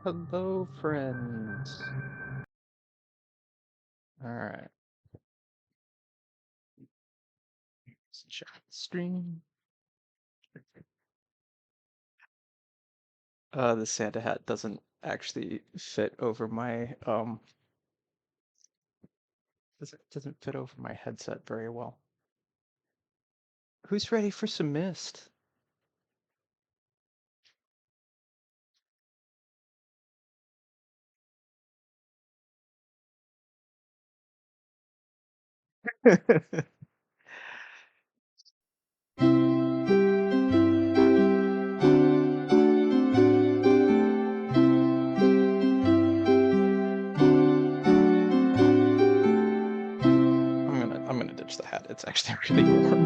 Hello, friends. All right, let's check the stream. The Santa hat doesn't actually fit over my doesn't fit over my headset very well. Who's ready for some Myst? I'm gonna ditch the hat. It's actually really warm.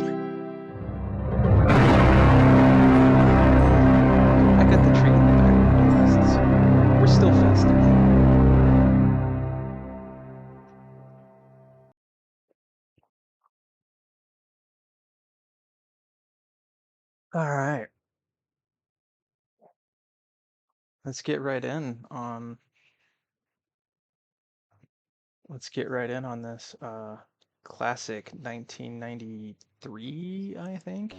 I got the tree in the background. We're still festive. All right. Let's get right in on this classic 1993, I think.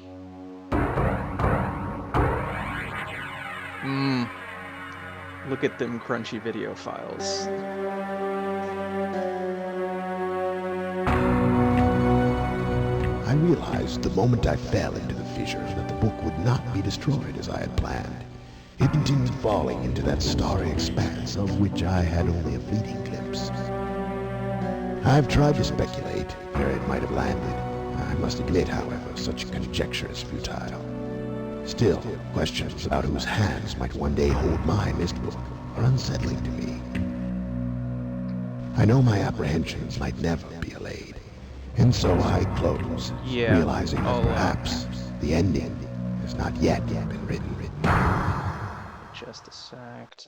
Look at them crunchy video files. I realized the moment I fell into the fissure that the book would not be destroyed as I had planned. It continued falling into that starry expanse of which I had only a fleeting glimpse. I've tried to speculate where it might have landed. I must admit, however, such conjecture is futile. Still, questions about whose hands might one day hold my Myst book are unsettling to me. I know my apprehensions might never be allayed, and so I close, realizing that perhaps the ending has not yet been written. Just a sec.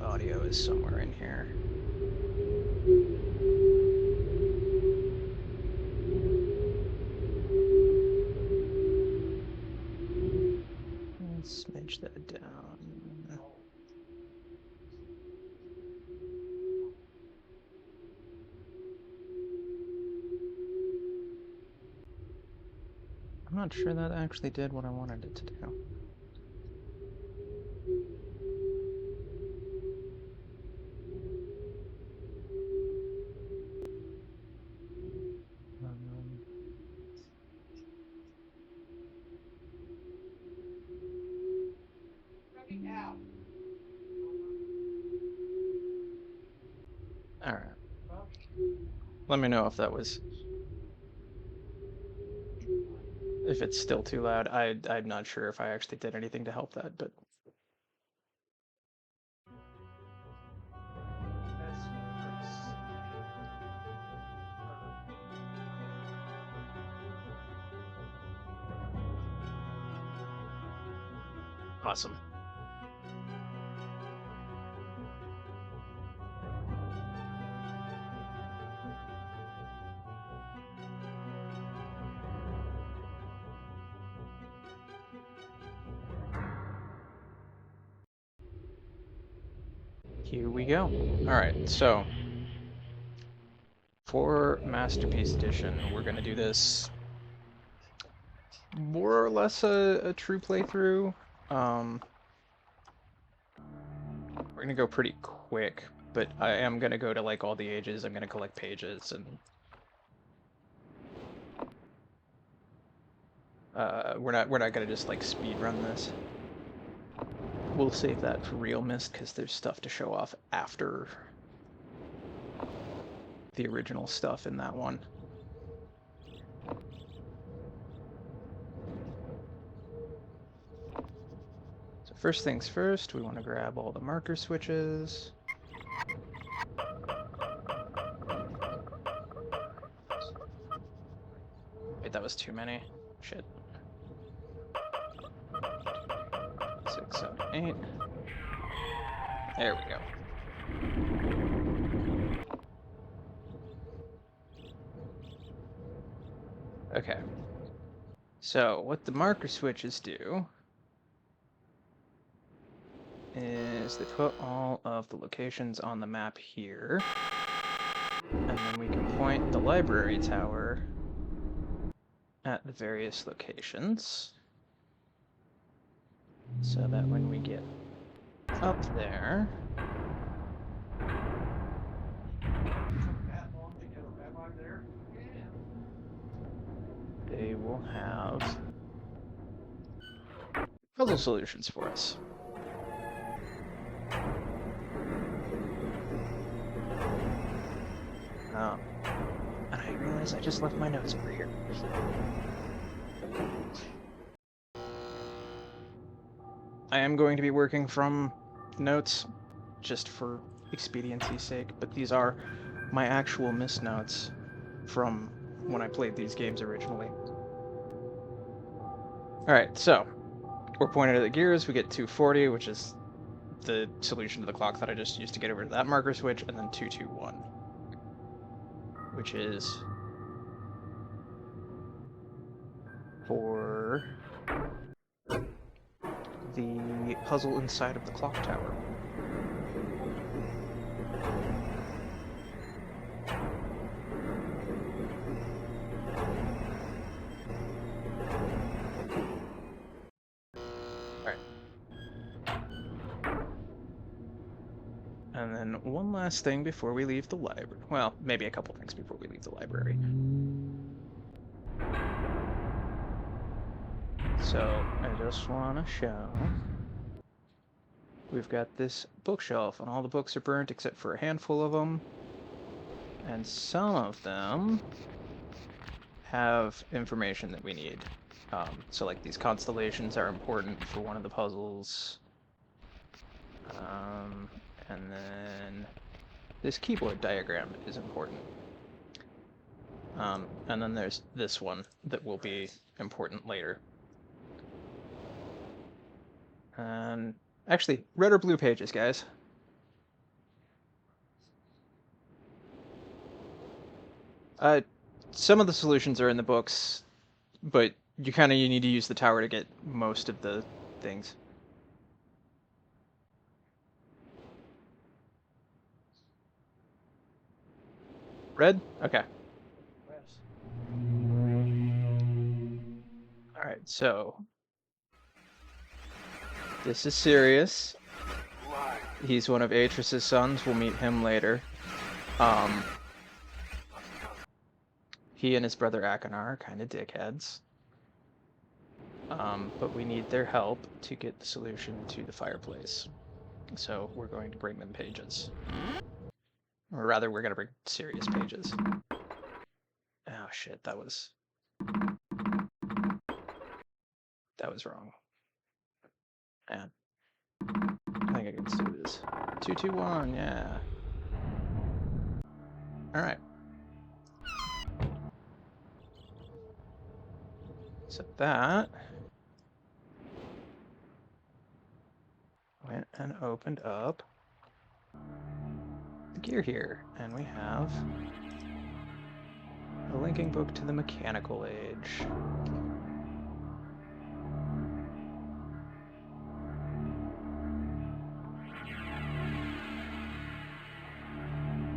Audio is somewhere in here. Let's smidge that down. I'm not sure that actually did what I wanted it to do. All right. Let me know if that was, if it's still too loud. I'm not sure if I actually did anything to help that, but. Awesome. Here we go. All right, so for Masterpiece Edition, we're gonna do this more or less a true playthrough. We're gonna go pretty quick, but I am gonna go to like all the ages. I'm gonna collect pages, and we're not gonna just like speed run this. We'll save that for realMyst because there's stuff to show off after the original stuff in that one. So first things first, we want to grab all the marker switches. Wait, that was too many. Shit. 6, 7, 8. There we go. Okay. So what the marker switches do is they put all of the locations on the map here, and then we can point the library tower at the various locations, so that when we get up there, they will have puzzle solutions for us. And I realize I just left my notes over here. I am going to be working from notes, just for expediency's sake, but these are my actual Myst notes from when I played these games originally. Alright, so we're pointed at the gears, we get 240, which is the solution to the clock that I just used to get over to that marker switch, and then 221, which is for the puzzle inside of the clock tower. And then one last thing before we leave the library. Well, maybe a couple things before we leave the library. So, I just want to show... We've got this bookshelf, and all the books are burnt except for a handful of them. And some of them have information that we need. So, like, these constellations are important for one of the puzzles. And then this keyboard diagram is important. And then there's this one that will be important later. And actually, red or blue pages, guys? Some of the solutions are in the books, but you need to use the tower to get most of the things. Red? Okay. Alright, so... This is Sirius. He's one of Atris's sons. We'll meet him later. He and his brother Akanar are kind of dickheads. But we need their help to get the solution to the fireplace. So we're going to bring them pages. Or rather, we're going to bring Sirius pages. Oh shit, that was wrong. Man. I think I can still do this. 221, yeah. Alright. So that went and opened up the gear here, and we have a linking book to the mechanical age.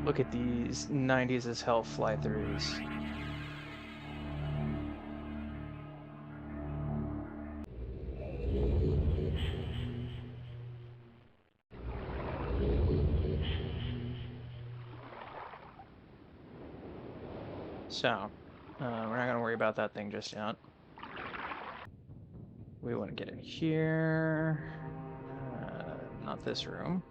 Look at these 90s as hell fly-throughs. So, we're not going to worry about that thing just yet. We want to get in here. Not this room.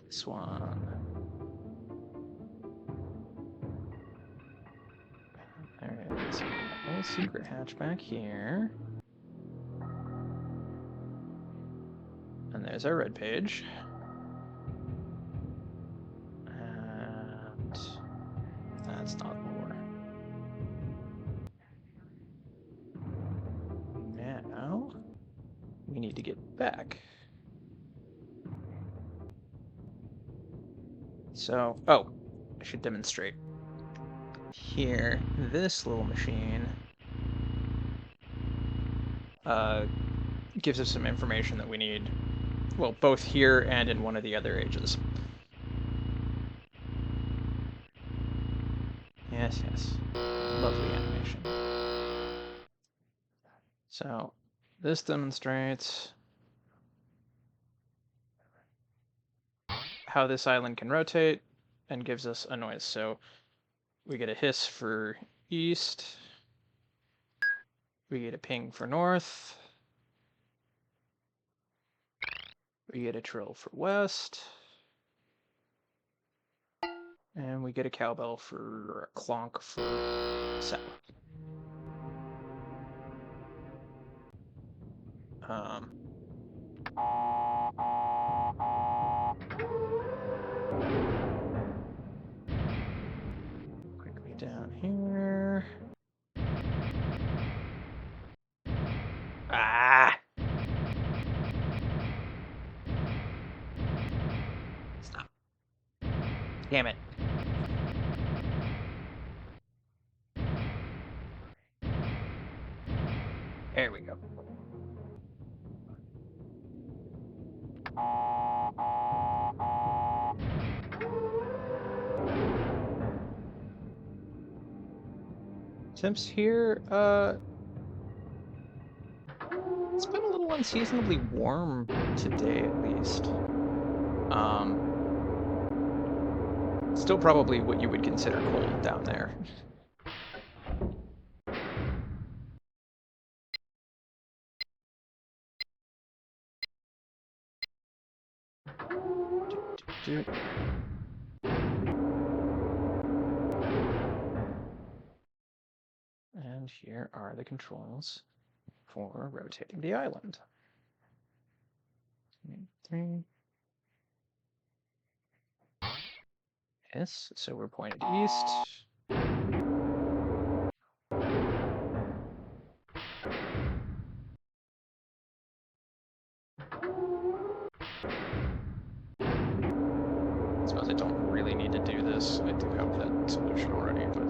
This one. There is a little secret hatch back here. And there's our red page. And that's not more. Now we need to get back. So, oh, I should demonstrate. Here, this little machine gives us some information that we need, well, both here and in one of the other ages. Yes, yes. Lovely animation. So, this demonstrates how this island can rotate and gives us a noise. So, we get a hiss for east. We get a ping for north. We get a trill for west. And we get a cowbell for, or a clonk for south. Quickly down here. Ah! Stop. Damn it. There we go. Temps here, it's been a little unseasonably warm today, at least. Still probably what you would consider cold down there. And here are the controls for rotating the island. 3. Yes, so we're pointed east. I suppose I don't really need to do this. I do have that solution already, but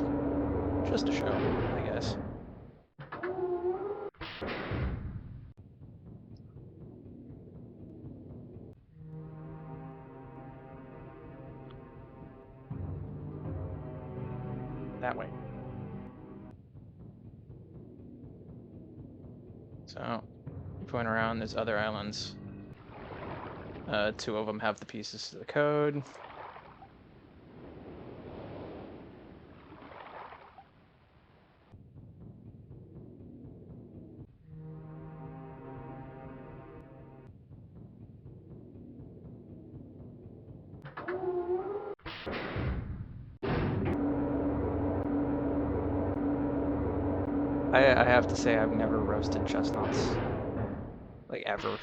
just to show, I guess. That way. So, you point around, there's other islands. 2 of them have the pieces to the code. I have to say I've never roasted chestnuts, like ever.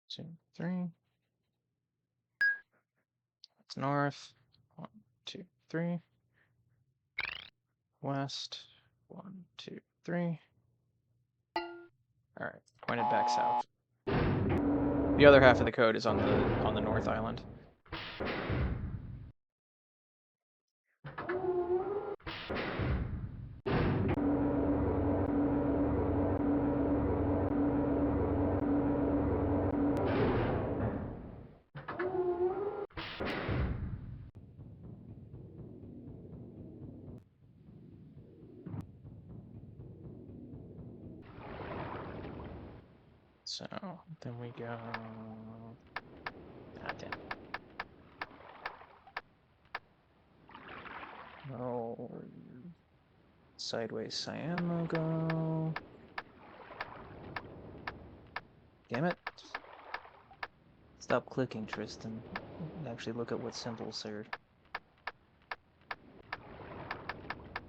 Two, 3. That's north. 1, 2, 3. West. 1, 2, 3. All right, pointed back south. The other half of the code is on the North Island. So then we go. Ah, damn. Oh, sideways cyan logo. Damn it. Stop clicking, Tristan. Actually look at what symbols are.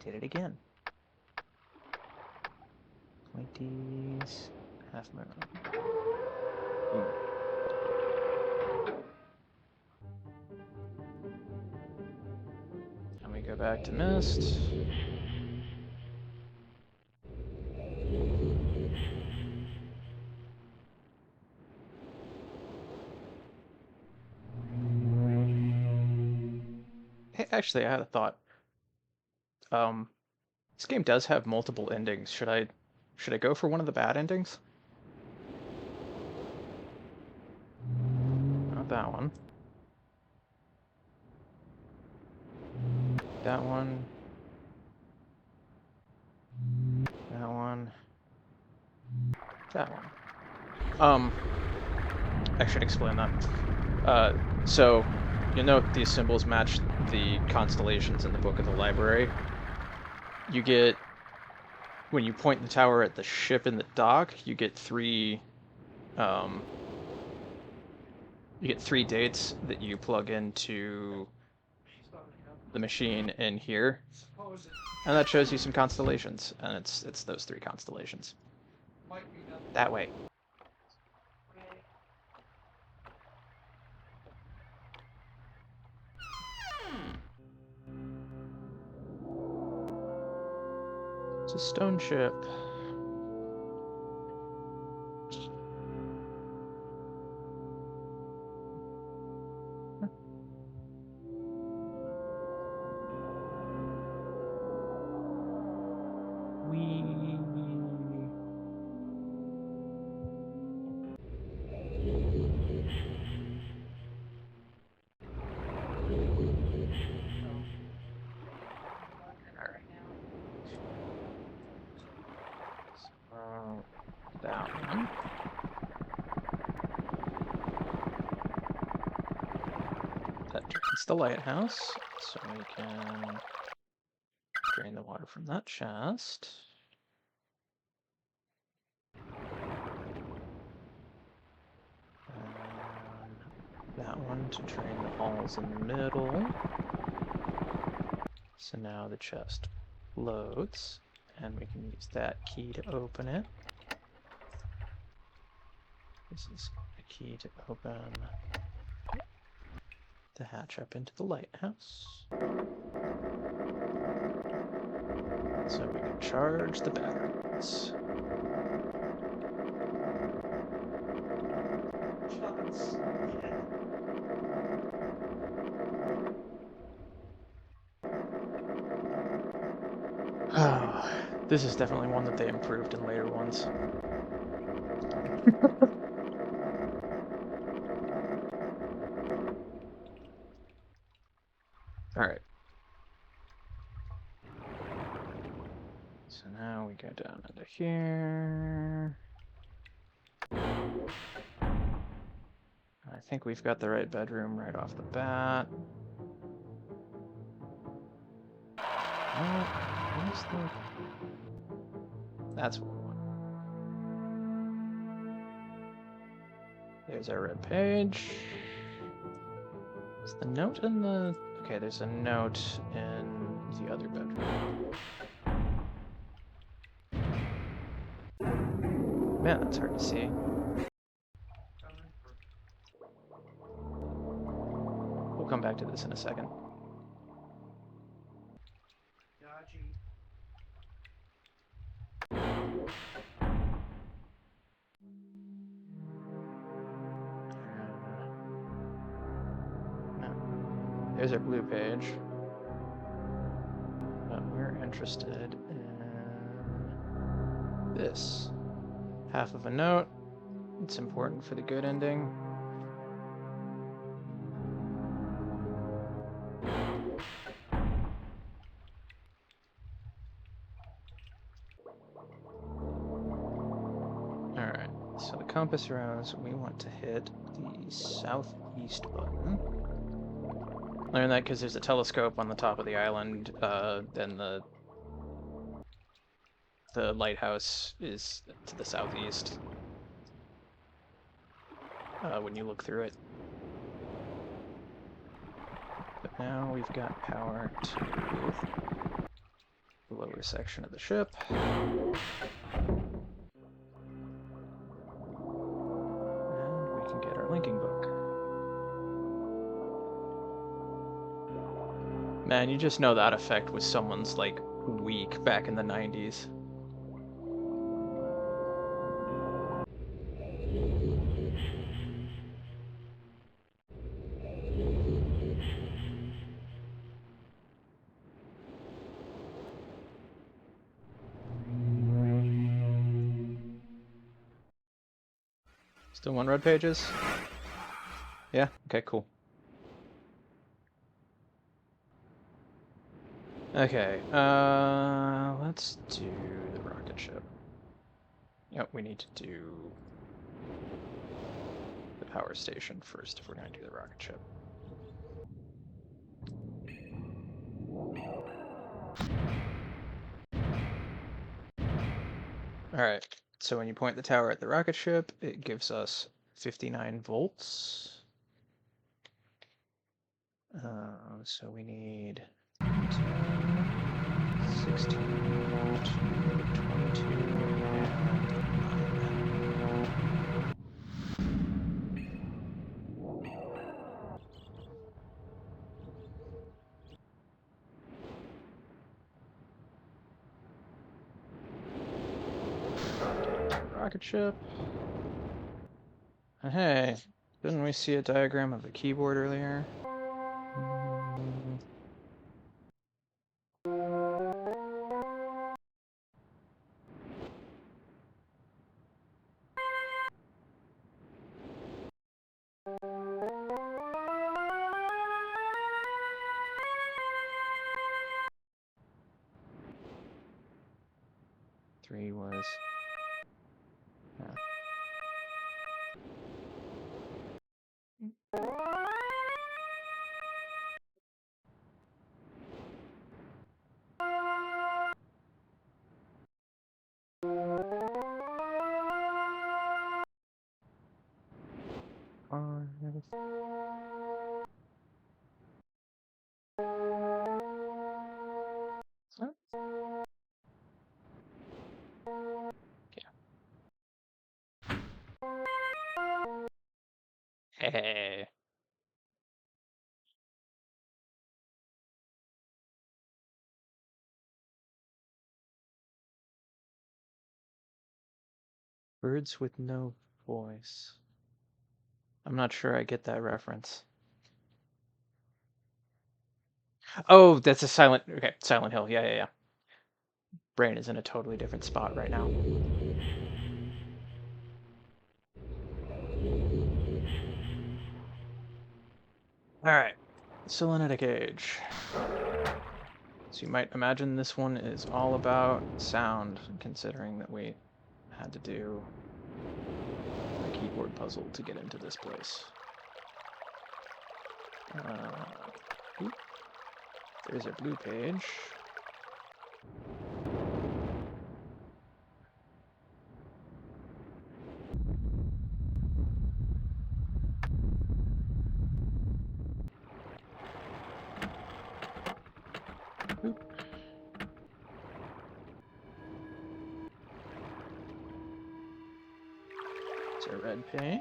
Did it again. Pointies. Half moon. And we go back to Myst. Actually, I had a thought. This game does have multiple endings. Should I go for one of the bad endings? Not that one. That one. That one. That one. I should explain that. So you'll note these symbols match the constellations in the Book of the Library. You get, when you point the tower at the ship in the dock, you get three dates that you plug into the machine in here, and that shows you some constellations, and it's those three constellations. That way. It's a stone ship. That one. That drains the lighthouse, so we can drain the water from that chest. That one to drain the holes in the middle. So now the chest loads, and we can use that key to open it. This is a key to open the hatch up into the lighthouse. So we can charge the batteries. Oh, this is definitely one that they improved in later ones. Alright. So now we go down into here. I think we've got the right bedroom right off the bat. Where's the... That's what we want. There's our red page. Is the note in the... Okay, there's a note in the other bedroom. Man, that's hard to see. We'll come back to this in a second. There's our blue page. But we're interested in this. Half of a note. It's important for the good ending. Alright, so the compass rose, we want to hit the southeast button. Learn that because there's a telescope on the top of the island, and the lighthouse is to the southeast when you look through it. But now we've got power to the lower section of the ship. And we can get our linking book. Man, you just know that effect was someone's, like, week back in the 90s. Still 1 red pages? Yeah? Okay, cool. Okay, let's do the rocket ship. Yep, we need to do the power station first if we're going to do the rocket ship. Alright, so when you point the tower at the rocket ship, it gives us 59 volts. So we need 10, 16, 22, and 9. Rocket ship. Hey, didn't we see a diagram of the keyboard earlier? Mm. 3 was... Yeah. Hey. Birds with no voice. I'm not sure I get that reference. Oh, that's a Silent... Okay, Silent Hill. Yeah. Brain is in a totally different spot right now. Alright, Selenitic Age. So you might imagine this one is all about sound, considering that we had to do a keyboard puzzle to get into this place. There's a blue page. Oop. It's a red page.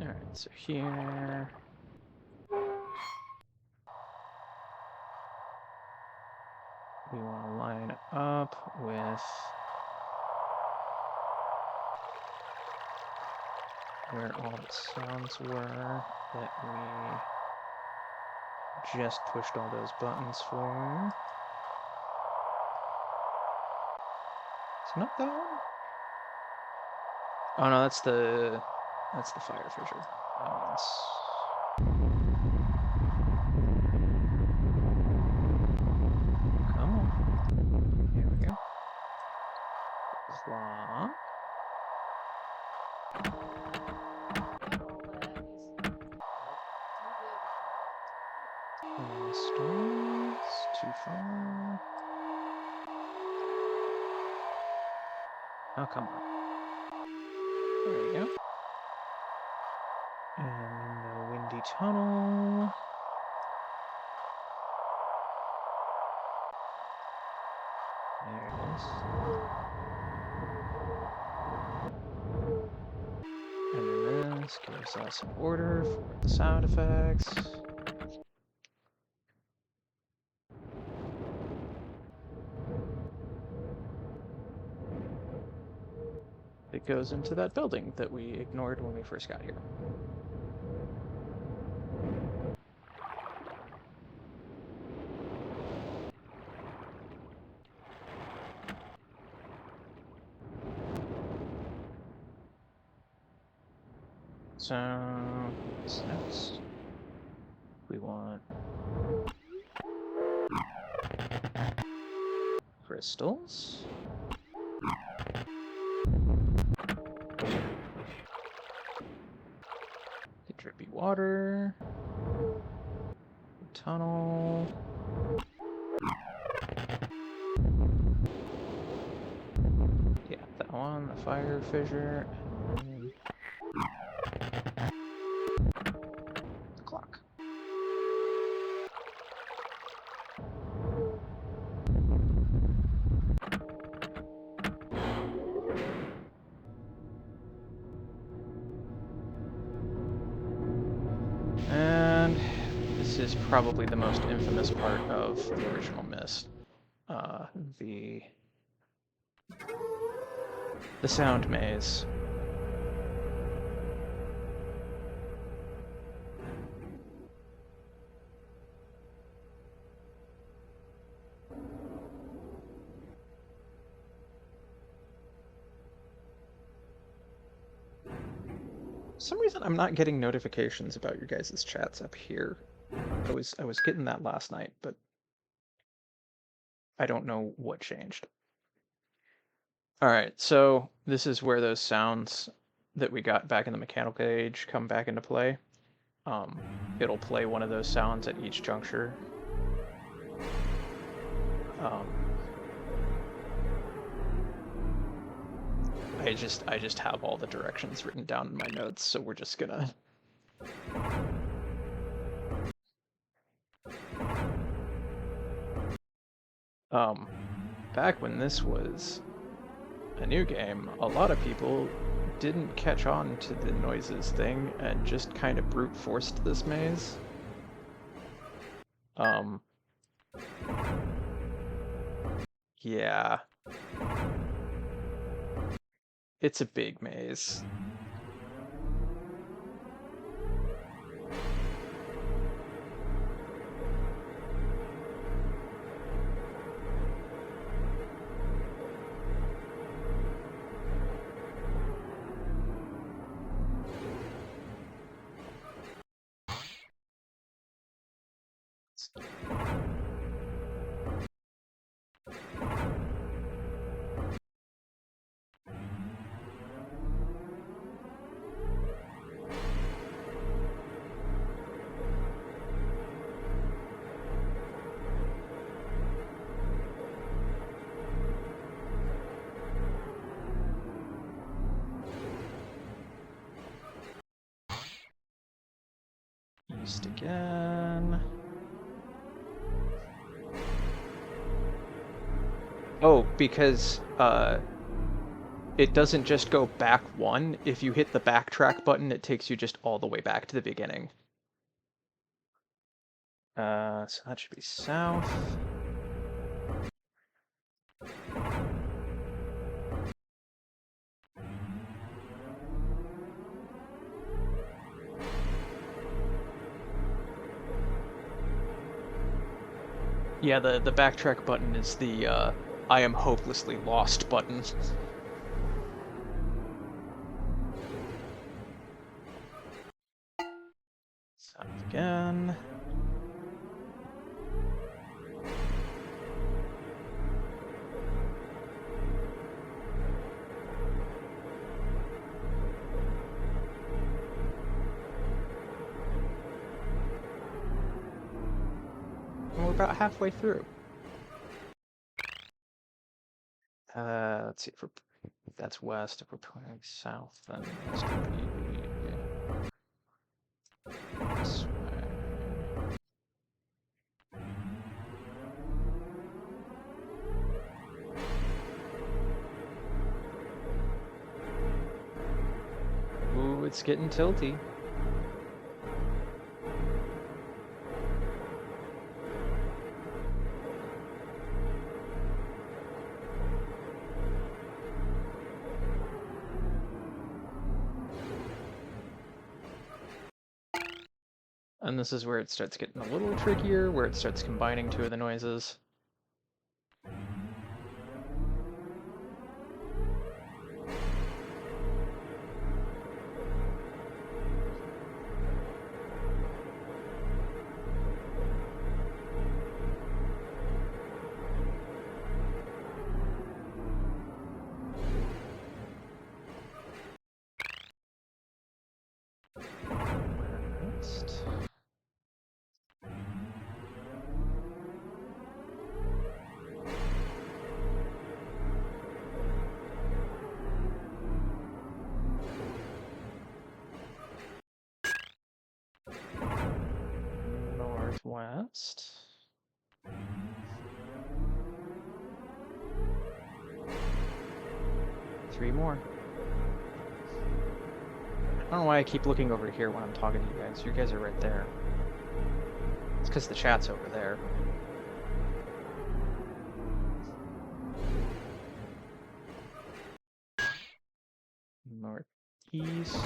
Alright, so here... we want to line up with where all the sounds were that we just pushed all those buttons for. It's not that one? Oh no, that's the fire fissure. That one's... Come on. Here we go. Claw. Stones. Too far. Oh, come on. There we go. And the windy tunnel. There it is. And then this gives us an order for the sound effects. it goes into that building that we ignored when we first got here. So, what's next? We want crystals. Drippy water. Tunnel. Yeah, that one, the fire fissure, and the clock. And this is probably the most infamous part of the original Myst. The sound maze. For some reason I'm not getting notifications about your guys' chats up here. I was getting that last night, but I don't know what changed. Alright, so this is where those sounds that we got back in the mechanical age come back into play. It'll play one of those sounds at each juncture. I just have all the directions written down in my notes, so we're just gonna... Back when this was a new game, a lot of people didn't catch on to the noises thing and just kind of brute forced this maze. Yeah. It's a big maze. Myst again. Oh, because it doesn't just go back one. If you hit the backtrack button, it takes you just all the way back to the beginning. So that should be south. Yeah, the backtrack button is the I am hopelessly lost button. South again. And we're about halfway through. Let's see, if that's west. If we're pointing south, then west would be this way. Ooh, it's getting tilty. And this is where it starts getting a little trickier, where it starts combining two of the noises. Northwest. Three more. I don't know why I keep looking over here when I'm talking to you guys. You guys are right there. It's because the chat's over there. Northeast.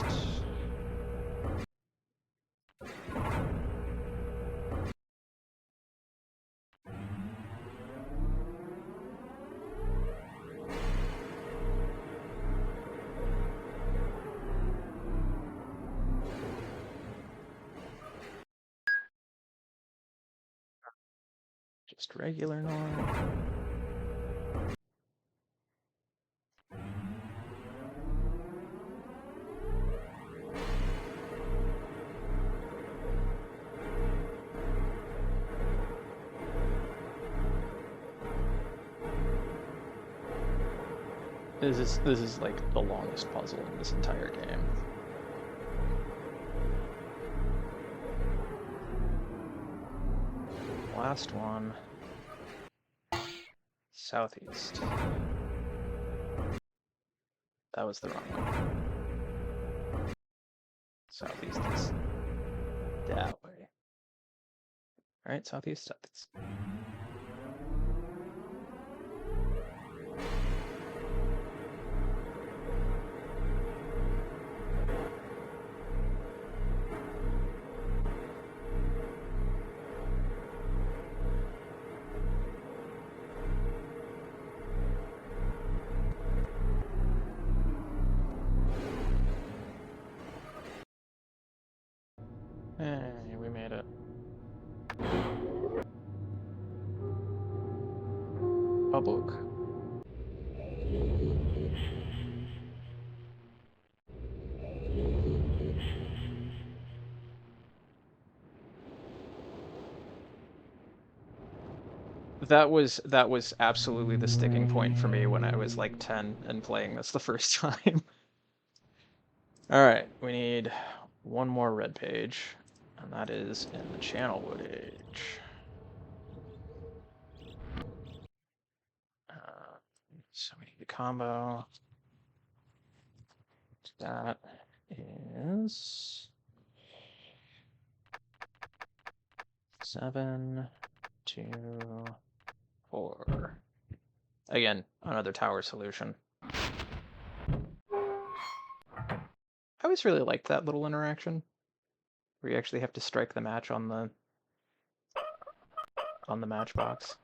Just regular north. This is like the longest puzzle in this entire game. Last one. Southeast. That was the wrong one. Southeast is that way. Alright, southeast, southeast. Hey, we made it. Public. That was absolutely the sticking point for me when I was like 10 and playing this the first time. Alright, we need one more red page, and that is in the channel footage. So we need the combo. That is 7, 2, 4. Again, another tower solution. I always really liked that little interaction, where you actually have to strike the match on the matchbox.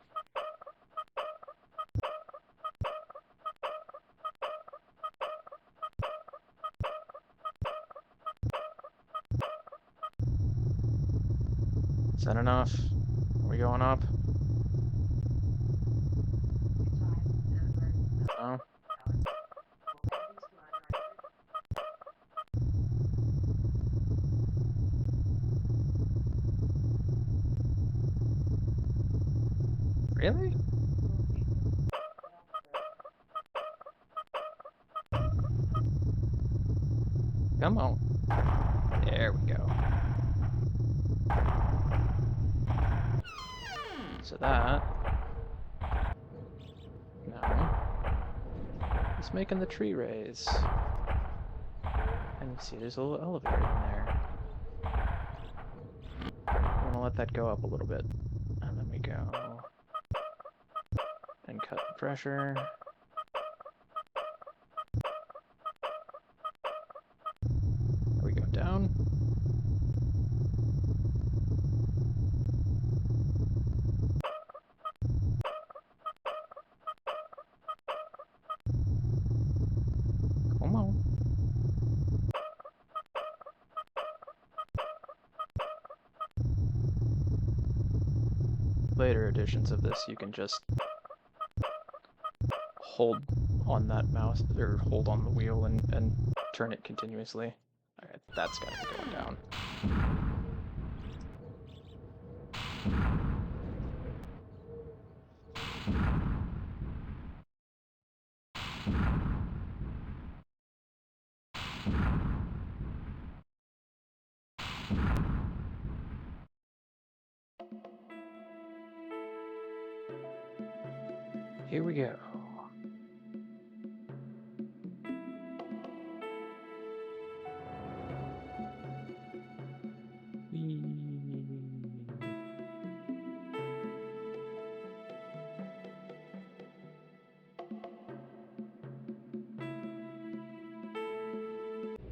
Is that enough? Are we going up? No? Really? Come on. There we go. So that... No. It's making the tree raise. And you see there's a little elevator in there. I want to let that go up a little bit. And then we go... and cut the pressure. Are we going down? later editions of this, you can just hold on that mouse, or hold on the wheel and turn it continuously. Alright, that's gotta be going down. Here we go.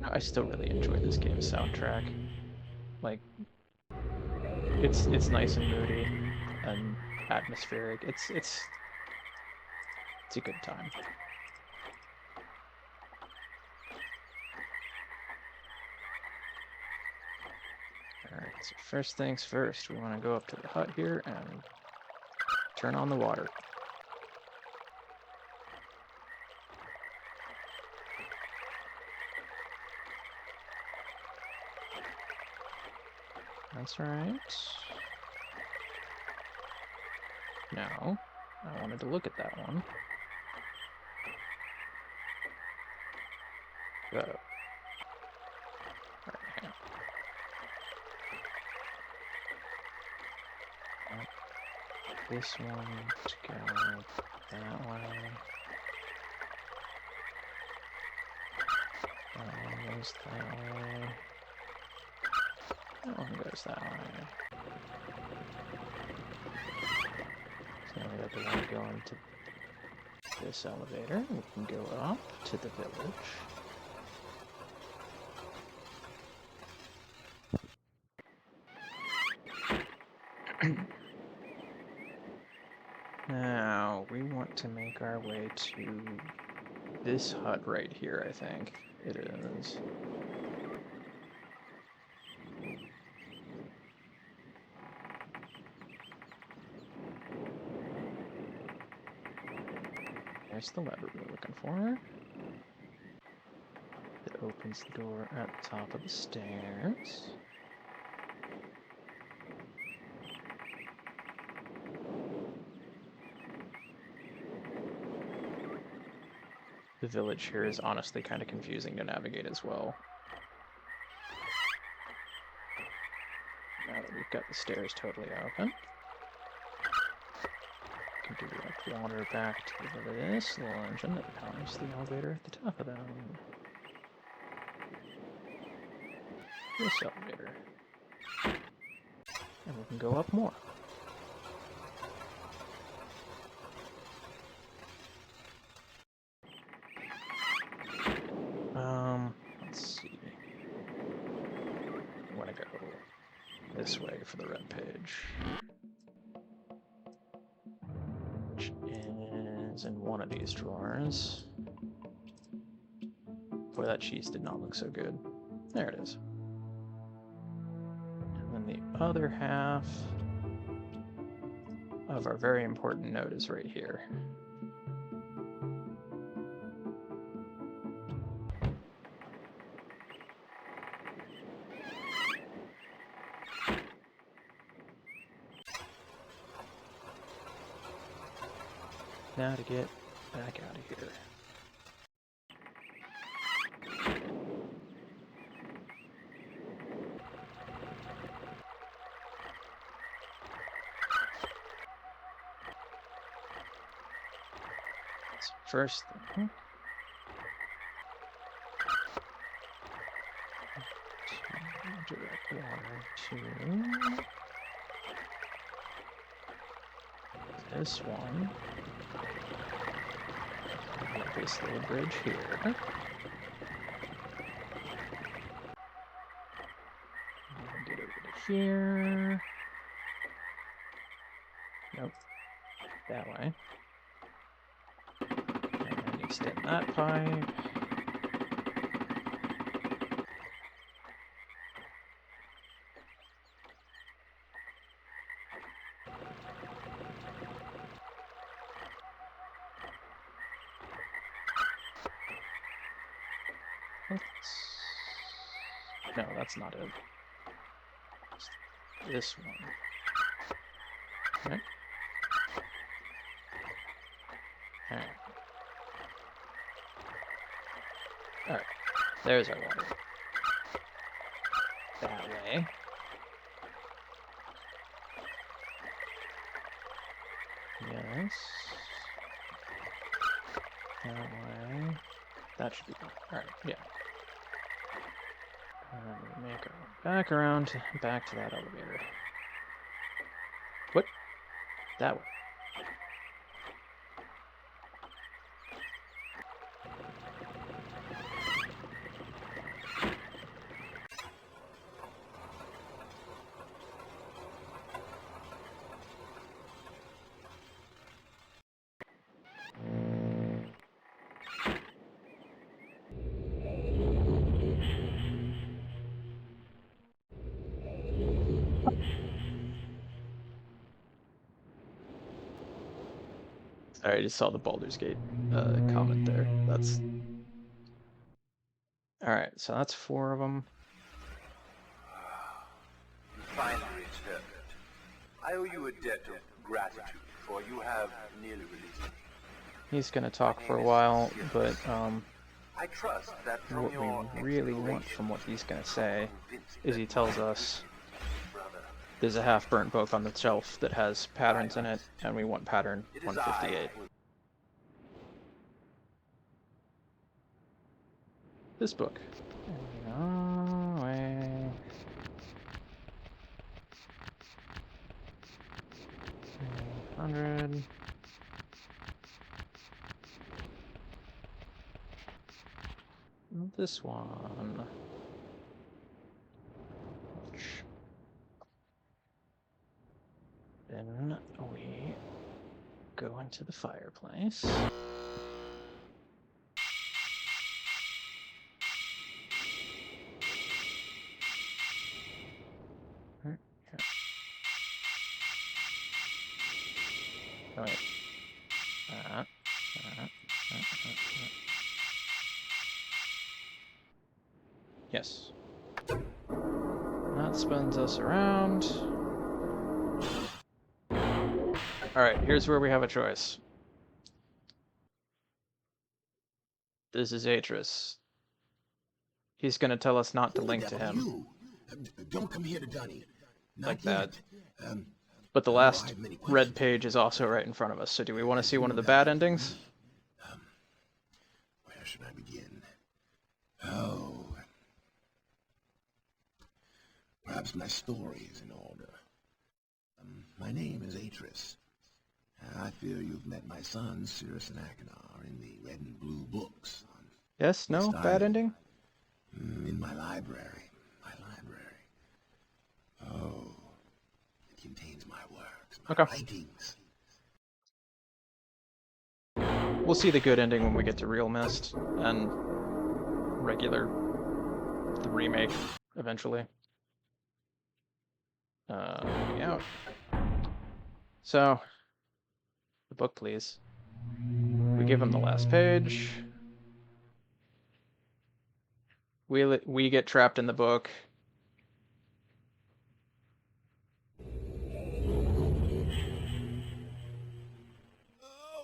I still really enjoy this game's soundtrack. Like, it's nice and moody and atmospheric. It's a good time. Alright, so first things first, we want to go up to the hut here and turn on the water. That's right. Now, I wanted to look at that one. Go. Alright, hang on. This one to go that way. That one goes that way. That one goes that way. So now we have the one going to this elevator. We can go up to the village. Now, we want to make our way to this hut right here, I think. It is. There's the lever we're looking for. It opens the door at the top of the stairs. The village here is honestly kind of confusing to navigate as well. Now that we've got the stairs totally open, we can direct water back to this little engine that powers the elevator at the top of them. This elevator. And we can go up more. Let's see. I want to go this way for the red page. Which is in one of these drawers. Boy, that cheese did not look so good. There it is. And then the other half of our very important note is right here. Now to get back out of here. So first thing, to direct water to this one. This little bridge here. And get over to here. Nope. That way. And then extend that pipe. No, that's not it. It's this one. Right? Alright. Alright. There's our water. That way. Yes. That way. That should be fine. Alright, yeah. And we make our way back around, back to that elevator. What? That way. Sorry, I just saw the Baldur's Gate comment there. That's... Alright, so that's 4 of them. You finally returned. I owe you a debt of gratitude, for you have nearly released me. He's gonna talk for a while, but I trust that from what your we really want from what he's gonna say is he tells us brother, there's a half-burnt book on the shelf that has patterns in it, and we want pattern it is 158. This book. Oh, way. 100. This one. Then we go into the fireplace. Oh, wait. Yes. That spins us around. Alright, here's where we have a choice. This is Atris. He's gonna tell us not to link to him. Don't come here to Dunny. Like that. But the last red page is also right in front of us, so do we want to see one of the bad endings? Where should I begin? Oh. Perhaps my story is in order. My name is Atris. I fear you've met my son, Cirrus and Achenar, in the red and blue books. Yes? No? Bad ending? In my library. Oh. It contains my works, my writings. We'll see the good ending when we get to realMyst and the remake, eventually. Out. So, the book, please. We give him the last page. We get trapped in the book.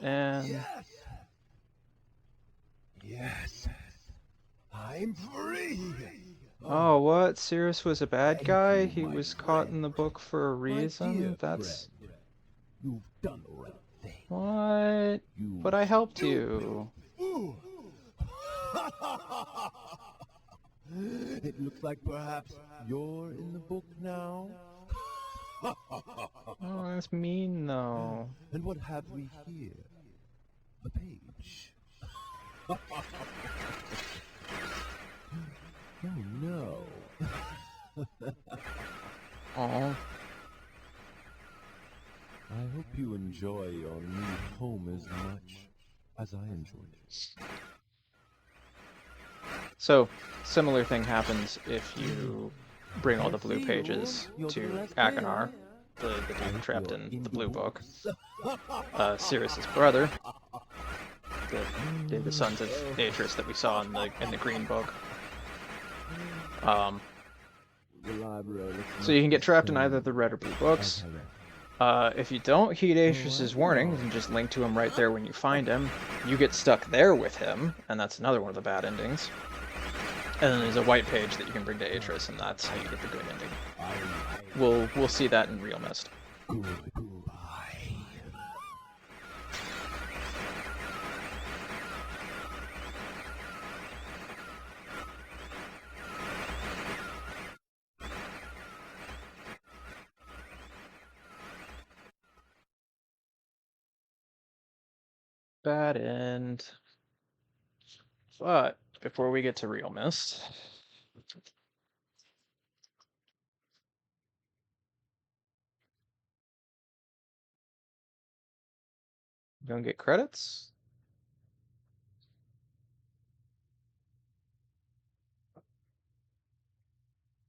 And Yes. I'm free. oh, what? Cirrus was a bad guy? He was caught in the book for a reason? That's... You've done the right thing. What? But I helped you. It looks like perhaps you're in the book now. Oh, that's mean, though. And what have we here? A page. Oh no. Oh. I hope you enjoy your new home as much as I enjoyed it. So, similar thing happens if you bring all the blue pages to Achenar, the dude trapped in the blue book. Cirrus's brother, the sons of Atris that we saw in the green book. So you can get trapped in either the red or blue books. If you don't heed Atrus's warnings and just link to him right there when you find him, you get stuck there with him, and that's another one of the bad endings. And then there's a white page that you can bring to Atrus, and that's how you get the good ending. We'll see that in realMyst. Bad end. But before we get to realMyst, gonna get credits.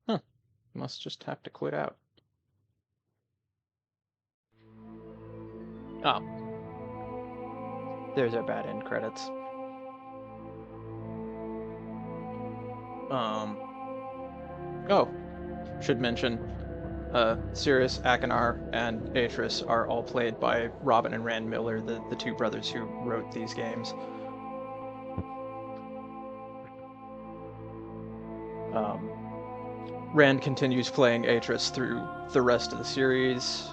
Huh. Must just have to quit out. Oh. There's our bad end credits. Oh, should mention, Sirius, Akinar, and Atrus are all played by Robin and Rand Miller, the two brothers who wrote these games. Rand continues playing Atrus through the rest of the series.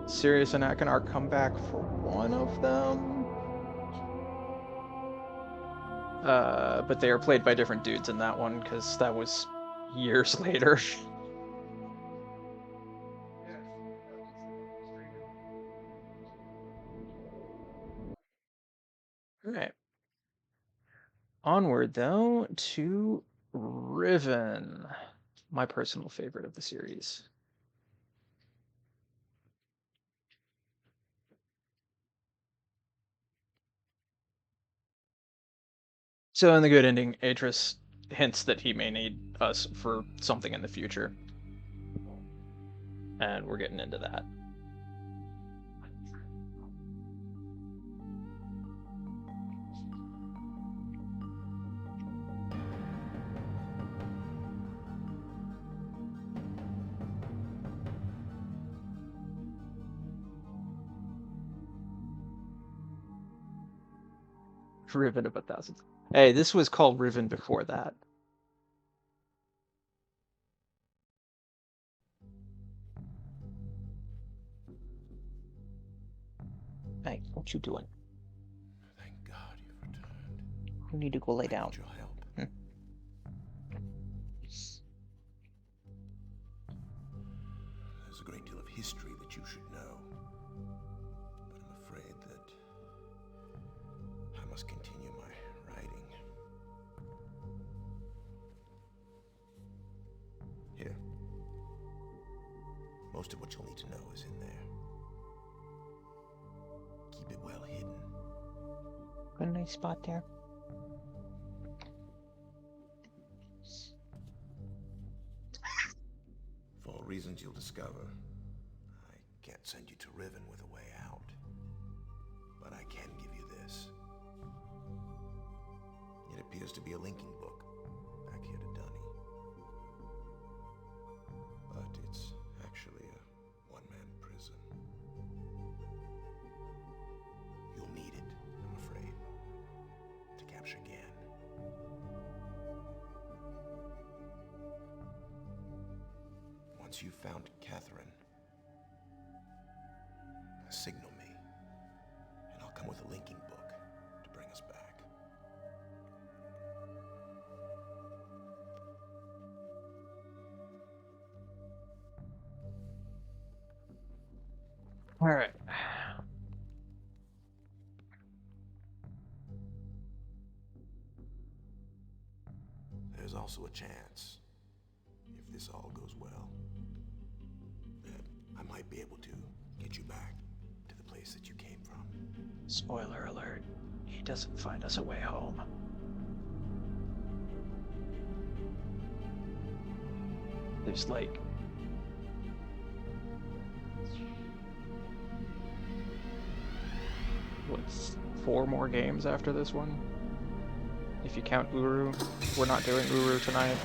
Sirius and Akinar come back for one of them. But they are played by different dudes in that one, because that was years later. Alright. Onward, though, to Riven. My personal favorite of the series. So in the good ending, Atrus hints that he may need us for something in the future. And we're getting into that. Riven of 1,000. Hey, this was called Riven before that. Hey, what you doing? Thank God you've returned. You need to go lay down. I need your help. There's a great deal of history that you should know, but I'm afraid that I must continue my writing. Here. Most of what you'll need to know is in there. Keep it well hidden. Got a nice spot there. For all reasons you'll discover, I can't send you to Riven with a way out. But I can give you this. It appears to be a linking book, back here to Dunny. But it's actually a one-man prison. You'll need it, I'm afraid, to capture Gan. Once you've found Catherine, signal me, and I'll come with a linking book to bring us back. All right. There's also a chance, if this all goes well, that I might be able to get you back to the place that you came from. Spoiler alert. He doesn't find us a way home. There's like... what, 4 more games after this one? if you count Uru. We're not doing Uru tonight.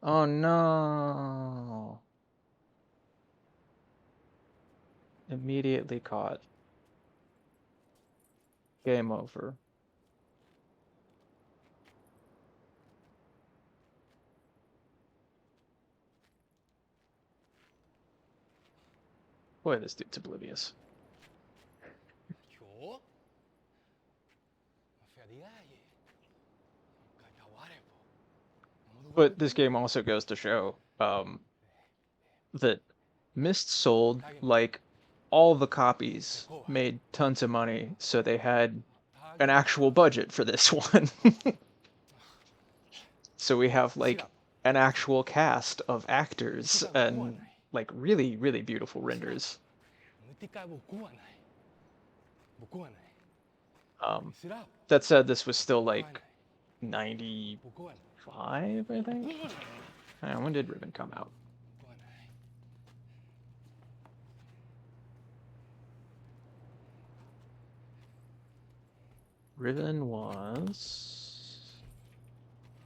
Oh no! Immediately caught. Game over. Boy, this dude's oblivious. But this game also goes to show that Myst sold, like, all the copies, made tons of money, so they had an actual budget for this one. So we have, like, an actual cast of actors and, like, really, really beautiful renders. That said, this was still, like, 95, I think? When did Riven come out? Riven was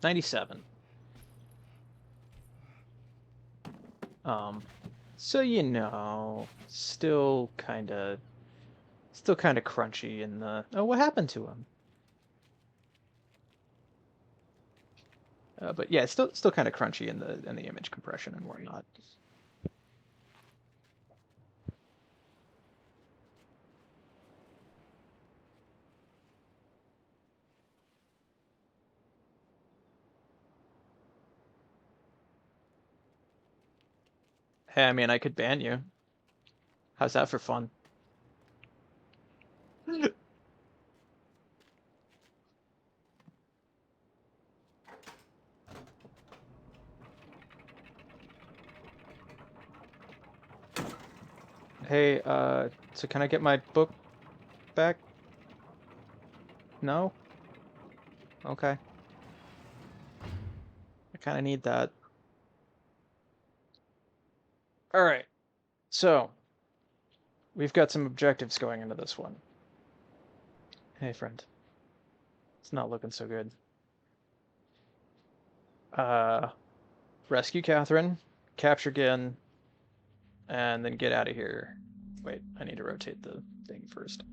97. So you know, still kind of crunchy in the. Oh, what happened to him? But yeah, it's still kind of crunchy in the image compression and whatnot. Hey, I mean, I could ban you. How's that for fun? Hey, so can I get my book back? No? Okay. I kind of need that. Alright, so we've got some objectives going into this one. Hey, friend. It's not looking so good. Rescue Catherine, capture Gin, and then get out of here. Wait, I need to rotate the thing first.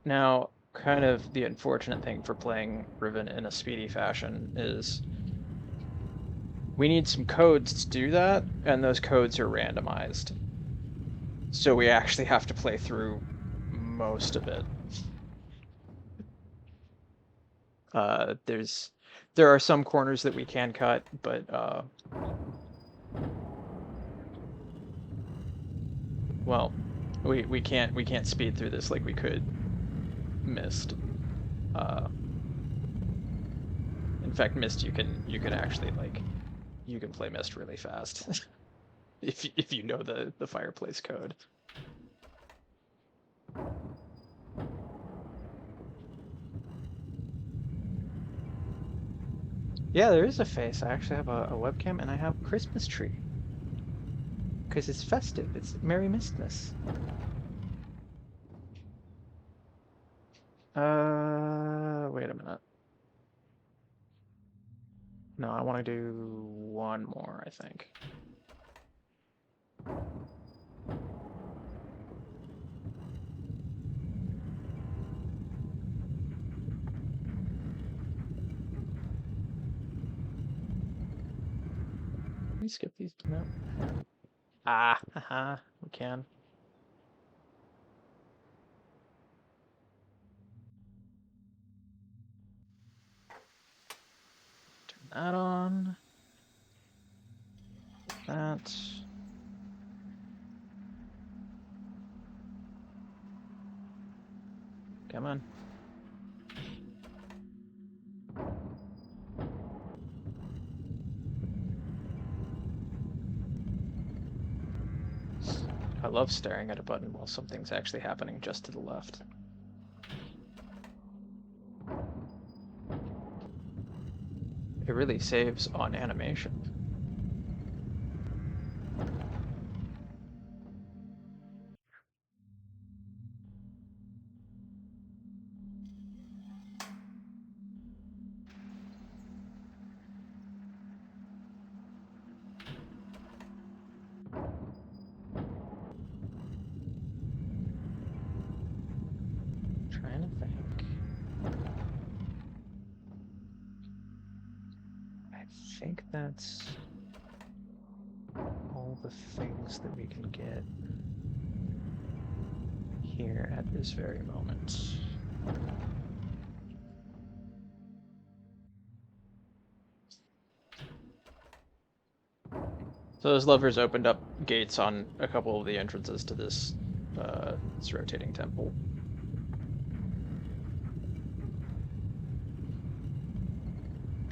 Now, kind of the unfortunate thing for playing Riven in a speedy fashion is we need some codes to do that, and those codes are randomized. So we actually have to play through most of it. There are some corners that we can cut, but well, we can't speed through this like we could Myst. In fact, Myst you can actually, like, you can play Myst really fast if you know the fireplace code. Yeah, there is a face. I actually have a webcam, and I have a Christmas tree. Because it's festive. It's Merry Mystmas. Wait a minute. No, I want to do one more, I think. Can we skip these? No. Ah, haha, we can. Turn that on. That. Come on. I love staring at a button while something's actually happening just to the left. It really saves on animation. I think that's all the things that we can get here at this very moment. So those levers opened up gates on a couple of the entrances to this rotating temple.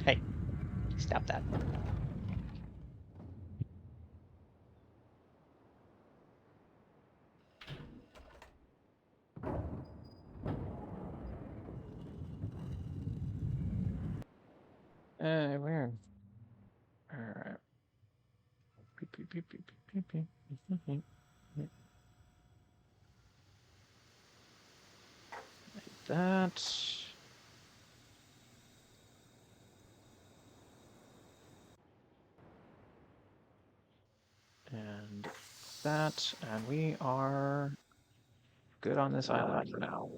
Hey, stop that. Weird. Alright. Like that. And that. And we are good on this island for now.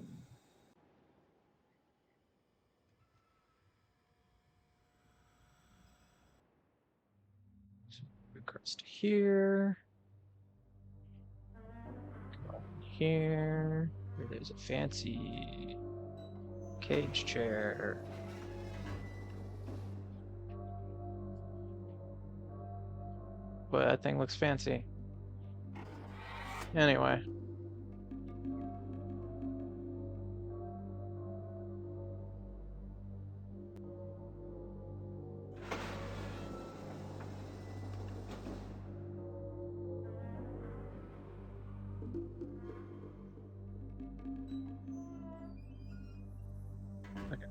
Across to here. Here. Where there's a fancy cage chair. But that thing looks fancy. Anyway. Okay.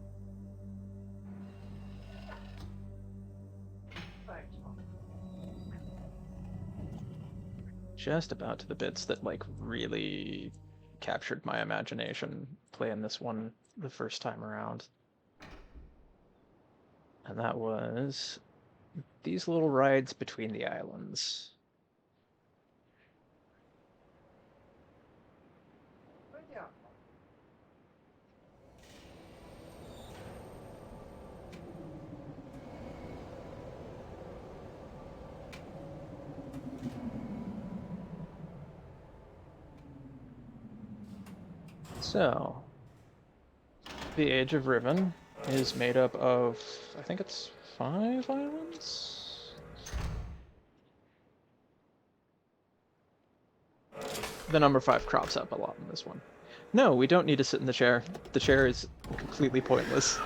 Just about to the bits that like really captured my imagination playing this one the first time around. And that was these little rides between the islands. So, the Age of Riven is made up of, I think it's 5 islands? The number 5 crops up a lot in this one. No, we don't need to sit in the chair. The chair is completely pointless.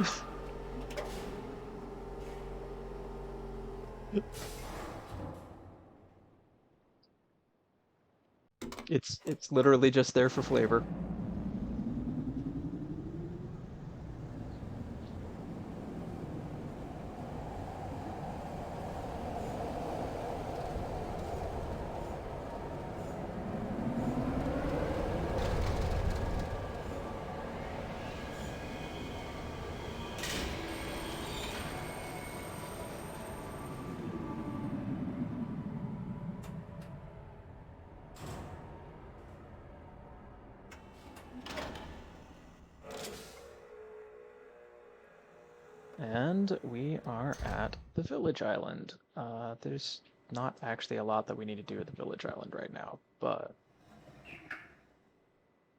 It's literally just there for flavor. And we are at the village island. There's not actually a lot that we need to do at the village island right now, but...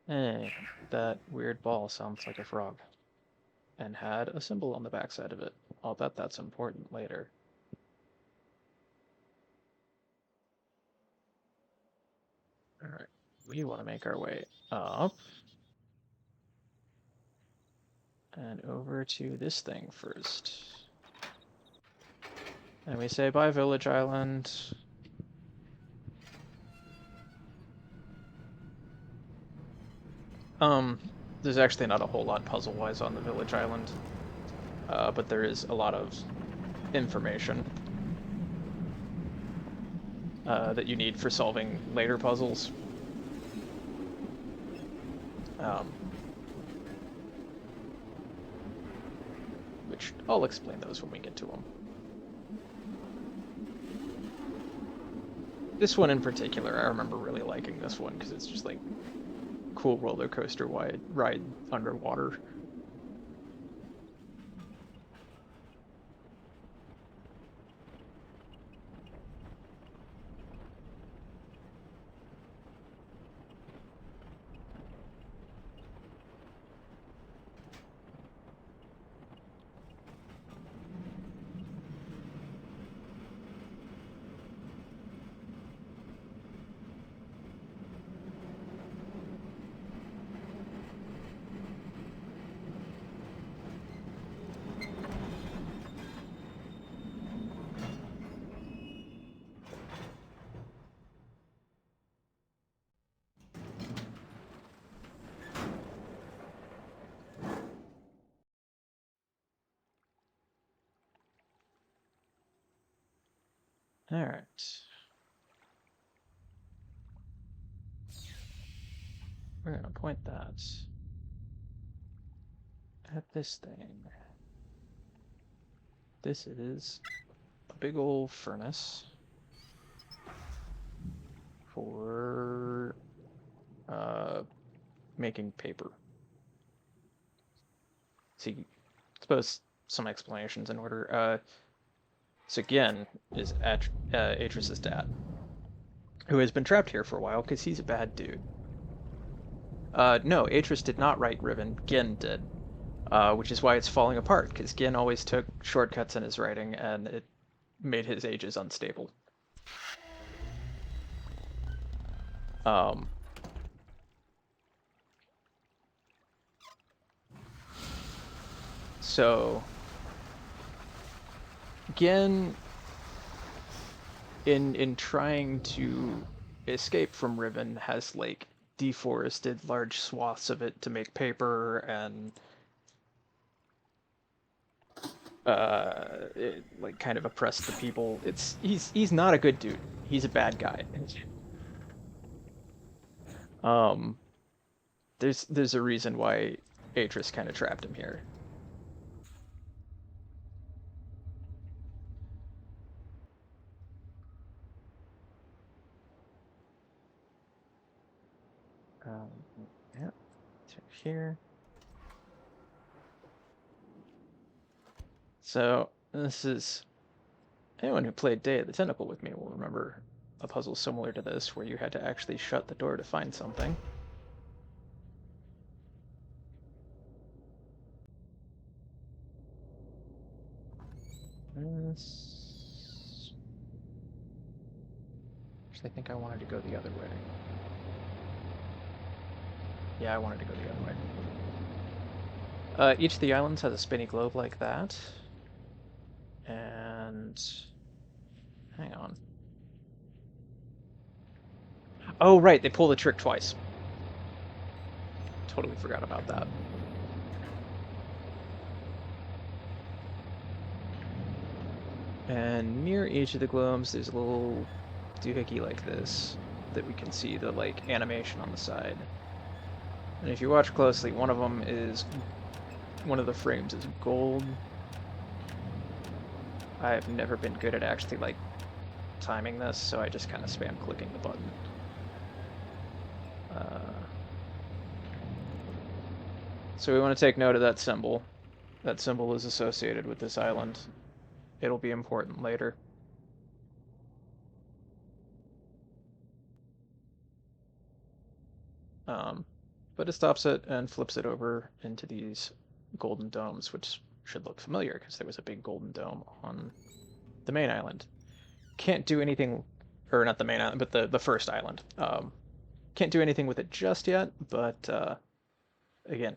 Hey, that weird ball sounds like a frog. And had a symbol on the backside of it. I'll bet that's important later. Alright, we want to make our way up. And over to this thing first. And we say bye, Village Island. There's actually not a whole lot puzzle-wise on the Village Island. But there is a lot of information that you need for solving later puzzles. Which I'll explain those when we get to them. This one in particular, I remember really liking this one because it's just like cool roller coaster ride underwater. All right. We're going to point that at this thing. This is a big old furnace for making paper. See, I suppose some explanations in order. So Gien is Atris's dad, who has been trapped here for a while because he's a bad dude. No, Atris did not write Riven, Gien did. Which is why it's falling apart, because Gien always took shortcuts in his writing, and it made his ages unstable. So Gien, in trying to escape from Riven, has like deforested large swaths of it to make paper, and it, like kind of oppressed the people. He's not a good dude. He's a bad guy. There's a reason why Atris kind of trapped him here. Yeah, so here. So this is, anyone who played Day of the Tentacle with me will remember a puzzle similar to this, where you had to actually shut the door to find something. This... Actually, I think I wanted to go the other way. Yeah, I wanted to go the other way. Each of the islands has a spinny globe like that. And... hang on. Oh, right, they pull the trick twice. Totally forgot about that. And near each of the globes, there's a little doohickey like this that we can see the like animation on the side. And if you watch closely, one of the frames is gold. I've never been good at actually like timing this, so I just kind of spam clicking the button. So we want to take note of that symbol. That symbol is associated with this island. It'll be important later. But it stops it and flips it over into these golden domes, which should look familiar because there was a big golden dome on the main island. Can't do anything, or not the main island, but the first island. Can't do anything with it just yet, but again,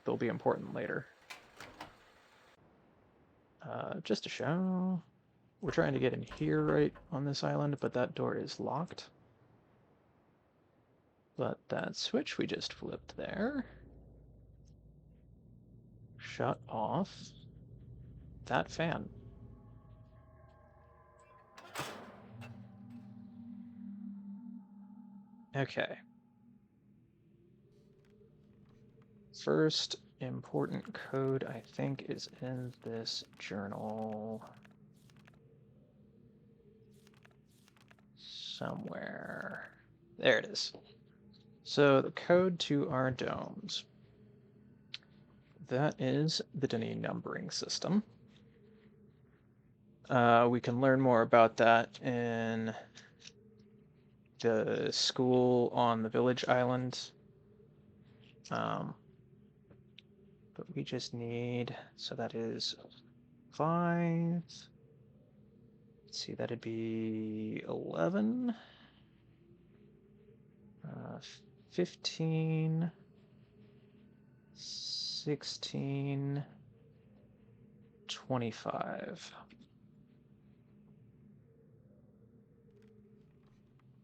they'll be important later. Just to show, we're trying to get in here right on this island, but that door is locked. But that switch we just flipped there shut off that fan. Okay. First important code, I think, is in this journal somewhere. There it is. So the code to our domes. That is the Denny numbering system. We can learn more about that in the school on the village island. But we just need, so that is 5. Let's see, that'd be 11. 15. 16. 25.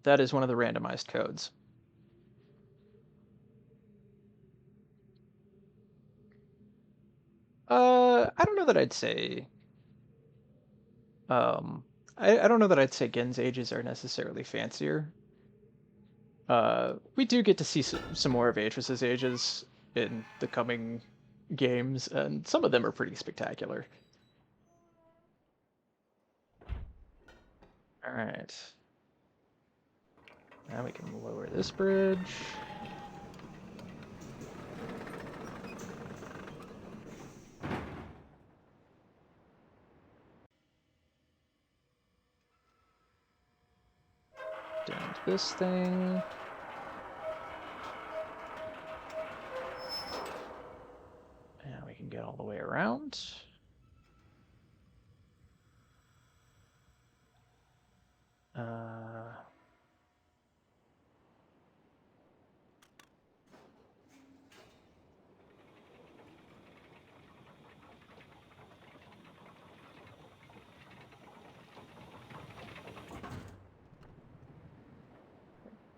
That is one of the randomized codes. I don't know that I'd say. I don't know that I'd say Gen's ages are necessarily fancier. We do get to see some more of Atrus's ages in the coming games, and some of them are pretty spectacular. All right. Now we can lower this bridge. Down to this thing. And we can get all the way around.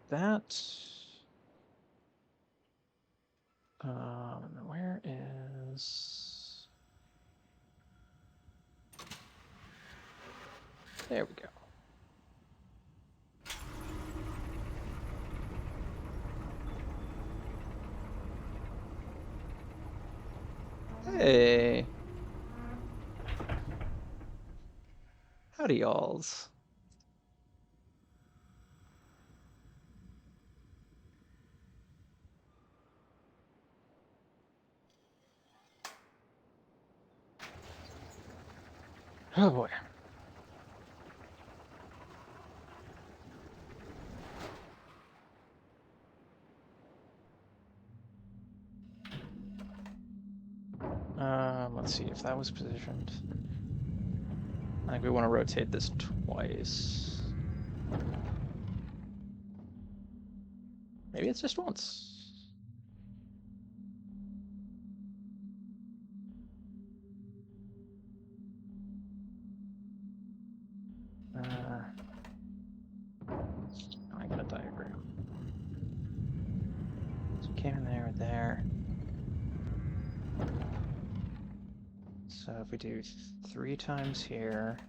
That. Where is... There we go. Hey! Howdy, y'alls. Oh boy. Let's see if that was positioned. I think we want to rotate this twice. Maybe it's just once. I got a diagram. So came in there. So if we do 3 times here,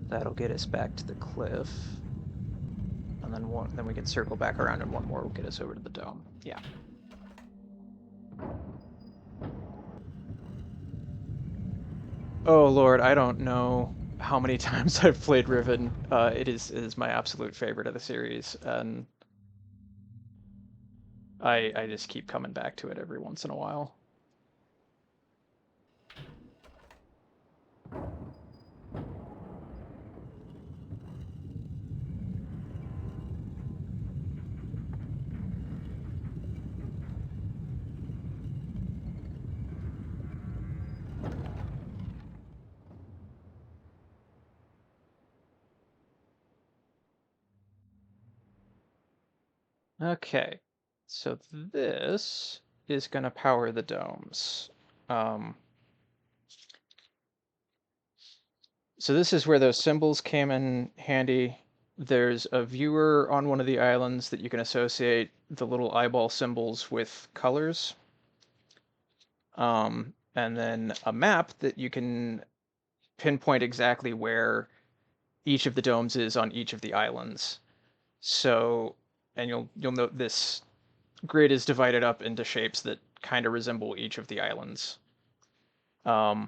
that'll get us back to the cliff. And then we can circle back around, and one more will get us over to the dome. Yeah. Oh lord, I don't know how many times I've played Riven. It is my absolute favorite of the series, and I just keep coming back to it every once in a while. Okay, so this is going to power the domes. So this is where those symbols came in handy. There's a viewer on one of the islands that you can associate the little eyeball symbols with colors. And then a map that you can pinpoint exactly where each of the domes is on each of the islands. So, and you'll note this grid is divided up into shapes that kind of resemble each of the islands. So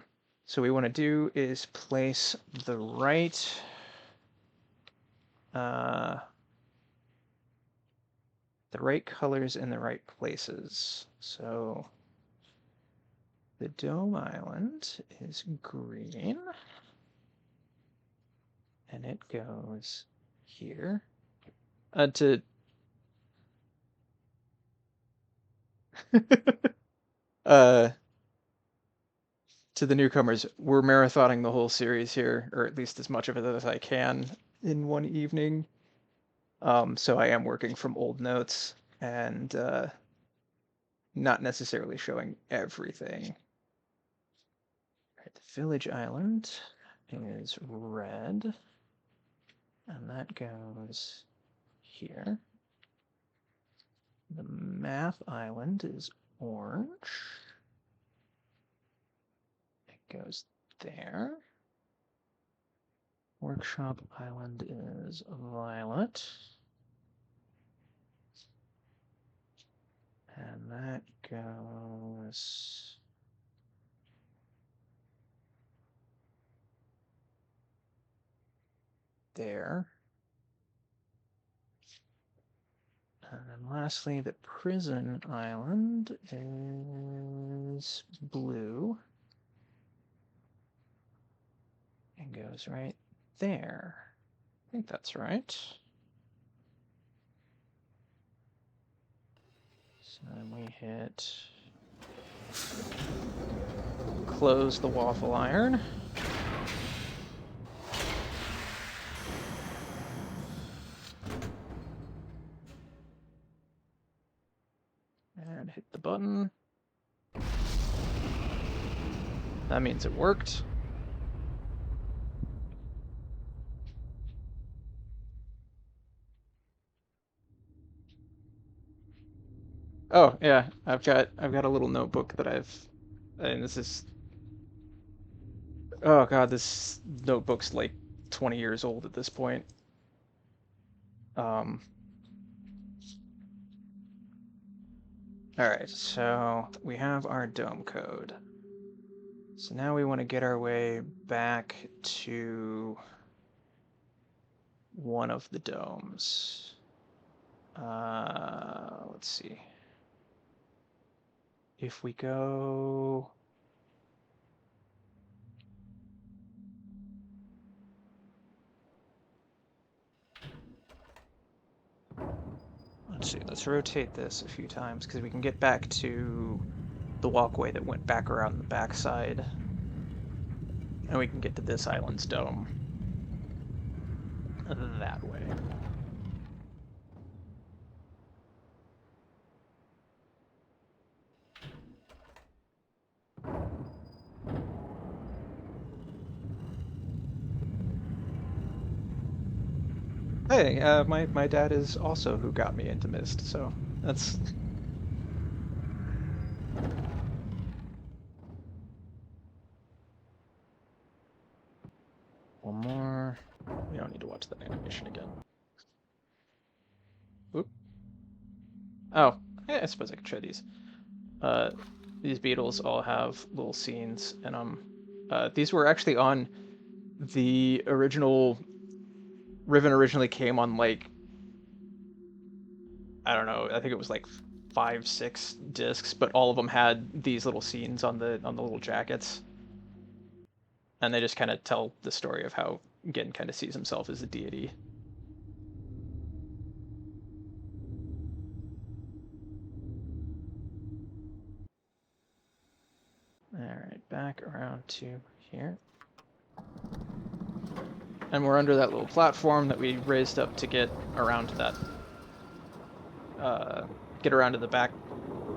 what we want to do is place the right the right colors in the right places. So the Dome Island is green, and it goes here. Uh, to the newcomers, we're marathoning the whole series here, or at least as much of it as I can in one evening. So I am working from old notes and not necessarily showing everything. Right, the village island is red, and that goes here. The math island is orange. It goes there. Workshop island is violet. And that goes there. And then lastly, the prison island is blue. And goes right there. I think that's right. So then we hit close the waffle iron. And hit the button. That means it worked. Oh yeah, I've got a little notebook that and this is, oh god, this notebook's like 20 years old at this point. All right, so we have our dome code. So now we want to get our way back to one of the domes. Let's see. If we go... Let's see, let's rotate this a few times because we can get back to the walkway that went back around the backside. And we can get to this island's dome that way. Hey, my dad is also who got me into Myst, so that's... One more. We don't need to watch that animation again. Oop. Oh, yeah, I suppose I could show these. These beetles all have little scenes in them. These were actually on the original... Riven originally came on, like, I don't know, I think it was like 5, 6 discs, but all of them had these little scenes on the little jackets. And they just kind of tell the story of how Gin kind of sees himself as a deity. Alright, back around to here. And we're under that little platform that we raised up to get around to that, get around to the back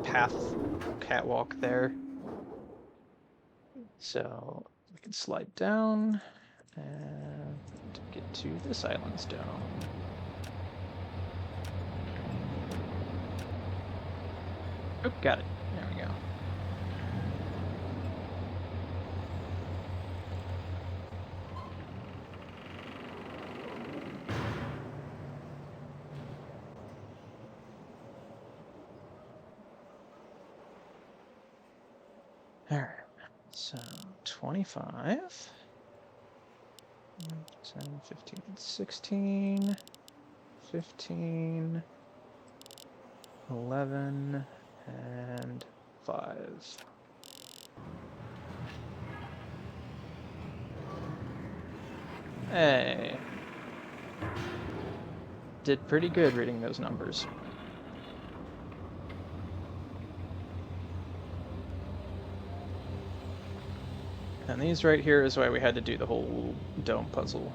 path catwalk there. So we can slide down and get to this island's dome. Oop, got it. There we go. Alright, so 25, 10, 15, 16, 15, 11 and 5. Hey. Did pretty good reading those numbers. And these right here is why we had to do the whole dome puzzle.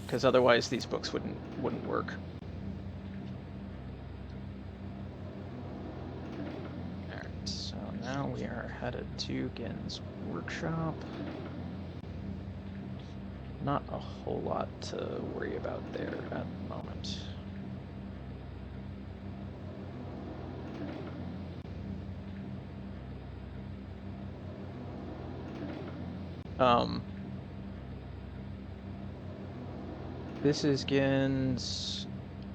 Because otherwise these books wouldn't work. Alright, so now we are headed to Gin's workshop. Not a whole lot to worry about there at the moment. This is Gin's.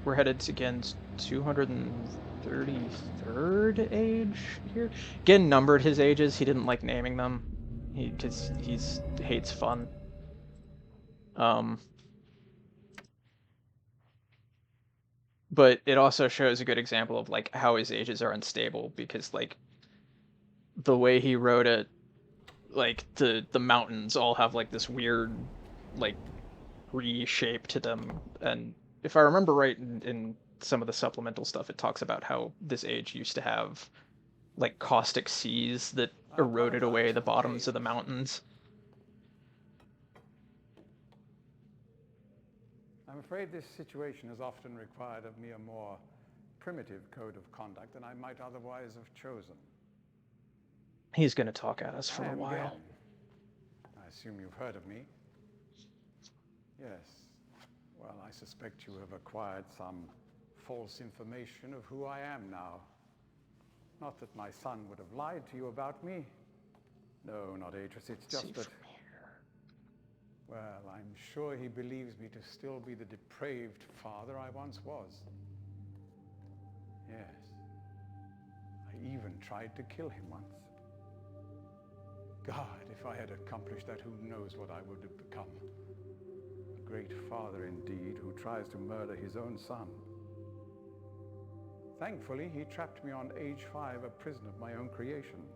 We're headed to Gin's 233rd age here. Gin numbered his ages. He didn't like naming them. He hates fun. But it also shows a good example of like how his ages are unstable because like the way he wrote it, like the mountains all have like this weird like reshape to them, and if I remember right in some of the supplemental stuff, it talks about how this age used to have like caustic seas that eroded away the bottoms of the mountains. I'm afraid this situation has often required of me a more primitive code of conduct than I might otherwise have chosen. He's going to talk at us for a while. Again. I assume you've heard of me. Yes. Well, I suspect you have acquired some false information of who I am now. Not that my son would have lied to you about me. No, not Atris. It's just that... Well, I'm sure he believes me to still be the depraved father I once was. Yes. I even tried to kill him once. God, if I had accomplished that, who knows what I would have become. A great father indeed, who tries to murder his own son. Thankfully, he trapped me on age 5, a prison of my own creation.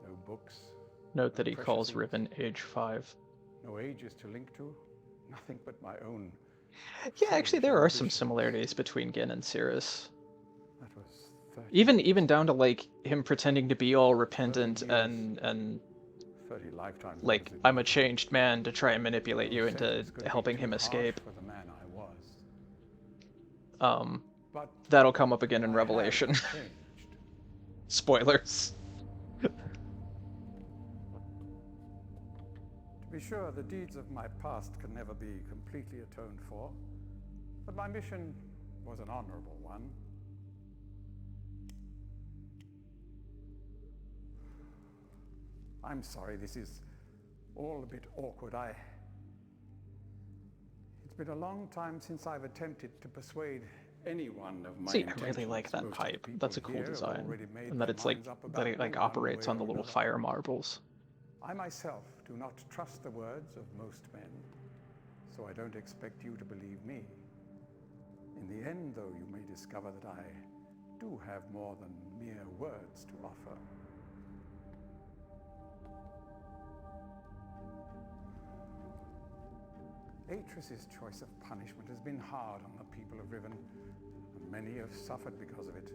No books. Note that he calls Riven age 5. No ages to link to, nothing but my own. Yeah, actually, there are some similarities between Gin and Cirrus. That was 30 even down to like him pretending to be all repentant and 30 lifetimes. like I'm a changed man to try and manipulate you into helping him escape. For the man I was. But that'll come up again in Revelation. Spoilers. To be sure, the deeds of my past can never be completely atoned for, but my mission was an honorable one. I'm sorry, this is all a bit awkward. It's been a long time since I've attempted to persuade anyone of my intentions. I really like that pipe. That's a cool design. And that it's like, that it like operates on the little fire marbles. I myself do not trust the words of most men, so I don't expect you to believe me. In the end, though, you may discover that I do have more than mere words to offer. Atris's choice of punishment has been hard on the people of Riven, and many have suffered because of it.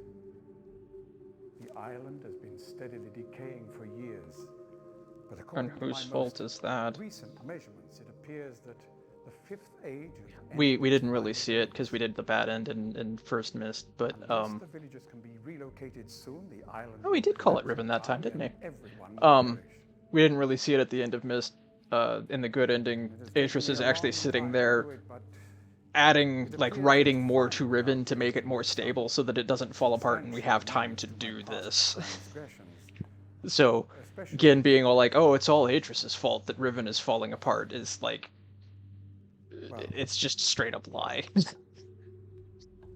The island has been steadily decaying for years. But and whose fault is that? Recent measurements, it appears that the 5th age we didn't really see it because we did the bad end in first Myst, but the villagers can be relocated soon, the island. Oh, he did call it Riven that time, didn't he? We didn't really see it at the end of Myst. In the good ending, Atris is actually sitting there adding, like, writing more to Riven to make it more stable so that it doesn't fall apart and we have time to do this. So, Gin being all like, oh, it's all Atris's fault that Riven is falling apart is, like, it's just straight up lie.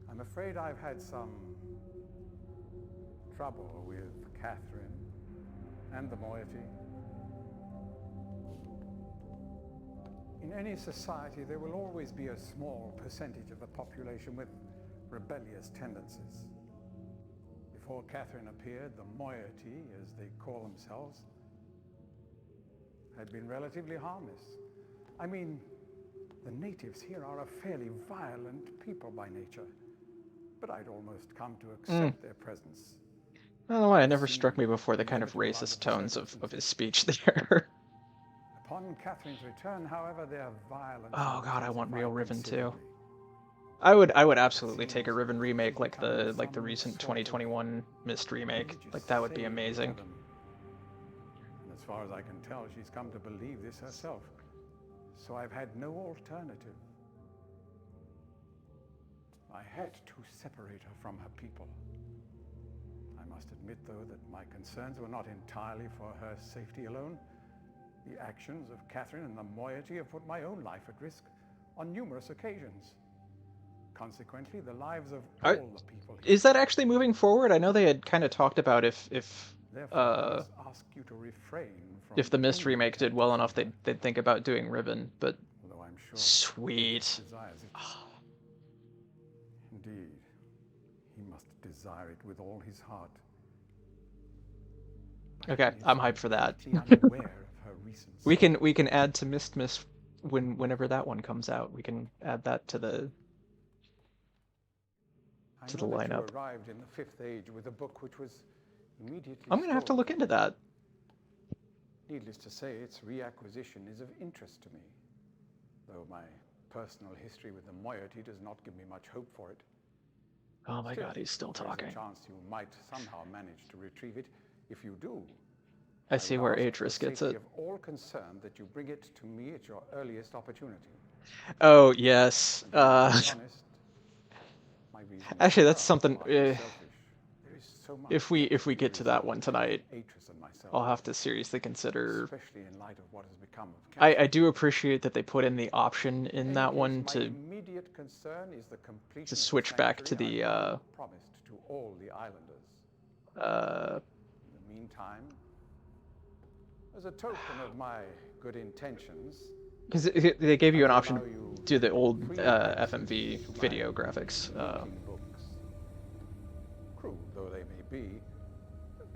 I'm afraid I've had some trouble with Catherine and the moiety. In any society, there will always be a small percentage of the population with rebellious tendencies. Before Catherine appeared, the moiety, as they call themselves, had been relatively harmless. I mean, the natives here are a fairly violent people by nature, but I'd almost come to accept their presence. I don't know why it never struck me before the kind of racist tones of his speech there. Upon Catherine's return, however, their violence... Oh god, I want real Riven too. considerably. I would absolutely take a Riven remake like the recent 2021 Myst remake. Like that would be amazing. And as far as I can tell, she's come to believe this herself. So I've had no alternative. I had to separate her from her people. I must admit, though, that my concerns were not entirely for her safety alone. The actions of Catherine and the moiety have put my own life at risk on numerous occasions. Consequently, the lives of all the people here... Is that actually moving forward? I know they had kind of talked about if Therefore, I must ask you to refrain from the Myst any remake did well enough, they'd think about doing Riven, but although I'm sure sweet. he desires it. Indeed, he must desire it with all his heart. Okay, I'm hyped for that. Unaware of her recent We can add to Mystmas whenever that one comes out. We can add that to the lineup. You arrived in the Fifth Age with a book which was immediately I'm gonna have to stolen. look into that. Needless to say, its reacquisition is of interest to me, though my personal history with the moiety does not give me much hope for it. Oh my god, he's still There's talking. a chance you might somehow manage to retrieve it. If you do, I see would where ask for the Atris gets safety it. of all concerned that you bring it to me at your earliest opportunity. Oh yes. And to be honest, my reasons Actually, that's are something. partly selfish. There is so much If we get to that one tonight, Atris and myself, I'll have to seriously consider. especially in light of what has become of I do appreciate that they put in the option in that one my to immediate concern is the completion of the switch back to sanctuary the I promised to all the islanders. In the meantime, as a token of my good intentions, because they gave you an I will option allow to you do the old free FMV access to my video graphics. looking books, crude though they may be,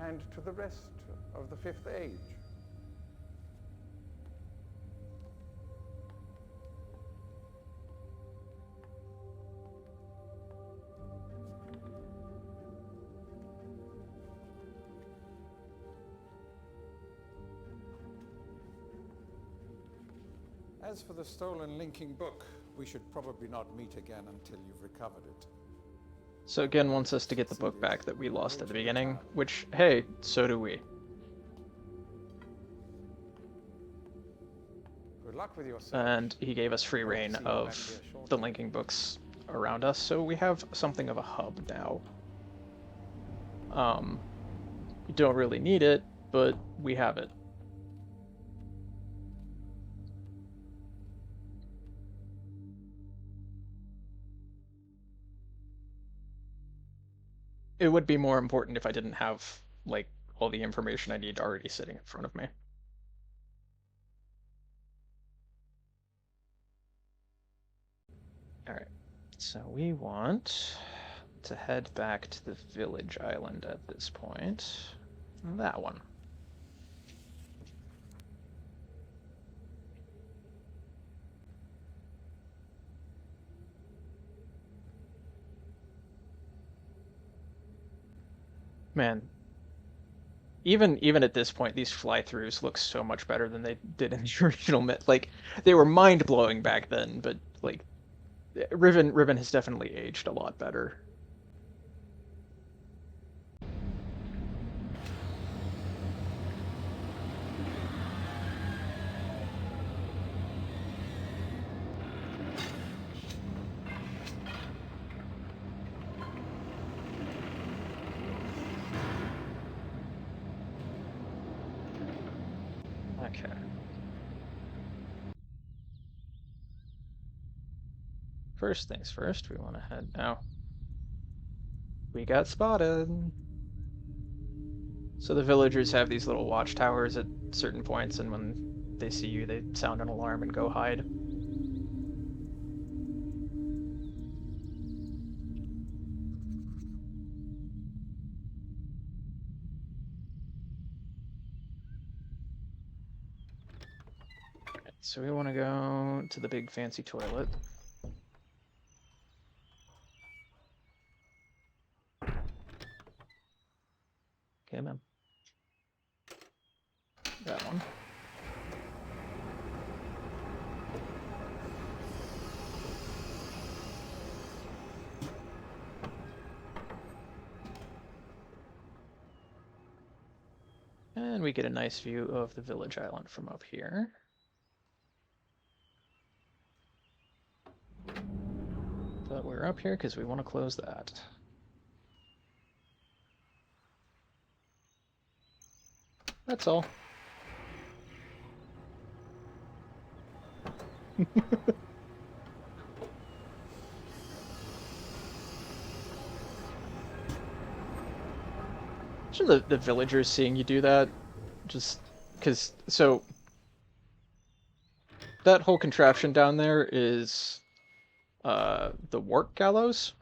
and to the rest of the Fifth Age. As for the stolen linking book, we should probably not meet again until you've recovered it. So again, wants us to get the book back that we lost at the beginning, which, hey, so do we. Good luck with your search. And he gave us free reign of the linking books around us, so we have something of a hub now. We don't really need it, but we have it. It would be more important if I didn't have, like, all the information I need already sitting in front of me. Alright, so we want to head back to the village island at this point. That one. Man, even at this point, these fly-throughs look so much better than they did in the original Myst. Like, they were mind-blowing back then, but, like, Riven has definitely aged a lot better. Okay. First things first, we want to head now. We got spotted. So the villagers have these little watchtowers at certain points, and when they see you, they sound an alarm and go hide. So we want to go to the big fancy toilet. Okay, man. That one. And we get a nice view of the village island from up here. But we're up here because we want to close that. That's all. Sure, the villagers seeing you do that, just because. So that whole contraption down there is the work gallows.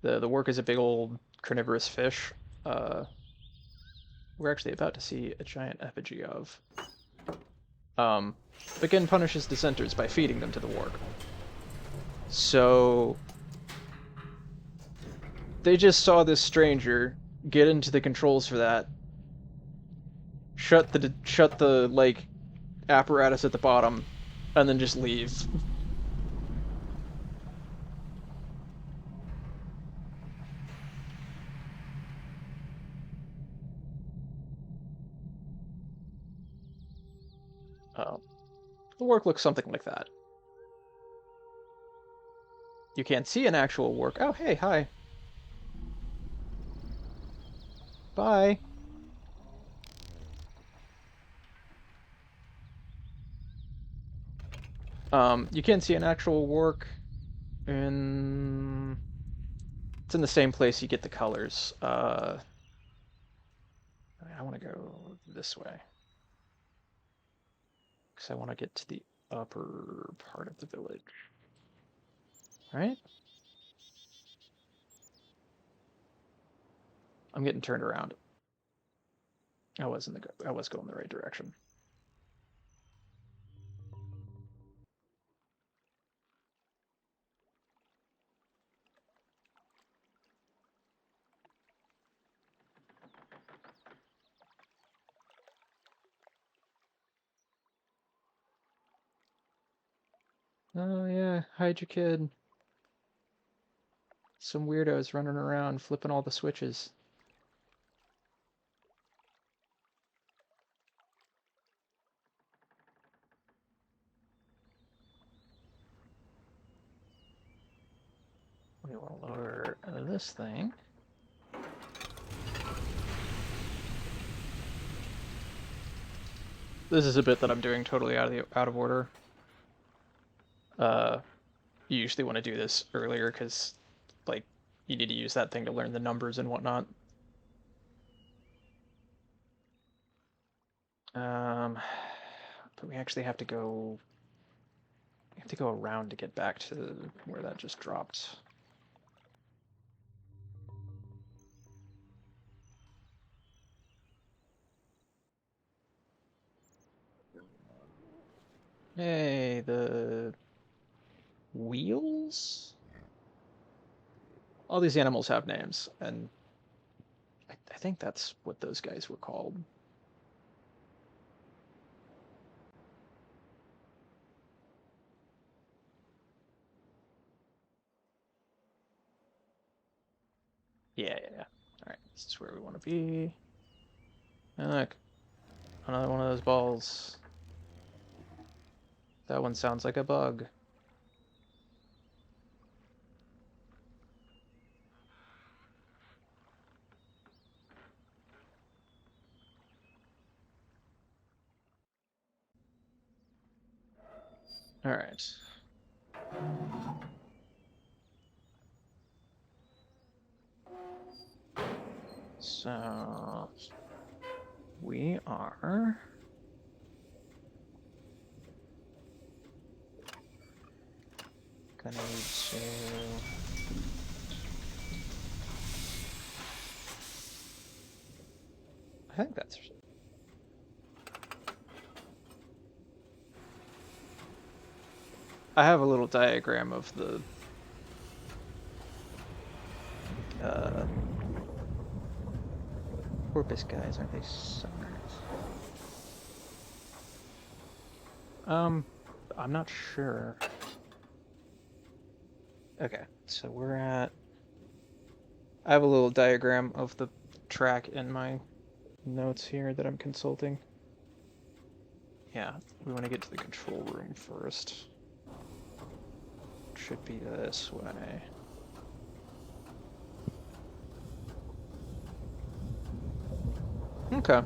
The work is a big old carnivorous fish. We're actually about to see a giant effigy of. Begin punishes dissenters by feeding them to the work. So they just saw this stranger get into the controls for that, shut the like apparatus at the bottom, and then just leave. The work looks something like that. You can't see an actual work. Oh, hey, hi. Bye. You can't see an actual work in... It's in the same place you get the colors. I want to go this way. Because I want to get to the upper part of the village. Right? I'm getting turned around. I was going the right direction. Oh yeah, hide your kid. Some weirdos running around flipping all the switches. We will lower this thing. This is a bit that I'm doing totally out of order. You usually want to do this earlier because, like, you need to use that thing to learn the numbers and whatnot. But we actually have to go. We have to go around to get back to where that just dropped. Hey, the wheels? All these animals have names, and I think that's what those guys were called. Yeah. Alright, this is where we want to be. And look, another one of those balls. That one sounds like a bug. Alright. So we are Gonna need to... I think that's... I have a little diagram of the porpoise guys, aren't they suckers? I'm not sure. Okay, so we're at... I have a little diagram of the track in my notes here that I'm consulting. Yeah, we want to get to the control room first. Should be this way. Okay. Alright,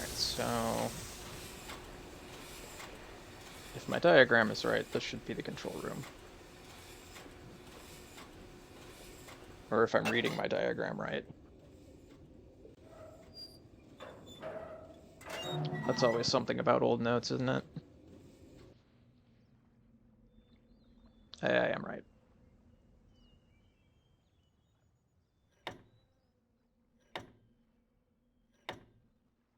so... if my diagram is right, this should be the control room. Or if I'm reading my diagram right. That's always something about old notes, isn't it? I am right.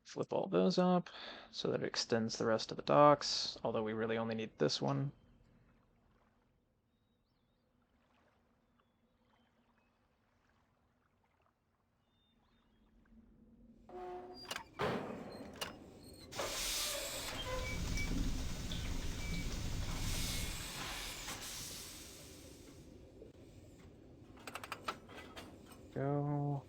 Flip all those up so that it extends the rest of the docks, although we really only need this one. Go.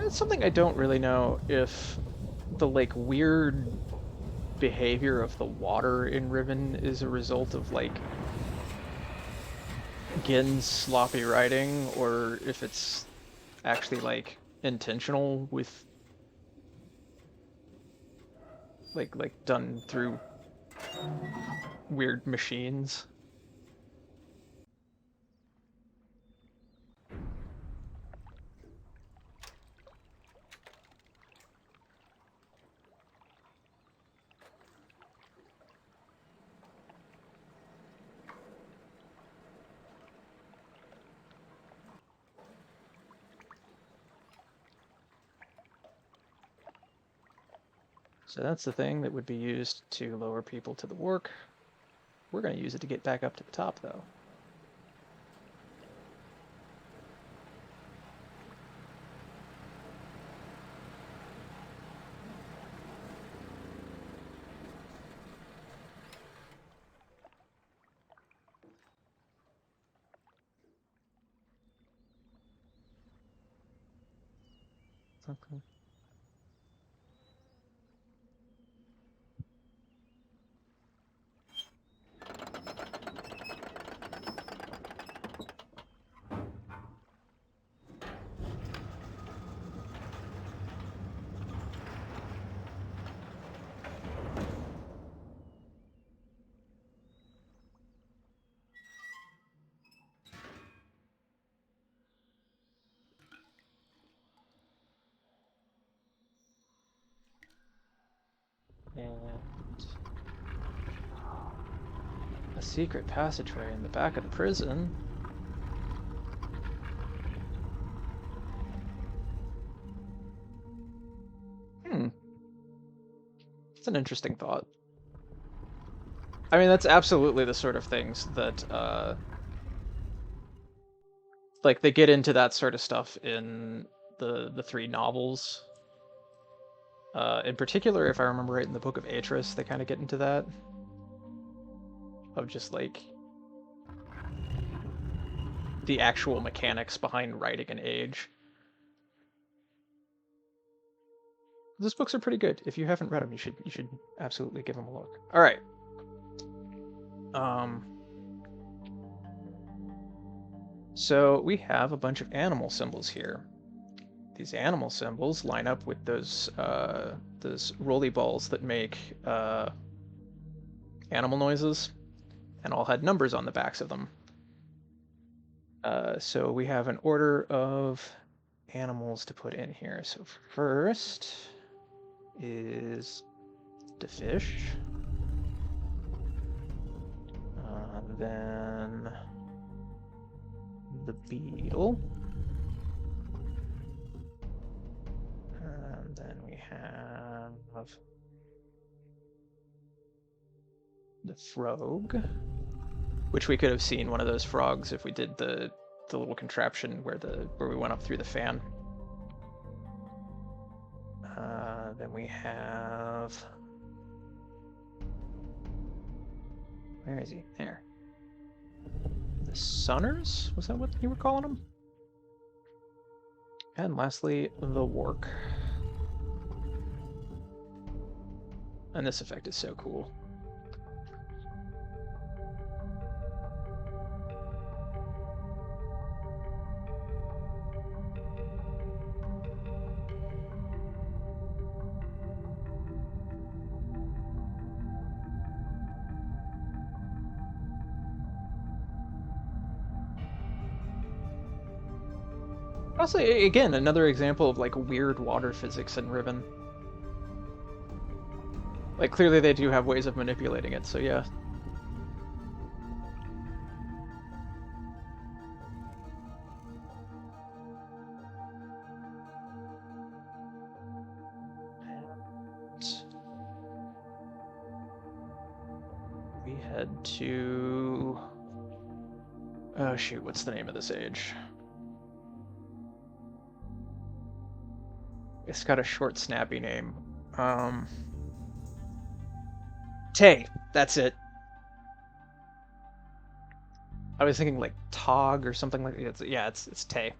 It's something I don't really know if the like weird behavior of the water in Riven is a result of like Gin's sloppy writing, or if it's actually like intentional with like done through weird machines. So that's the thing that would be used to lower people to the work. We're going to use it to get back up to the top, though. Okay. And a secret passageway in the back of the prison. It's an interesting thought. I mean, that's absolutely the sort of things that, like, they get into that sort of stuff in the three novels. In particular, if I remember right, in the Book of Atris, they kind of get into that. Of just, like, the actual mechanics behind writing an age. Those books are pretty good. If you haven't read them, you should absolutely give them a look. All right. So we have a bunch of animal symbols here. These animal symbols line up with those roly balls that make animal noises, and all had numbers on the backs of them. So we have an order of animals to put in here. So first is the fish. Then the beetle. And then we have the frog, which we could have seen one of those frogs if we did the little contraption where we went up through the fan. Then we have, where is he? There. The Sunners? Was that what you were calling them? And lastly, the Work. And this effect is so cool. Also, again, another example of like weird water physics in Riven. Like, clearly they do have ways of manipulating it, so yeah. We head to... oh shoot, what's the name of this age? It's got a short, snappy name. Tay, that's it. I was thinking like Tog or something like that. Yeah, it's Tay.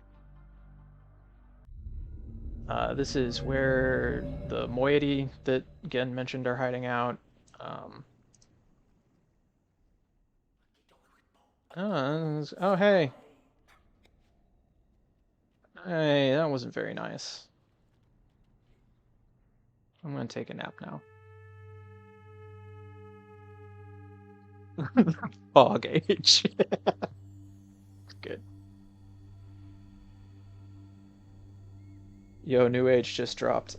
This is where the moiety that Gen mentioned are hiding out. Oh, hey. Hey, that wasn't very nice. I'm gonna take a nap now. Fog age. Good. Yo, New Age just dropped.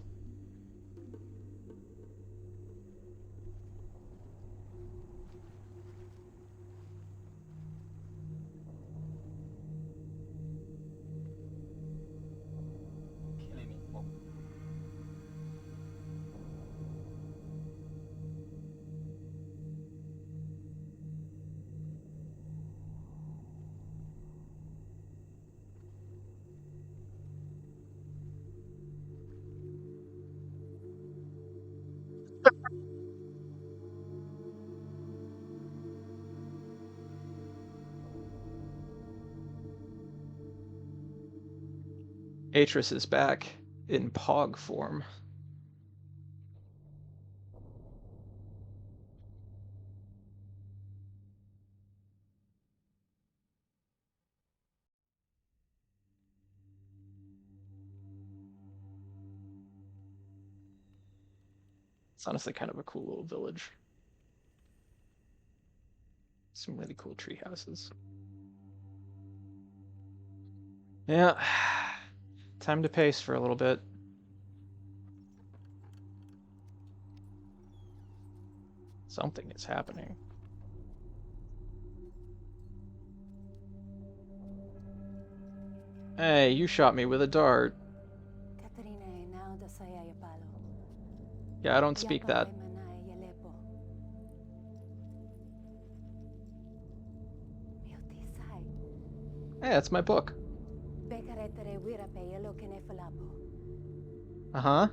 Atris is back in Pog form. It's honestly kind of a cool little village. Some really cool tree houses. Yeah. Time to pace for a little bit. Something is happening. Hey, you shot me with a dart. Yeah, I don't speak that. Hey, that's my book. Uh-huh.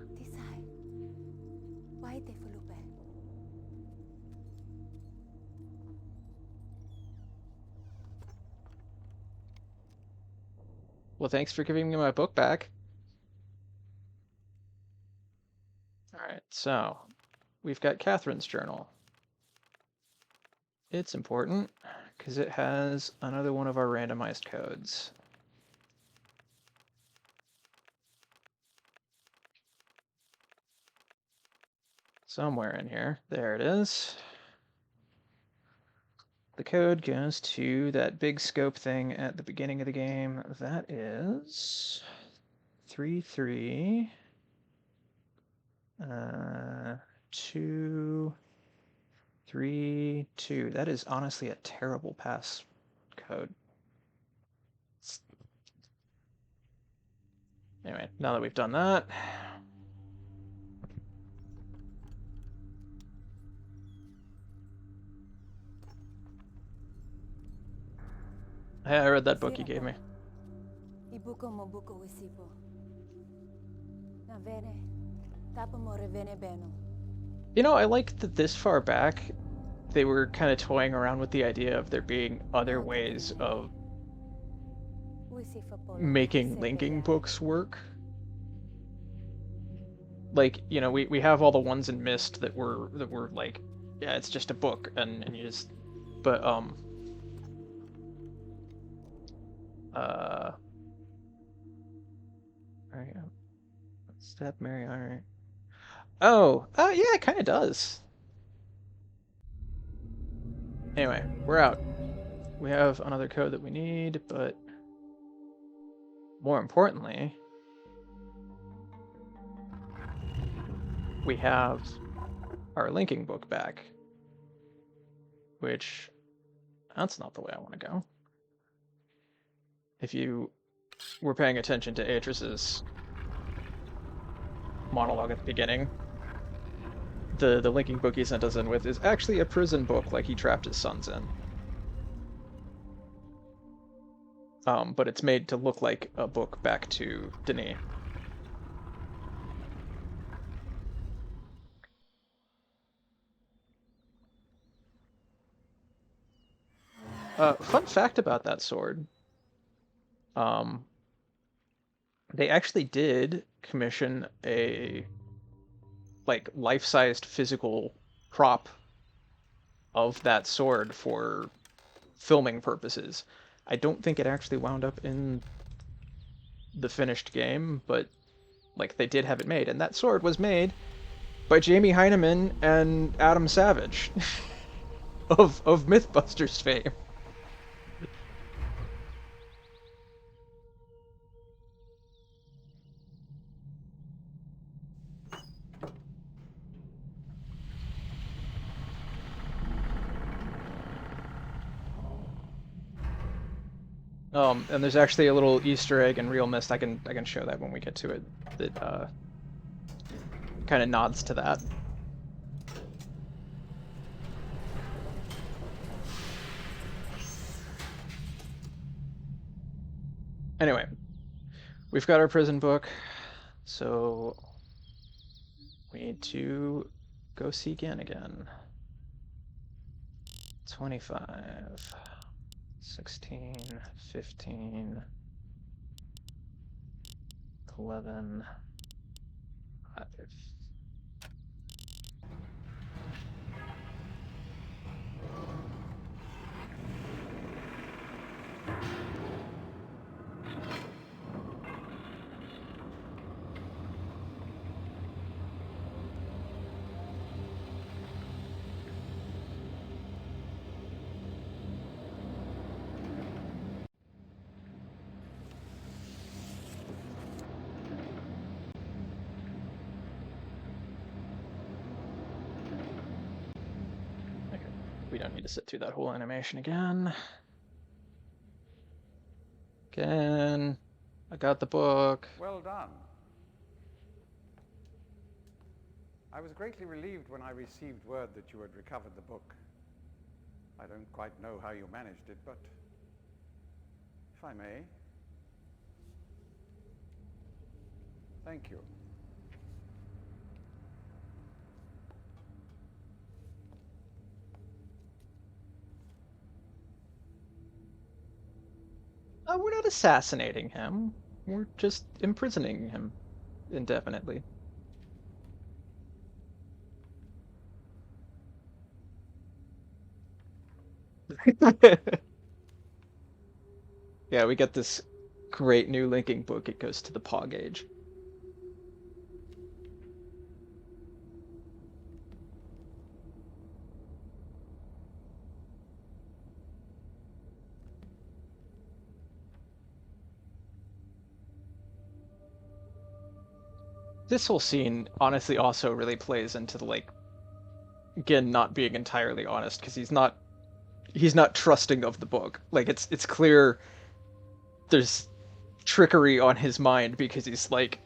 Well, thanks for giving me my book back. Alright, so we've got Catherine's journal. It's important because it has another one of our randomized codes. Somewhere in here. There it is. The code goes to that big scope thing at the beginning of the game. That is 33 2 3 2. That is honestly a terrible pass code. Anyway, now that we've done that, hey, I read that book you gave me. Ibuko mobuko wisipo. Na vene. Tapa mo revene beno. You know, I like that this far back, they were kind of toying around with the idea of there being other ways of making linking books work. Like, you know, we have all the ones in Myst that were like, yeah, it's just a book and you just, but alright, step Mary, alright. Oh, yeah, it kind of does. Anyway, we're out. We have another code that we need, but more importantly, we have our linking book back, which, that's not the way I want to go. If you were paying attention to Atrus's monologue at the beginning, the linking book he sent us in with is actually a prison book like he trapped his sons in. But it's made to look like a book back to Denis. Fun fact about that sword. They actually did commission a like life-sized physical prop of that sword for filming purposes. I don't think it actually wound up in the finished game, but like they did have it made, and that sword was made by Jamie Heineman and Adam Savage of Mythbusters fame. And there's actually a little Easter egg in realMyst. I can show that when we get to it. That kind of nods to that. Anyway, we've got our prison book, so we need to go seek in again. 25, 16, 15, 11, 5. We don't need to sit through that whole animation again. Again, I got the book. Well done. I was greatly relieved when I received word that you had recovered the book. I don't quite know how you managed it, but if I may. Thank you. We're not assassinating him. We're just imprisoning him indefinitely. Yeah, we got this great new linking book. It goes to the paw gauge. This whole scene honestly also really plays into the, like, again, not being entirely honest, because he's not trusting of the book. Like, it's clear there's trickery on his mind, because he's like,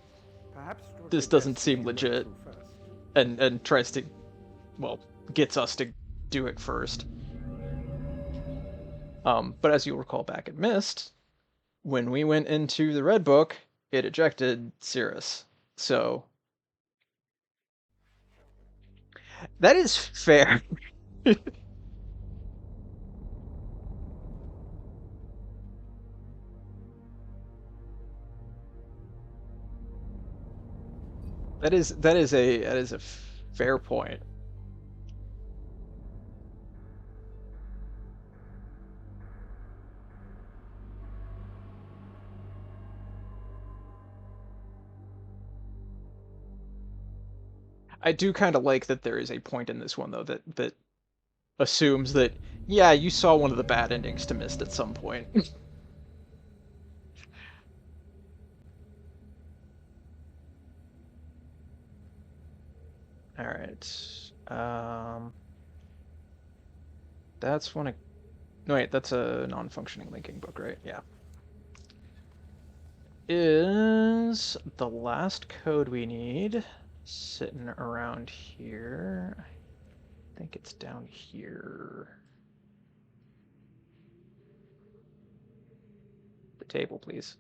Perhaps it would this be doesn't best seem you look legit, through first. and tries to, well, gets us to do it first. But as you'll recall back in Myst, when we went into the Red Book, it ejected Cirrus. So that is fair. that is a fair point. I do kind of like that there is a point in this one though that assumes that, yeah, you saw one of the bad endings to Myst at some point. All right. That's one. No, wait, that's a non-functioning linking book, right? Yeah. Is the last code we need sitting around here? I think it's down here. The table, please.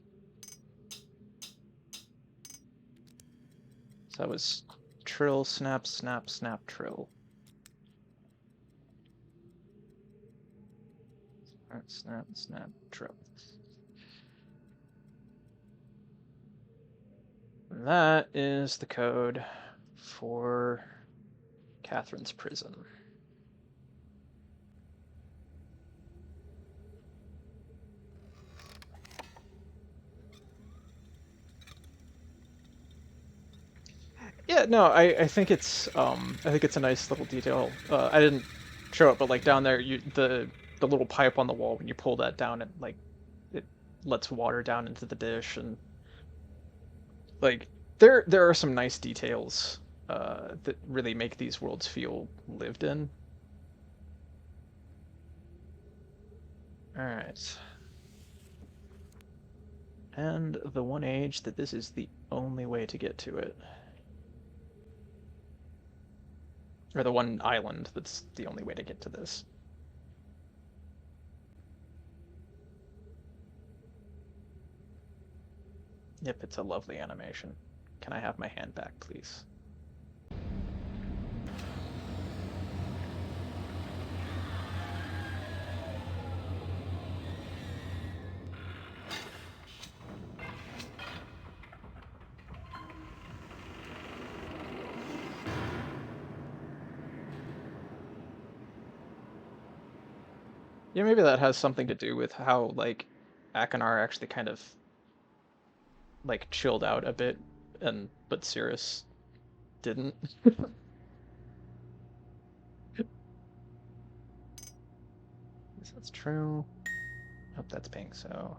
So that was trill, snap, snap, snap, trill. Snap, snap, trill. And that is the code for Catherine's prison. Yeah, no, I think it's a nice little detail. I didn't show it, but like down there, the little pipe on the wall, when you pull that down, and like it lets water down into the dish, and like there are some nice details that really make these worlds feel lived in. All right. And the one age that this is the only way to get to it. Or the one island that's the only way to get to this. Yep, it's a lovely animation. Can I have my hand back, please? Yeah, maybe that has something to do with how, like, Akinar actually kind of, like, chilled out a bit, but Cirrus didn't. Yes, that's true. Hope that's pink, so...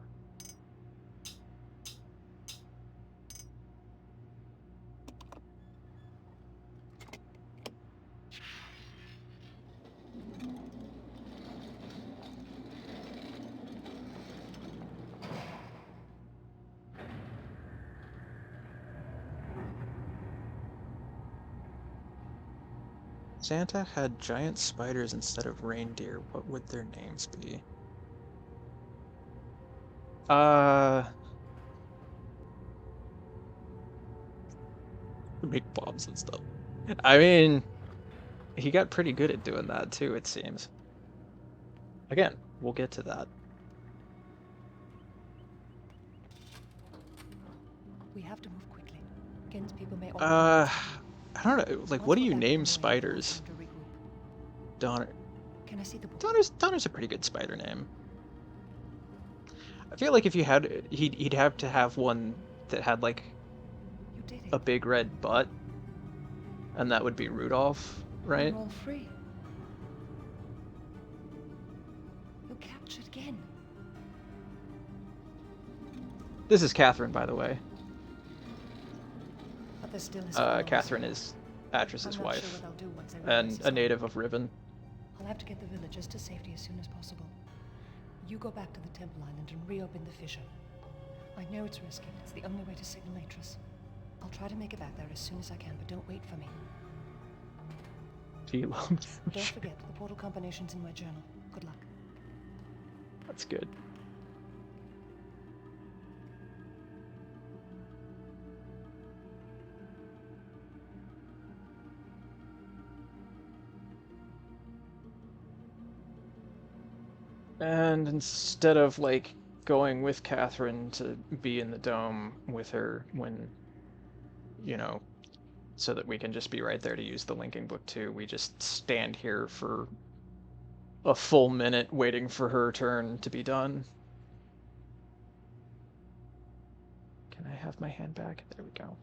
Santa had giant spiders instead of reindeer. What would their names be? Make bombs and stuff. I mean, he got pretty good at doing that too, it seems. Again, we'll get to that. We have to move quickly. Gen's people may all I don't know. Like, Once what do we're you back name in the morning, we'll spiders? time to regroup. Donner. Can I see the book? Donner's a pretty good spider name. I feel like if you had, he'd have to have one that had like You did a it. big red butt, and that would be Rudolph, right? We're all free. You captured Gen. This is Catherine, by the way. But there's still his followers. Catherine is Atris's I'm not wife, sure what they'll do once they realize and he's a gone. native of Riven. I'll have to get the villagers to safety as soon as possible. You go back to the Temple Island and reopen the fissure. I know it's risky, but it's the only way to signal Atris. I'll try to make it back there as soon as I can, but don't wait for me. Don't forget, the portal combination's in my journal. Good luck. That's good. And instead of, like, going with Catherine to be in the dome with her when, you know, so that we can just be right there to use the linking book too, we just stand here for a full minute waiting for her turn to be done. Can I have my hand back? There we go.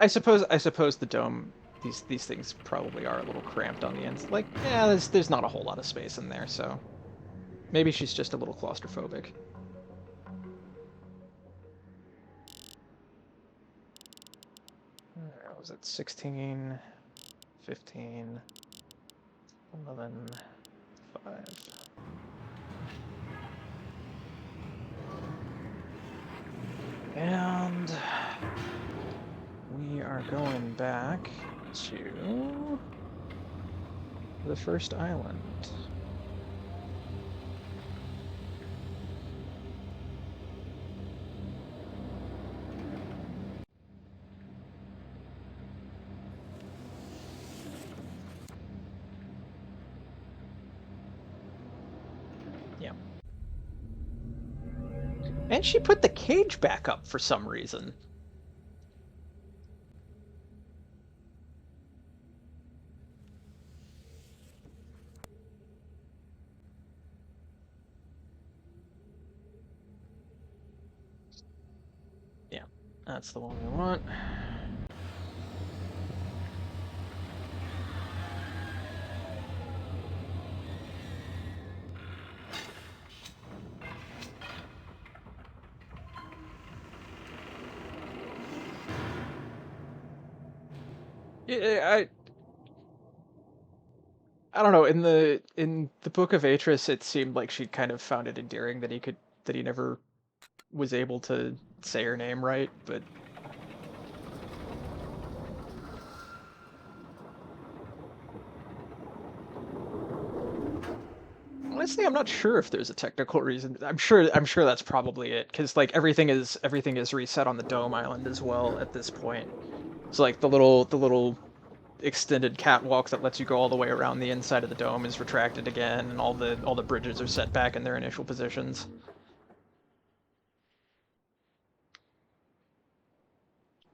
I suppose the dome, these things probably are a little cramped on the ends. Like, yeah, there's not a whole lot of space in there, so maybe she's just a little claustrophobic. What was it? 16, 15, 11, 5. And we are going back to the first island. Yeah. And she put the cage back up for some reason. Yeah, that's the one we want. Yeah, I don't know. In the Book of Atris, it seemed like she kind of found it endearing that he never was able to say her name right, but honestly, I'm not sure if there's a technical reason. I'm sure that's probably it, because like everything is reset on the Dome Island as well at this point. So like the little extended catwalk that lets you go all the way around the inside of the dome is retracted again, and all the bridges are set back in their initial positions.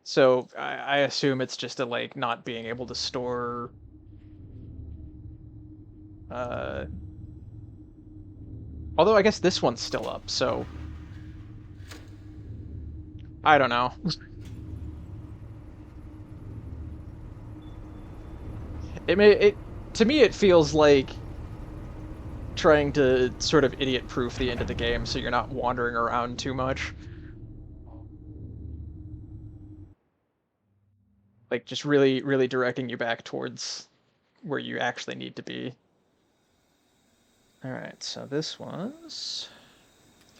So I assume it's just a like not being able to store although I guess this one's still up, so I don't know. To me it feels like trying to sort of idiot-proof the end of the game so you're not wandering around too much. Like just really, really directing you back towards where you actually need to be. Alright, so this was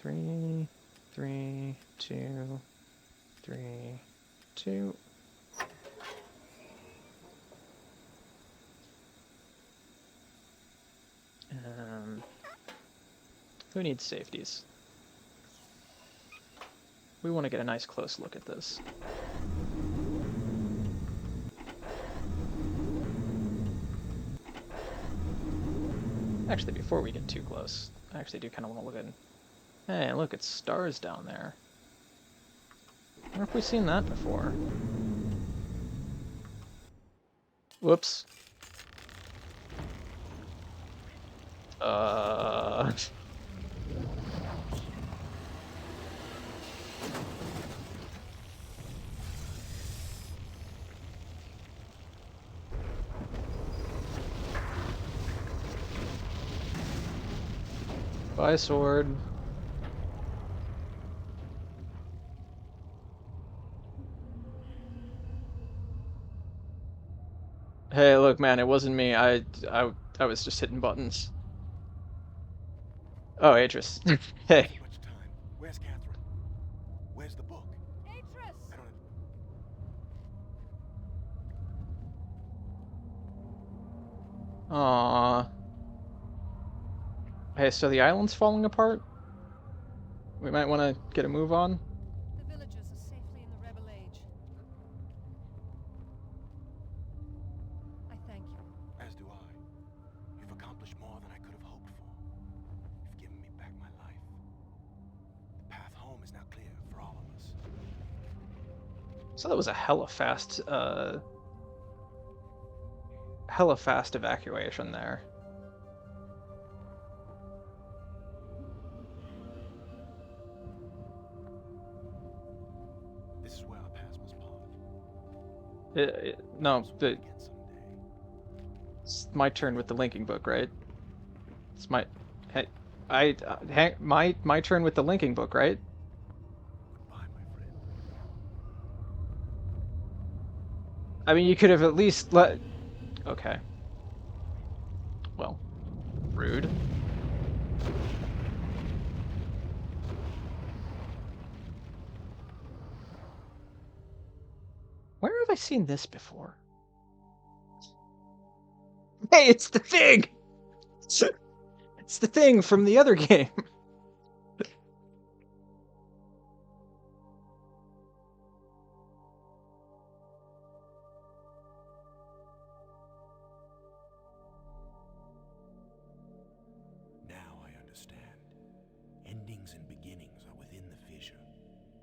3, 3, 2, 3, 2. Who needs safeties? We want to get a nice close look at this. Actually, before we get too close, I actually do kind of want to look at... Hey, look, it's stars down there. I wonder if we've seen that before. Whoops. Bye, sword. Hey, look, man, it wasn't me. I was just hitting buttons. Oh, Atris. Hey. Much time. Where's Catherine? Where's the book? Atris! I don't... Aww. Hey, so the island's falling apart? We might want to get a move on. The villagers are safely in the Rebel Age. I thank you. As do I. You've accomplished more than I could have hoped for. You've given me back my life. The path home is now clear for all of us. So that was a hella fast evacuation there. This is where our paths must part. No, Again someday. it's my turn with the linking book, right? It's my... Hey, my turn with the linking book, right? Goodbye, my friend. I mean, you could have at least let... Okay. Well, rude. Where have I seen this before? Hey, it's the thing! It's the thing from the other game. Now I understand. Endings and beginnings are within the fissure.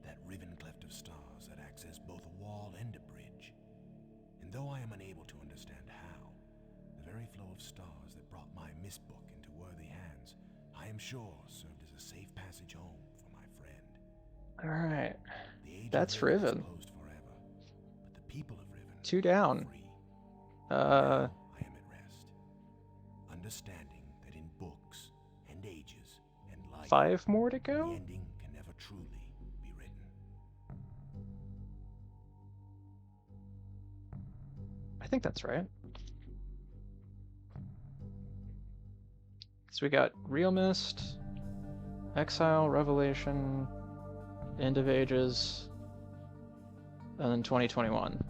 That riven cleft of stars that access both a wall and a bridge. And though I am unable to understand how, the very flow of stars that brought my Myst book into worthy hands, I am sure served as a safe passage home for my friend. Alright. The age That's of Riven is Riven. closed forever, but the people of Riven 2 down. are free. Now I am at rest, understanding that in books and ages and life, 5 more to the go? ending can never truly be written. I think that's right. So we got realMyst, Exile, Revelation, End of Ages, and then 2021.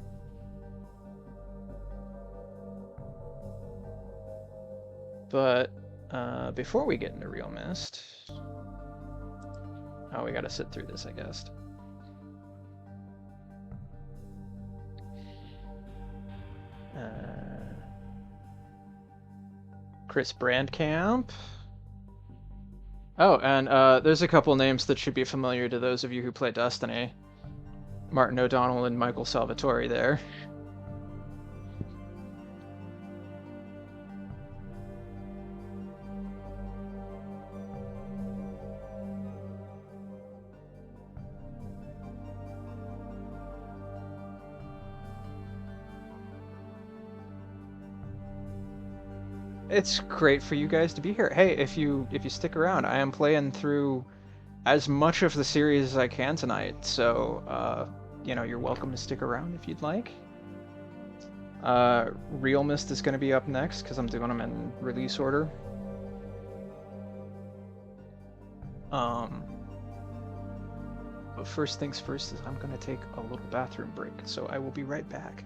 But before we get into realMyst, oh, we gotta sit through this, I guess. Chris Brandcamp. Oh, and there's a couple names that should be familiar to those of you who play Destiny. Martin O'Donnell and Michael Salvatore there. It's great for you guys to be here. Hey, if you stick around, I am playing through as much of the series as I can tonight, so you know, you're welcome to stick around if you'd like. realMyst is going to be up next because I'm doing them in release order. But first things first is I'm going to take a little bathroom break, so I will be right back.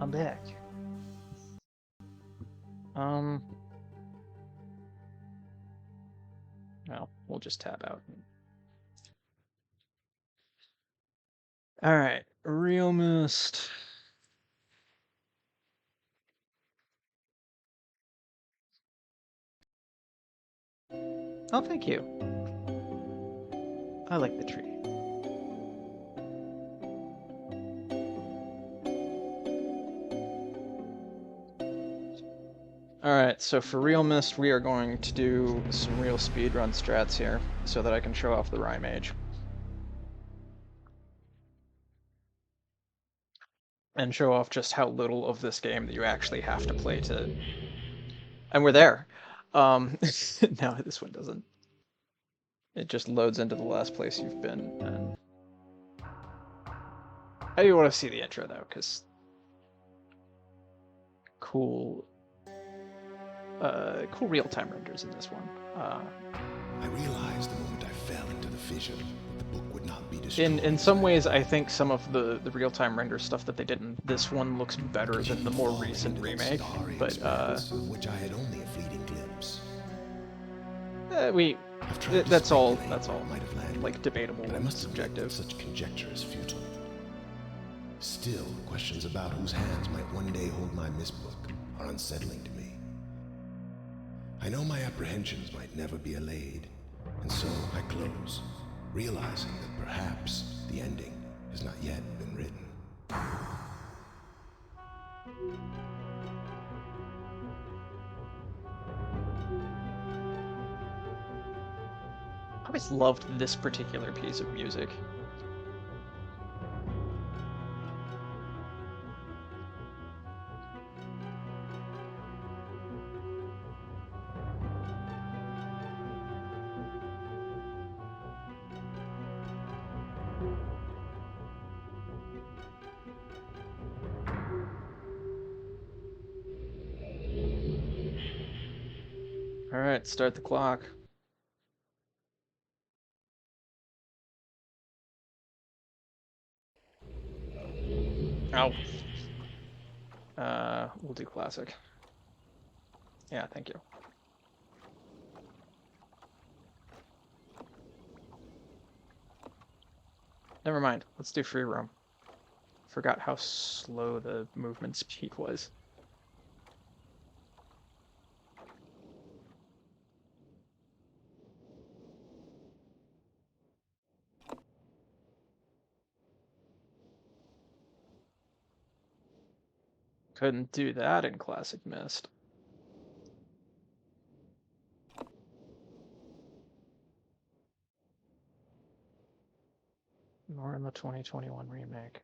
I'm back. Well, we'll just tab out. All right, realMyst. Oh, thank you. I like the tree. Alright, so for realMyst, we are going to do some real speedrun strats here, so that I can show off the Rymage. And show off just how little of this game that you actually have to play to... And we're there! Now this one doesn't. It just loads into the last place you've been, and... I do want to see the intro, though, because... Cool real-time renders in this one. I realized the moment I fell into the fissure that the book would not be destroyed. In some ways, I think some of the real-time render stuff that they did in this one looks better than the more recent remake, but of which I had only a fleeting glimpse. that's all Might have landed, like debatable but I and must admit that subjective. such conjecture is futile. Still, questions about whose hands might one day hold my Myst book are unsettling to me. I know my apprehensions might never be allayed, and so I close, realizing that perhaps the ending has not yet been written. I always loved this particular piece of music. Alright, start the clock. Oh. We'll do classic. Yeah, thank you. Never mind, let's do free roam. Forgot how slow the movement speed was. Couldn't do that in Classic Myst. Nor in the 2021 remake.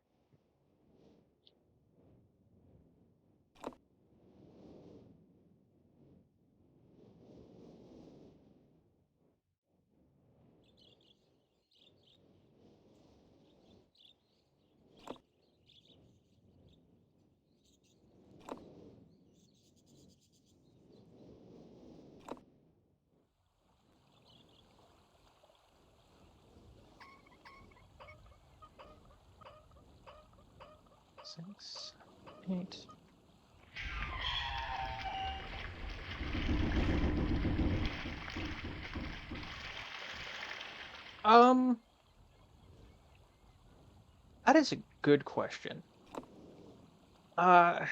Six, 8. That is a good question. I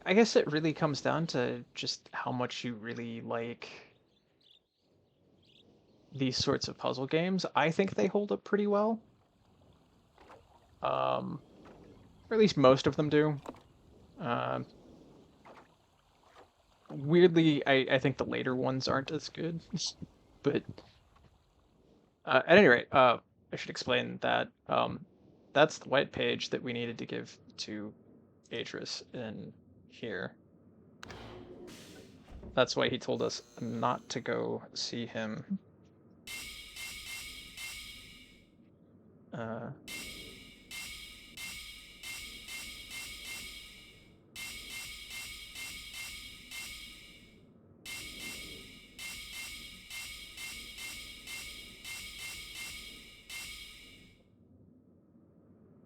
guess it really comes down to just how much you really like these sorts of puzzle games. I think they hold up pretty well. Or at least most of them do. Weirdly, I think the later ones aren't as good. But at any rate, I should explain that that's the white page that we needed to give to Atris in here. That's why he told us not to go see him.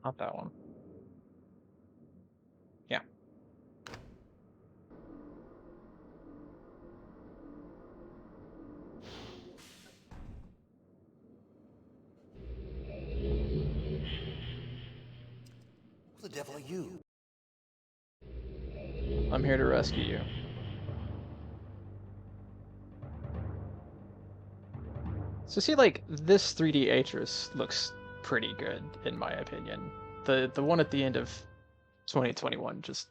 Not that one. Yeah. devil are you? I'm here to rescue you. So see, like, this 3D Atris looks pretty good, in my opinion. The one at the end of 2021 just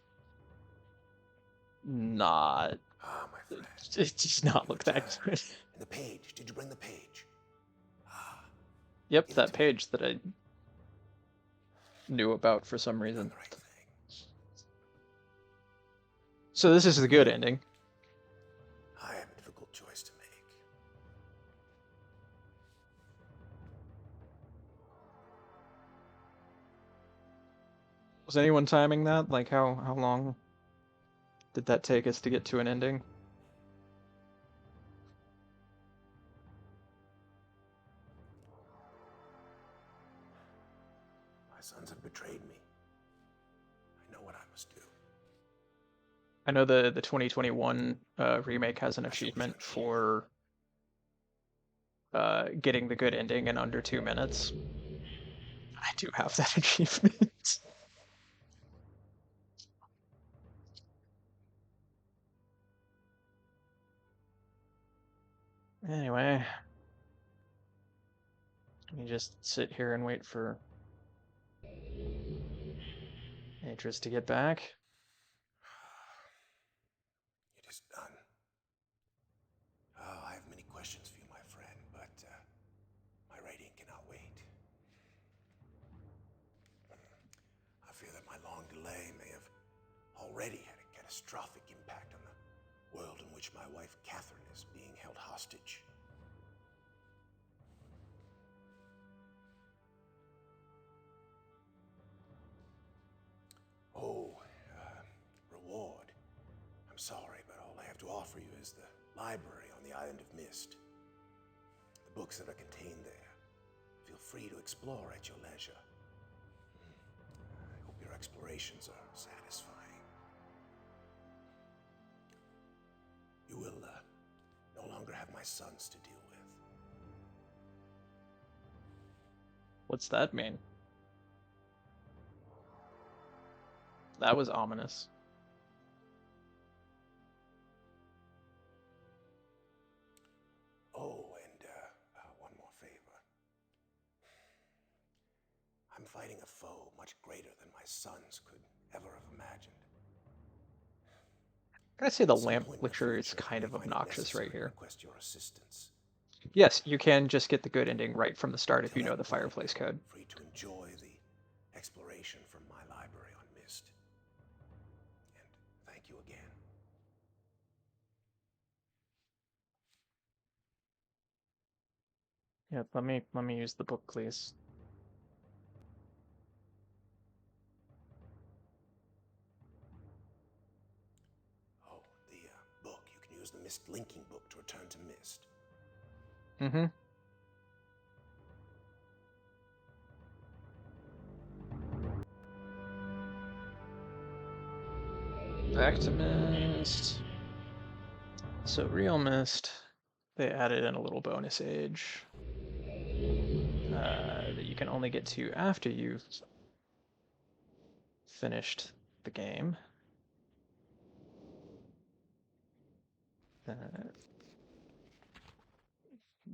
not... Ah, my friend. It does not look that good. And the page. Did you bring the page? Ah. Yep, Give it that to me. page that I knew about for some Done reason. the right thing. So this is the good ending. I have a difficult choice to make. Was anyone timing that? Like, how long did that take us to get to an ending? My sons have betrayed me. I know what I must do. I know the 2021 remake has an achievement for getting the good ending in under 2 minutes. I do have that achievement. Anyway, let me just sit here and wait for Atris to get back. It is done. Oh, I have many questions for you, my friend, but my writing cannot wait. I fear that my long delay may have already had a catastrophic impact on the world in which my wife Catherine is being held hostage. Oh, reward. I'm sorry, but all I have to offer you is the library on the island of Myst. The books that are contained there. Feel free to explore at your leisure. I hope your explorations are satisfying. You will no longer have my sons to deal with. What's that mean? That was ominous. Oh, and one more favor. I'm fighting a foe much greater than my sons could ever have imagined. I gotta say the At some lamp point in the glitcher is future, I kind may of find it obnoxious right necessary to here. request your assistance. Yes, you can just get the good ending right from the start if Till you know that the point, fireplace code. Free to enjoy the exploration from my library on Myst. And thank you again. Yep, let me use the book, please. Oh, the book. You can use the Myst linking book to return to Myst. Mm-hmm. Back to Myst. So realMyst, they added in a little bonus age that you can only get to after you've finished the game.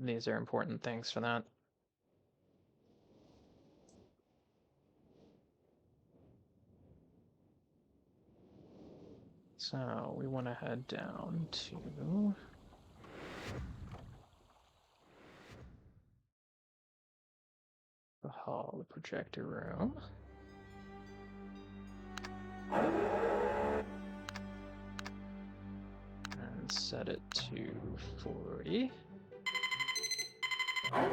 These are important things for that. So we want to head down to the hall, the projector room. And set it to 40. And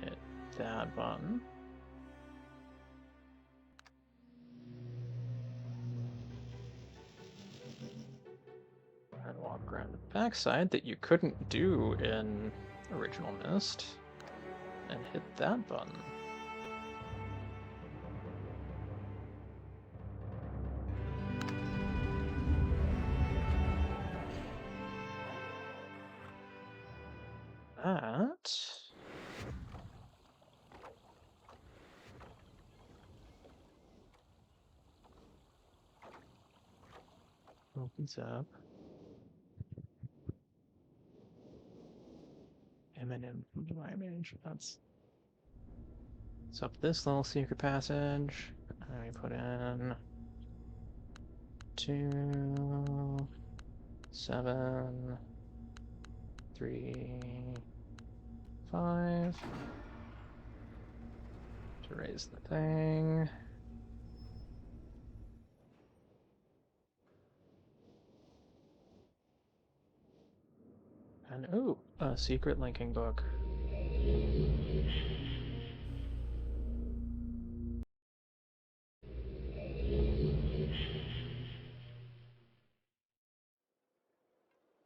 hit that button. And walk around the backside that you couldn't do in original Myst. And hit that button. That What's up? Eminem from the image. That's so up this little secret passage. And we put in 2, 7, 3, 5 to raise the thing. And ooh, a secret linking book.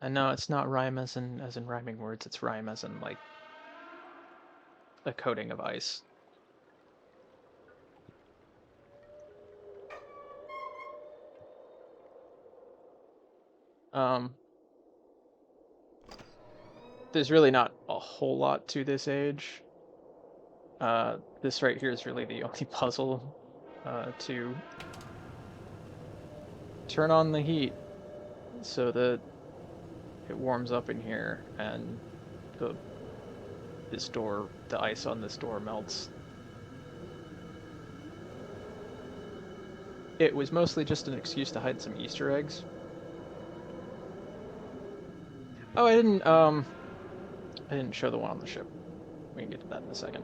And no, it's not rhyme as in rhyming words, it's rhyme as in like a coating of ice. There's really not a whole lot to this age. This right here is really the only puzzle to turn on the heat so that it warms up in here and the ice on this door melts. It was mostly just an excuse to hide some Easter eggs. Oh, I didn't show the one on the ship. We can get to that in a second.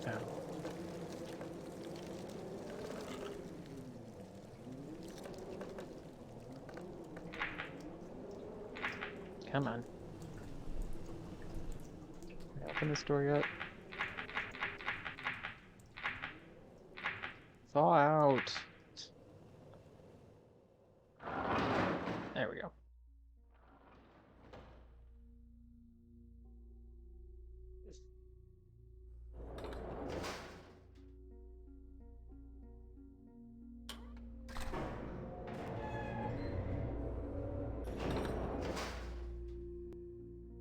Oh. Come on. Can I open this door yet? Thaw out. There we go.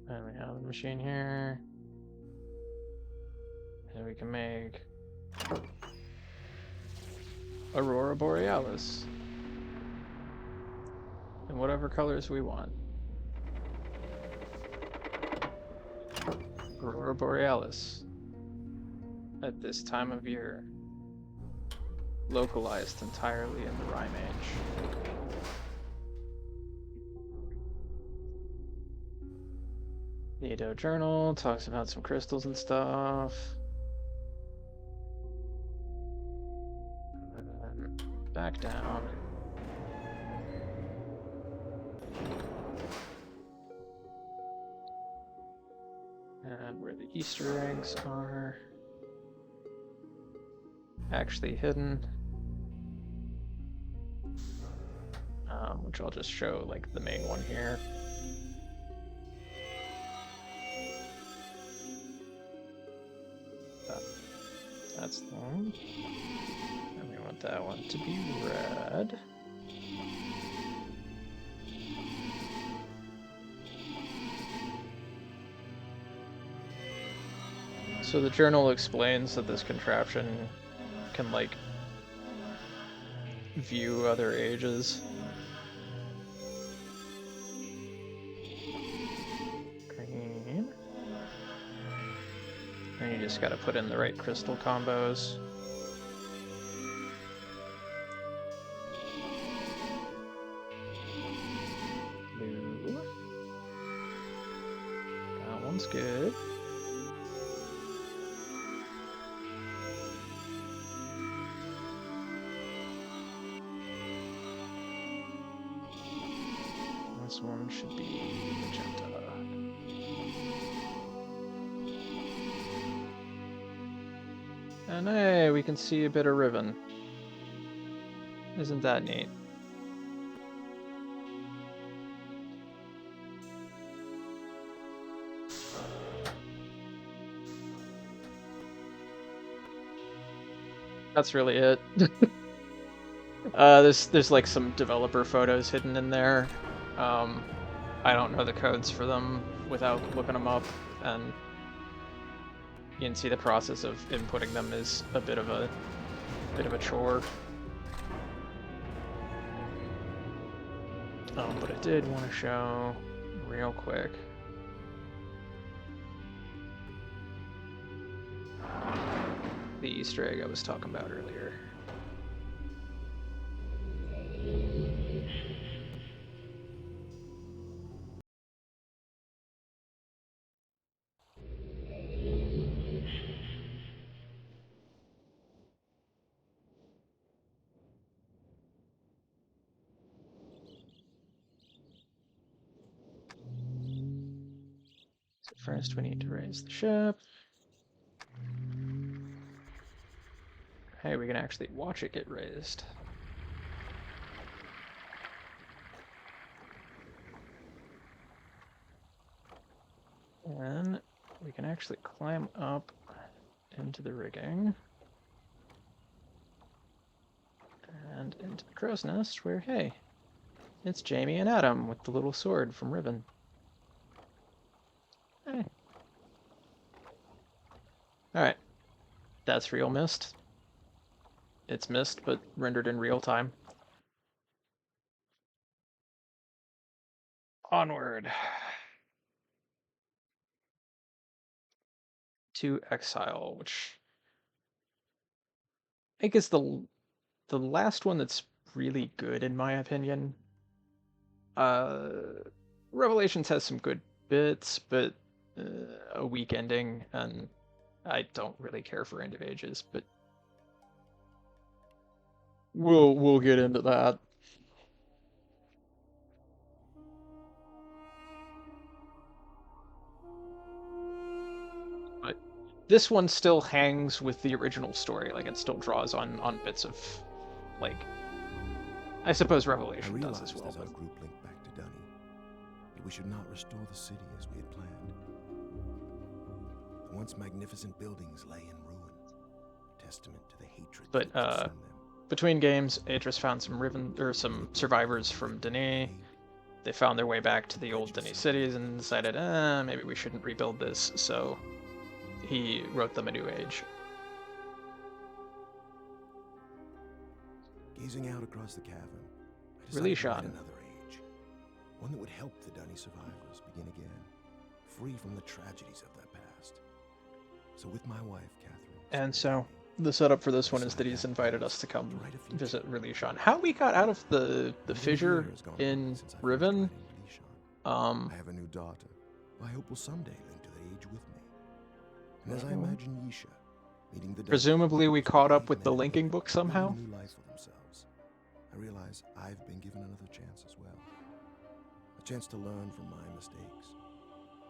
And we have the machine here. And we can make Aurora Borealis in whatever colors we want. Aurora Borealis at this time of year, localized entirely in the Rime Age. The Edo Journal talks about some crystals and stuff. Back down. And where the Easter eggs are actually hidden. Which I'll just show like the main one here. That's the one. And we want that one to be red. So the journal explains that this contraption can, like, view other ages. Green. And you just gotta put in the right crystal combos. Blue. That one's good. This one should be magenta. And hey, we can see a bit of Riven. Isn't that neat? That's really it. There's like some developer photos hidden in there. I don't know the codes for them without looking them up, and you can see the process of inputting them is a bit of a chore. But I did want to show real quick. The Easter egg I was talking about earlier. So first we need to raise the ship. Hey, we can actually watch it get raised. And we can actually climb up into the rigging. And into the crow's nest where, hey, it's Jamie and Adam with the little sword from Riven. Hey. Alright. That's realMyst. It's Myst, but rendered in real time. Onward. To Exile, which I think is the last one that's really good in my opinion. Revelations has some good bits, but a weak ending, and I don't really care for End of Ages, but we'll get into that. But this one still hangs with the original story, like it still draws on bits of, like, I suppose Revelation does as well. As our group linked back to Dunny, that we should not restore the city as we had planned. The once magnificent buildings lay in ruin, testament to the hatred that consumed them. Between games, Atris found some Riven or some survivors from Denis. They found their way back to the old Denis cities and decided, maybe we shouldn't rebuild this, so he wrote them a new age. Gazing out across the cavern, I decided Really to write shot. another age. One that would help the Dunny survivors begin again, free from the tragedies of their past. So with my wife, Catherine... And so, the setup for this one is that he's invited us to come visit Relishan. How we got out of the fissure in Riven, I have a new daughter, who I hope will someday link to the age with me. And as I imagine Yisha meeting the presumably we caught up with the linking book somehow. new life for themselves, I realize I've been given another chance as well. A chance to learn from my mistakes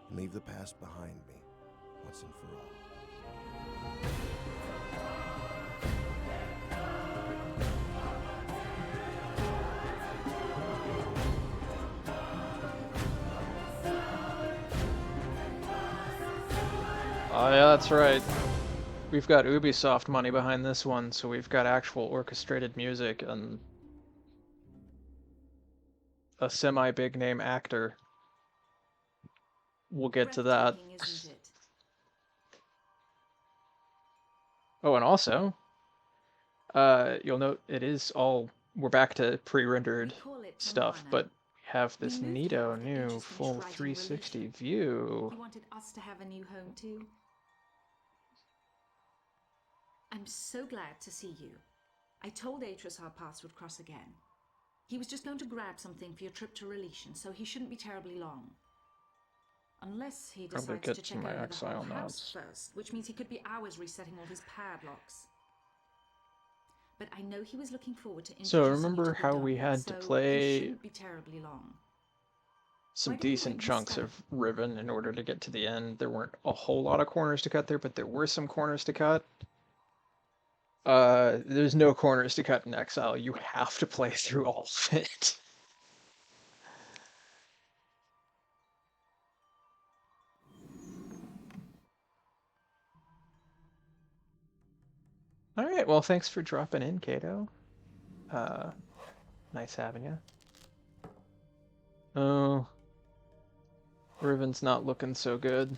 and leave the past behind me once and for all. Oh yeah, that's right. We've got Ubisoft money behind this one, so we've got actual orchestrated music and a semi-big name actor. We'll get to that. Isn't it? Oh, and also, you'll note it is all, we're back to pre-rendered We call it stuff, Tamarana. but we have this We moved here neato after new Aegis finished full writing 360 Religion. view. He wanted us to have a new home too. I'm so glad to see you. I told Atris our paths would cross again. He was just going to grab something for your trip to Religion, so he shouldn't be terribly long. Unless he Probably decides get to to check my over the exile whole house notes. first, which means he could be hours resetting all his padlocks. But I know he was looking forward to So introducing remember you to the how we Dunny, had so to he play shouldn't be terribly long. some Why don't we decent wait this chunks time? of Riven in order to get to the end. There weren't a whole lot of corners to cut there, but there were some corners to cut. There's no corners to cut in Exile. You have to play through all of it. Alright, well thanks for dropping in, Kato. Nice having you. Oh, Riven's not looking so good.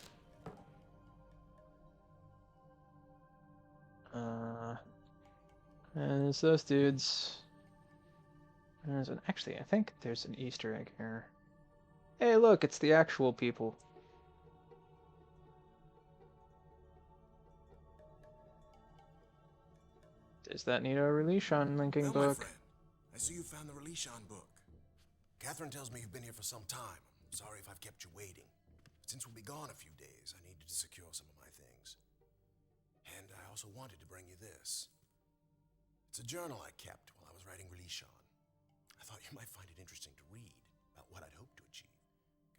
And it's those dudes. Actually, I think there's an Easter egg here. Hey, look, it's the actual people. There's that Nito Relishan linking Well, book. my friend, I see you found the Relishan book. Catherine tells me you've been here for some time. I'm sorry if I've kept you waiting. Since we'll be gone a few days, I needed to secure some of my things. And I also wanted to bring you this. It's a journal I kept while I was writing Relishan. I thought you might find it interesting to read about what I'd hoped to achieve,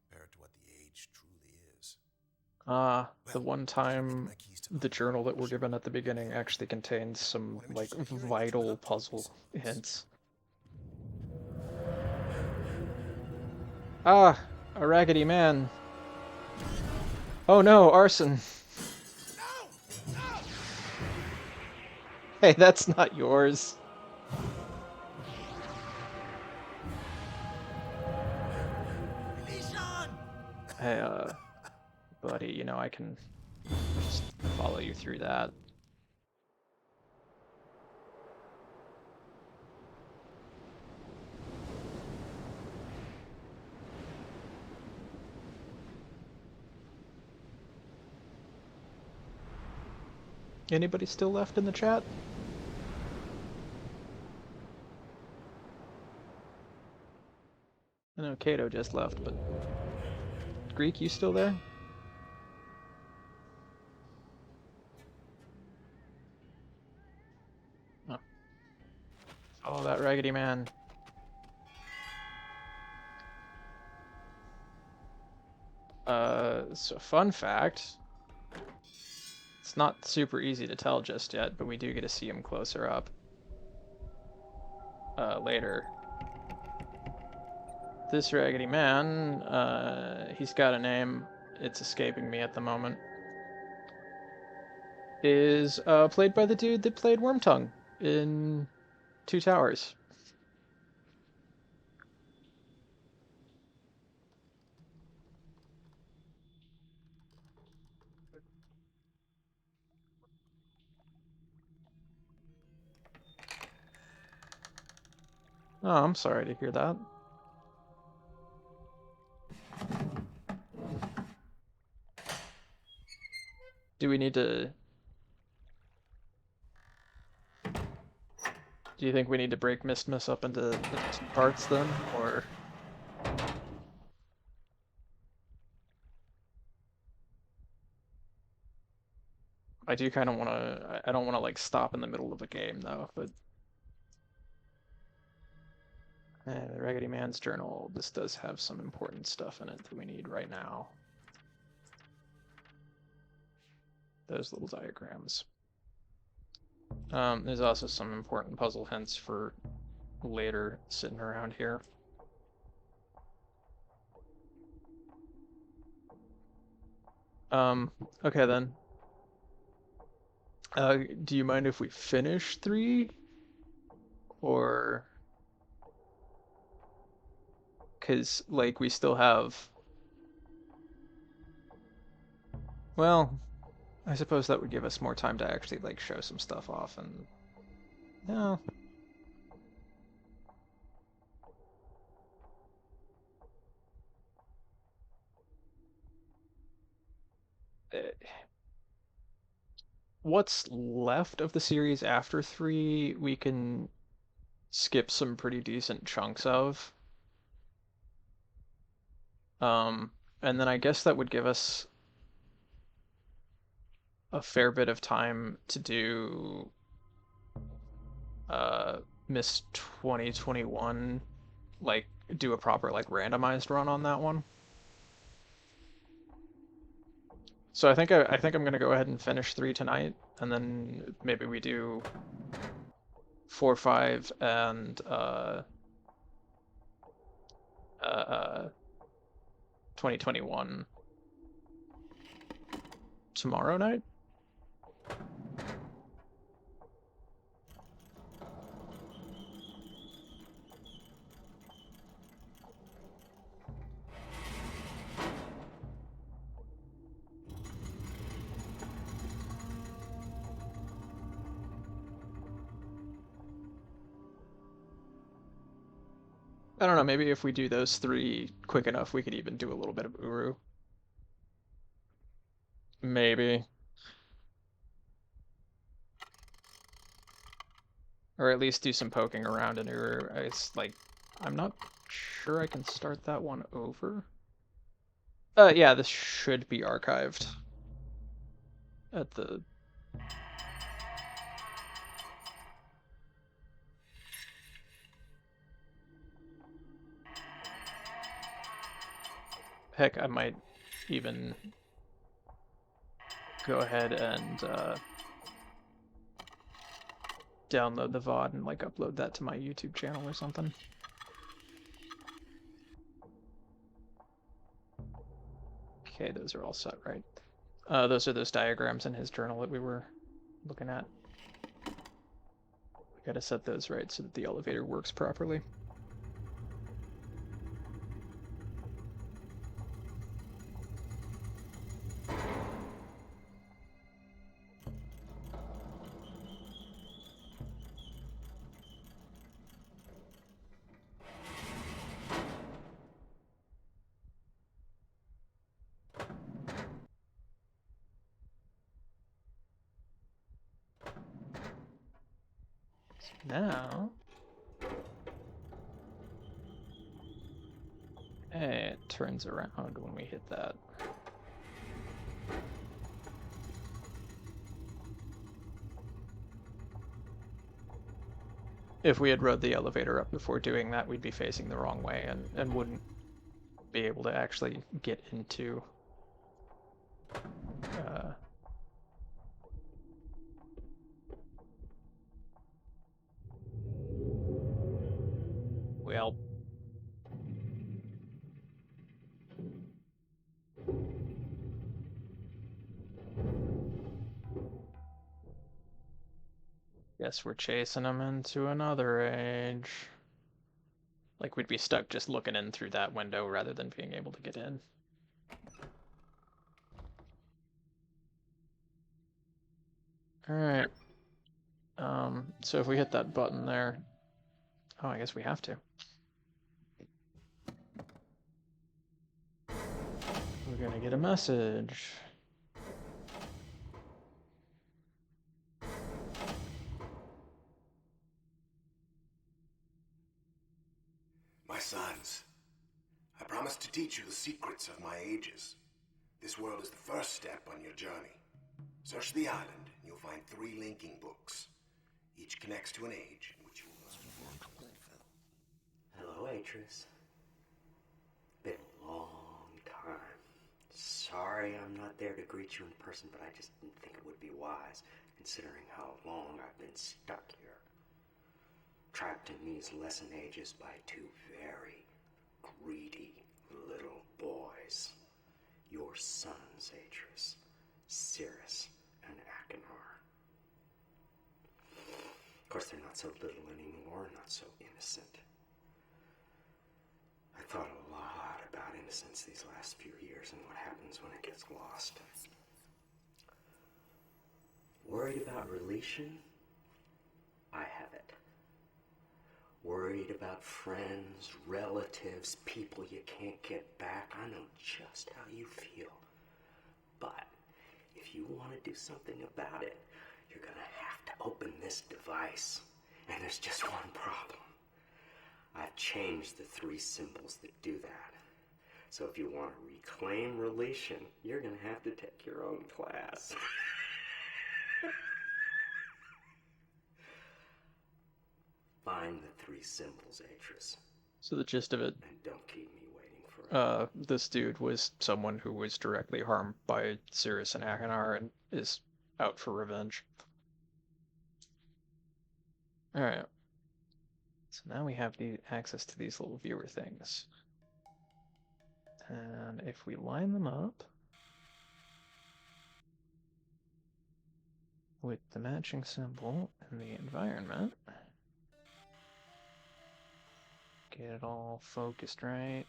compared to what the age truly is. The one time the journal that we're given at the beginning actually contains some, like, vital puzzle hints. Ah, a raggedy man. Oh no, arson. Hey, that's not yours. Hey, buddy, you know, I can just follow you through that. Anybody still left in the chat? I know Kato just left, but Greek, you still there? Oh. Follow that raggedy man. So fun fact. It's not super easy to tell just yet, but we do get to see him closer up. Later. This raggedy man, he's got a name. It's escaping me at the moment. Is played by the dude that played Wormtongue in Two Towers. Oh, I'm sorry to hear that. Do we need to... Do you think we need to break Mystmas up into parts then, or...? I do kind of want to... I don't want to, like, stop in the middle of a game, though, but... The Raggedy Man's Journal. This does have some important stuff in it that we need right now. Those little diagrams. There's also some important puzzle hints for later sitting around here. Okay then. Do you mind if we finish 3? Or... Because, like, we still have... Well, I suppose that would give us more time to actually, like, show some stuff off and... No. What's left of the series after 3, we can skip some pretty decent chunks of. And then I guess that would give us a fair bit of time to do Myst 2021, like do a proper like randomized run on that one. So I think I'm gonna go ahead and finish 3 tonight, and then maybe we do 4, 5, and 2021 tomorrow night. I don't know, maybe if we do those 3 quick enough, we could even do a little bit of Uru. Maybe. Or at least do some poking around in Uru. It's like, I'm not sure I can start that one over. Yeah, this should be archived at the... Heck, I might even go ahead and download the VOD and like upload that to my YouTube channel or something. Okay, those are all set, right? Those are those diagrams in his journal that we were looking at. We gotta set those right so that the elevator works properly. Now, it turns around when we hit that. If we had rode the elevator up before doing that, we'd be facing the wrong way and wouldn't be able to actually get into well, guess we're chasing them into another age. Like we'd be stuck just looking in through that window rather than being able to get in. Alright. So if we hit that button there... Oh, I guess we have to. We're gonna get a message. My sons, I promise to teach you the secrets of my ages. This world is the first step on your journey. Search the island, and you'll find 3 linking books. Each connects to an age in which you must walk. Hello, Atris. Been a long time. Sorry I'm not there to greet you in person, but I just didn't think it would be wise, considering how long I've been stuck here. Trapped in these lesson ages by 2 very greedy little boys. Your sons, Atris, Cirrus, and Achenar. Of course, they're not so little anymore, not so innocent. I thought a lot about innocence these last few years and what happens when it gets lost. Worried about relation? I have it. Worried about friends, relatives, people you can't get back. I know just how you feel. But if you want to do something about it, you're going to have to open this device. And there's just one problem. I've changed the 3 symbols that do that. So if you want to reclaim relation, you're going to have to take your own class. Find the 3 symbols, Atris. So the gist of it, and don't keep me waiting forever. This dude was someone who was directly harmed by Cirrus and Achenar and is out for revenge. Alright. So now we have the access to these little viewer things. And if we line them up with the matching symbol and the environment, get it all focused right,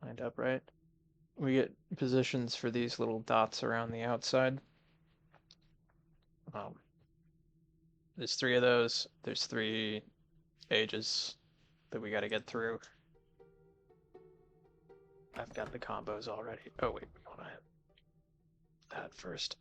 lined up right, we get positions for these little dots around the outside. There's 3 of those. There's 3 ages that we gotta get through. I've got the combos already. Oh wait, we wanna hit that first.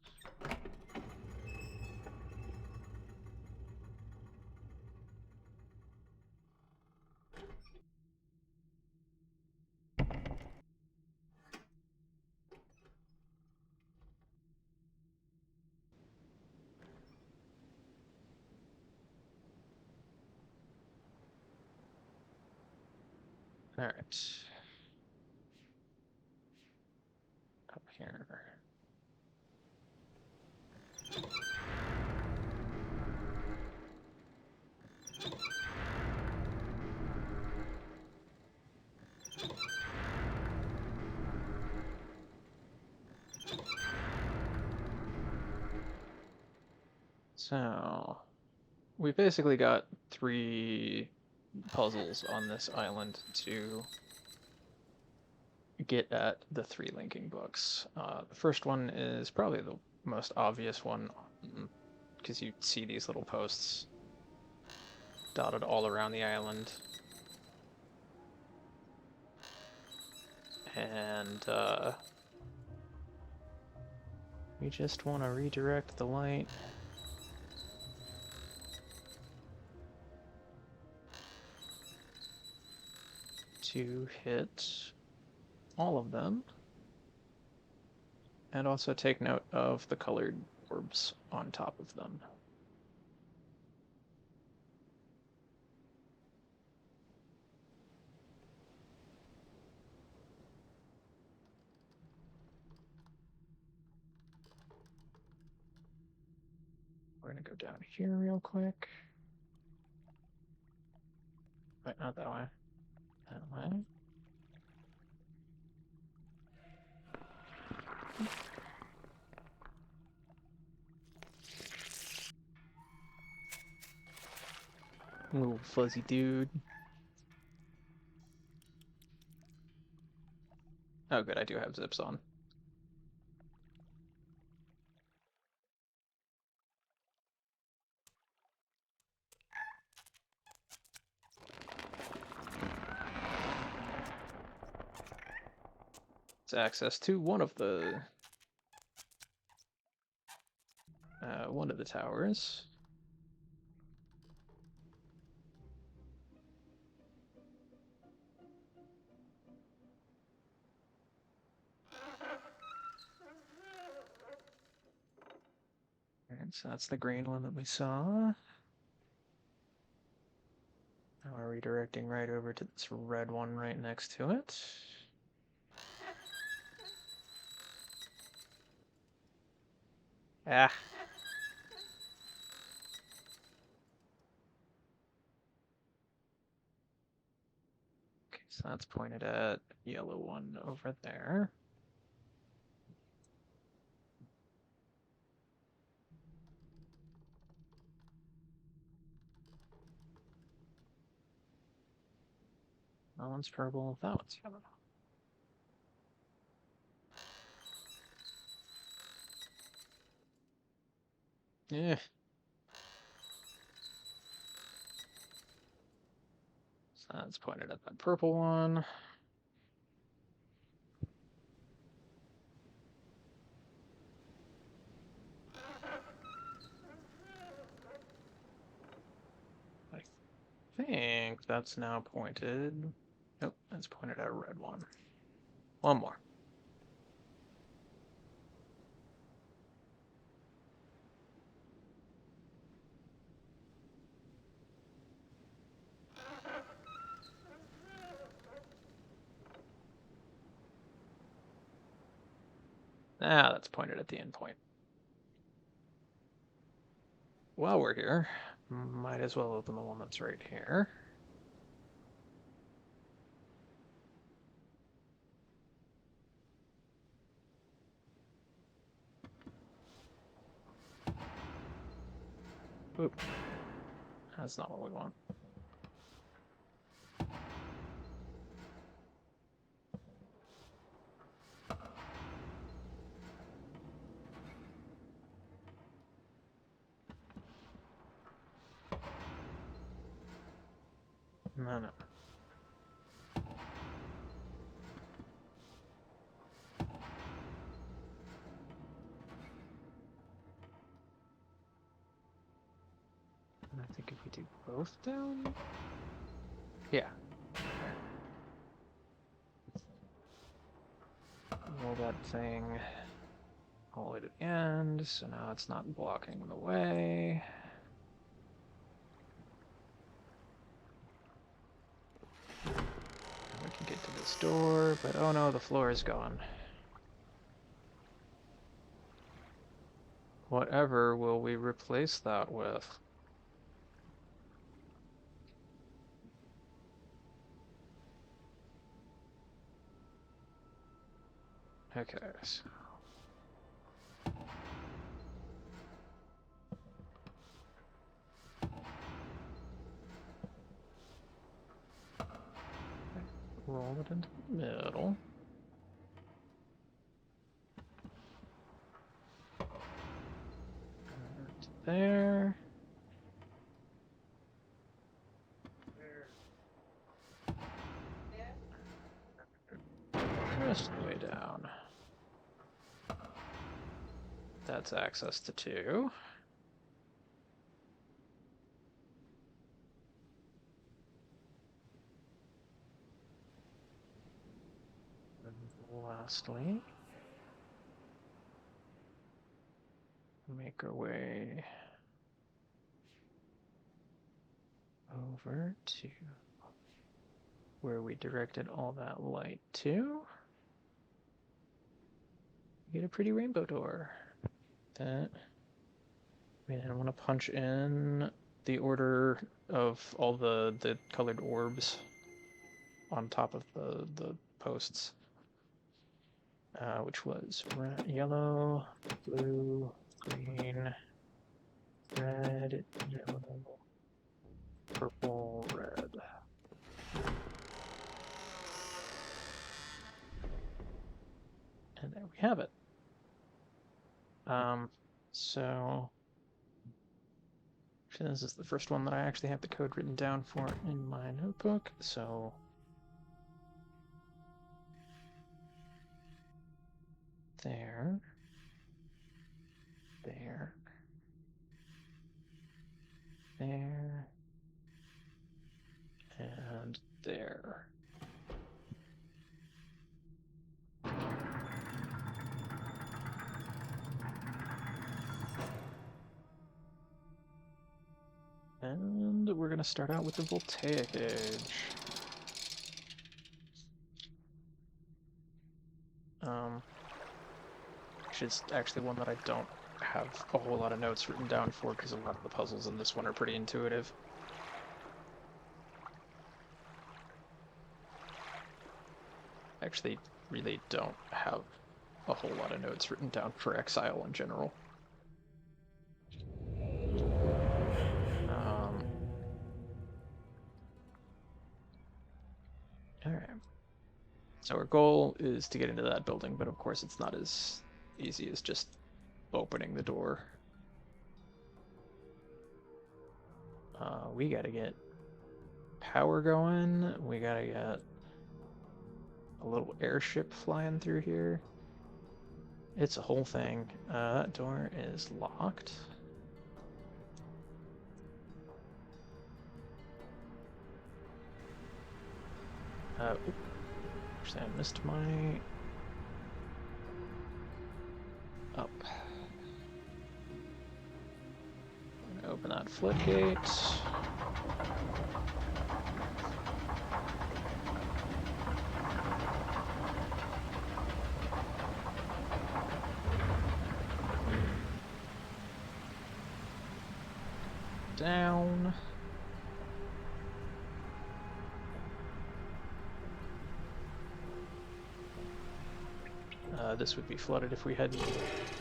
All right. Up here. So, we basically got 3 puzzles on this island to get at the 3 linking books. The first one is probably the most obvious one, because you see these little posts dotted all around the island. And we just want to redirect the light to hit all of them, and also take note of the colored orbs on top of them. We're gonna go down here real quick. Wait, not that way. That way. Little fuzzy dude. Oh good, I do have zips on. It's access to one of the towers. And so that's the green one that we saw. Now we're redirecting right over to this red one right next to it. Ah. Okay, so that's pointed at yellow one over there. That one's purple, that one's yellow. Yeah. So that's pointed at that purple one. I think that's now pointed. Nope, that's pointed at a red one. One more. Ah, that's pointed at the end point. While we're here, might as well open the one that's right here. Oop. That's not what we want. No, no. And I think if we do both down... Yeah. Roll that thing all the way to the end, so now it's not blocking the way. We can get to this door, but oh no, the floor is gone. Whatever will we replace that with? Okay, so... roll it into the middle. And there. Just the way down. That's access to 2. And lastly, make our way over to where we directed all that light to. Get a pretty rainbow door. That. I mean, I want to punch in the order of all the colored orbs on top of the posts, which was yellow, blue, green, red, yellow, purple, red. And there we have it. So actually, this is the first one that I actually have the code written down for in my notebook, so there, there, there, and there. And we're going to start out with the voltaic age. Which is actually one that I don't have a whole lot of notes written down for, because a lot of the puzzles in this one are pretty intuitive. Actually, really don't have a whole lot of notes written down for Exile in general. Alright. So our goal is to get into that building, but of course it's not as easy as just opening the door. We gotta get power going. We gotta get a little airship flying through here. It's a whole thing. That door is locked. Actually, I missed my up. I'm gonna open that floodgate. Down. This would be flooded if we hadn't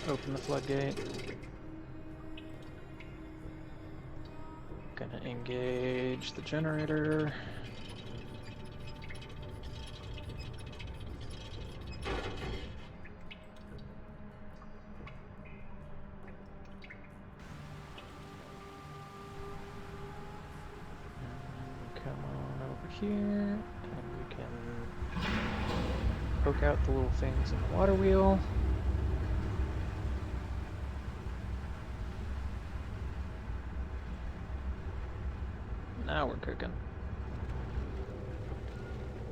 opened the floodgate. Gonna engage the generator. Come on here, and we can poke out the little things in the water wheel. Now we're cooking.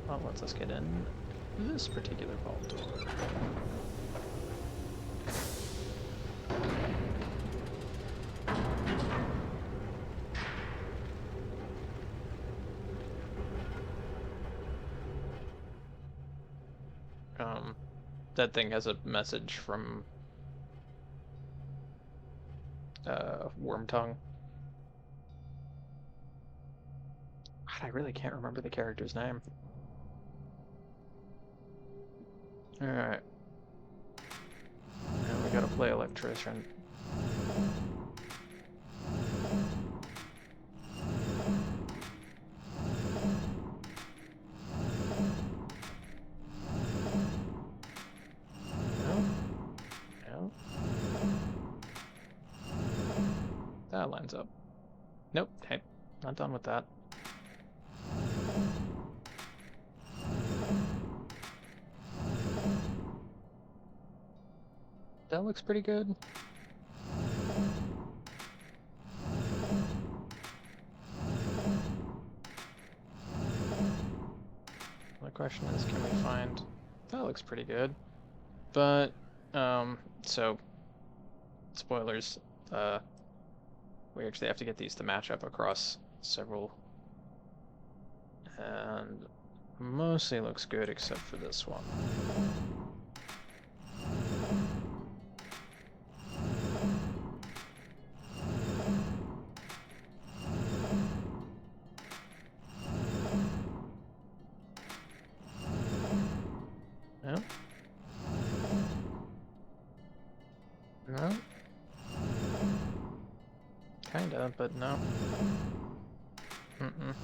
Well, lets us get in this particular vault door. That thing has a message from Wormtongue. God, I really can't remember the character's name. Alright. Now we gotta play electrician. That lines up. Nope, hey, not done with that. That looks pretty good. The question is, can we find... That looks pretty good. But, so, spoilers, we actually have to get these to match up across several, and mostly looks good except for this one. No? No? Kinda, but no. Mm-mm.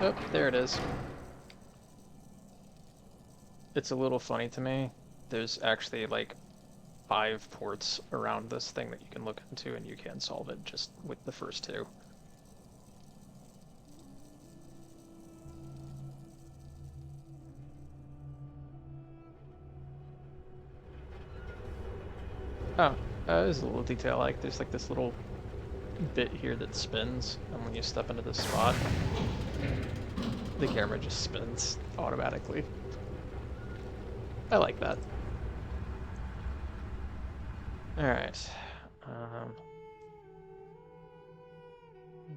Oh, there it is. It's a little funny to me. There's actually like 5 ports around this thing that you can look into, and you can solve it just with the first 2. Oh, there's a little detail, like there's like this little bit here that spins, and when you step into this spot, the camera just spins automatically. I like that. Alright. I'm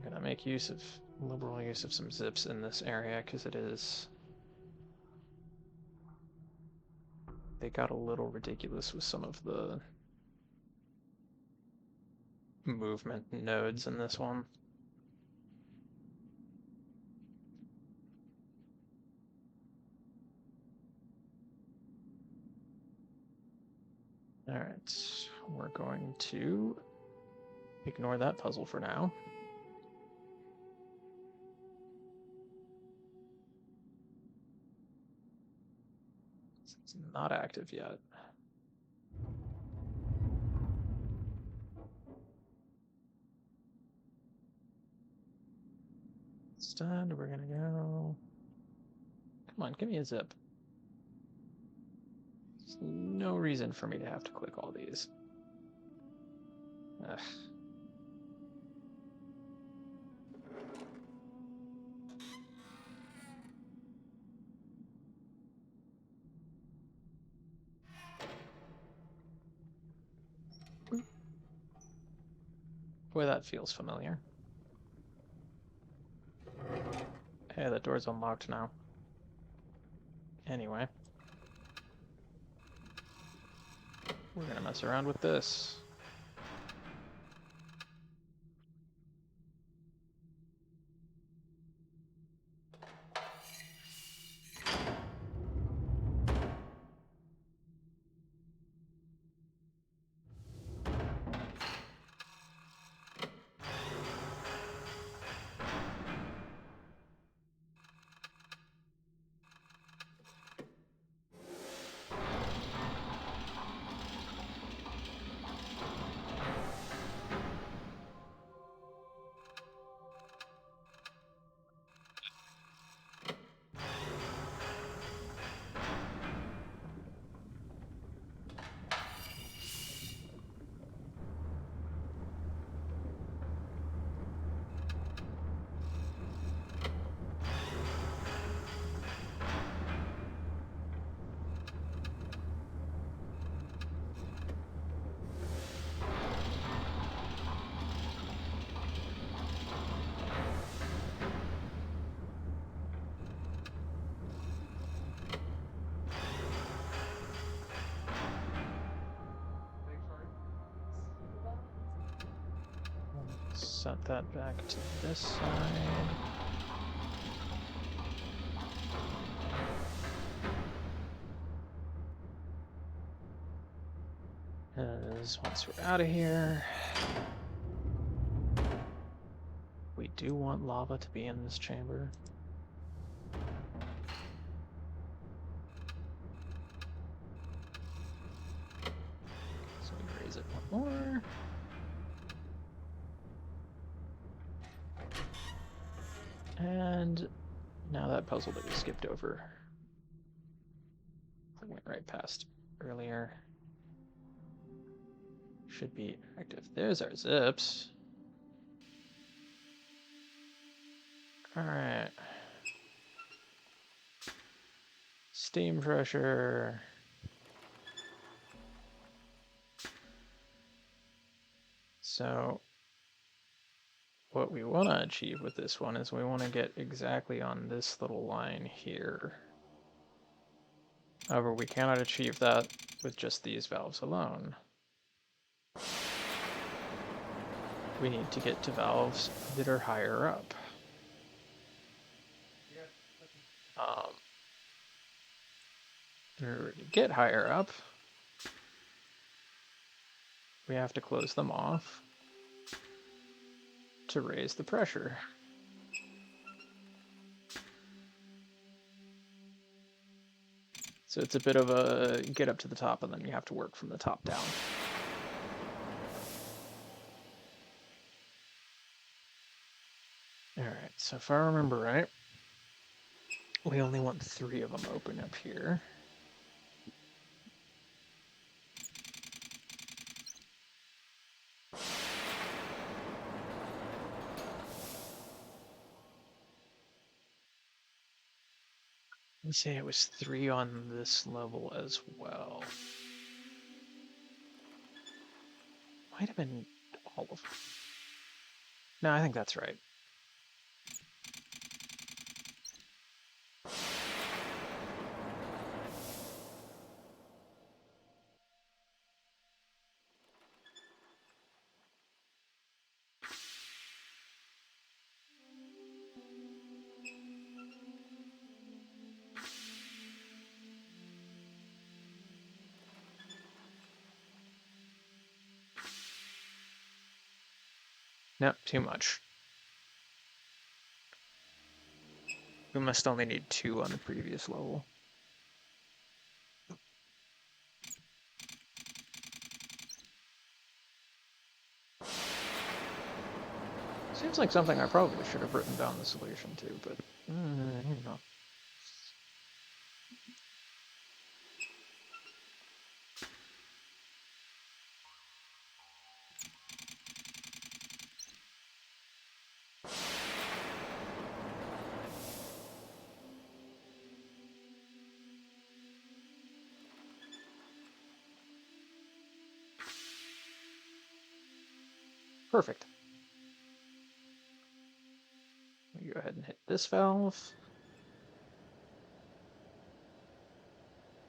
gonna make liberal use of some zips in this area, because it is... They got a little ridiculous with some of the movement nodes in this one. Alright, we're going to ignore that puzzle for now. It's not active yet. Instead, we're gonna go... Come on, give me a zip. There's no reason for me to have to click all these. Ugh. Boy, that feels familiar. Hey, that door's unlocked now. Anyway. We're gonna mess around with this. set that back to this side. Because once we're out of here, we do want lava to be in this chamber. So we raise it one more. And now that puzzle that we skipped over, I went right past earlier, should be active. There's our zips. All right. Steam pressure. So what we want to achieve with this one is we want to get exactly on this little line here. However, we cannot achieve that with just these valves alone. We need to get to valves that are higher up. In order to get higher up, we have to close them off to raise the pressure. So it's a bit of a get up to the top and then you have to work from the top down. Alright, so if I remember right, we only want 3 of them open up here. Let's say it was 3 on this level as well. Might have been all of them. No, I think that's right. Nope, too much. We must only need 2 on the previous level. Seems like something I probably should have written down the solution to, but you know. Perfect. Let me go ahead and hit this valve.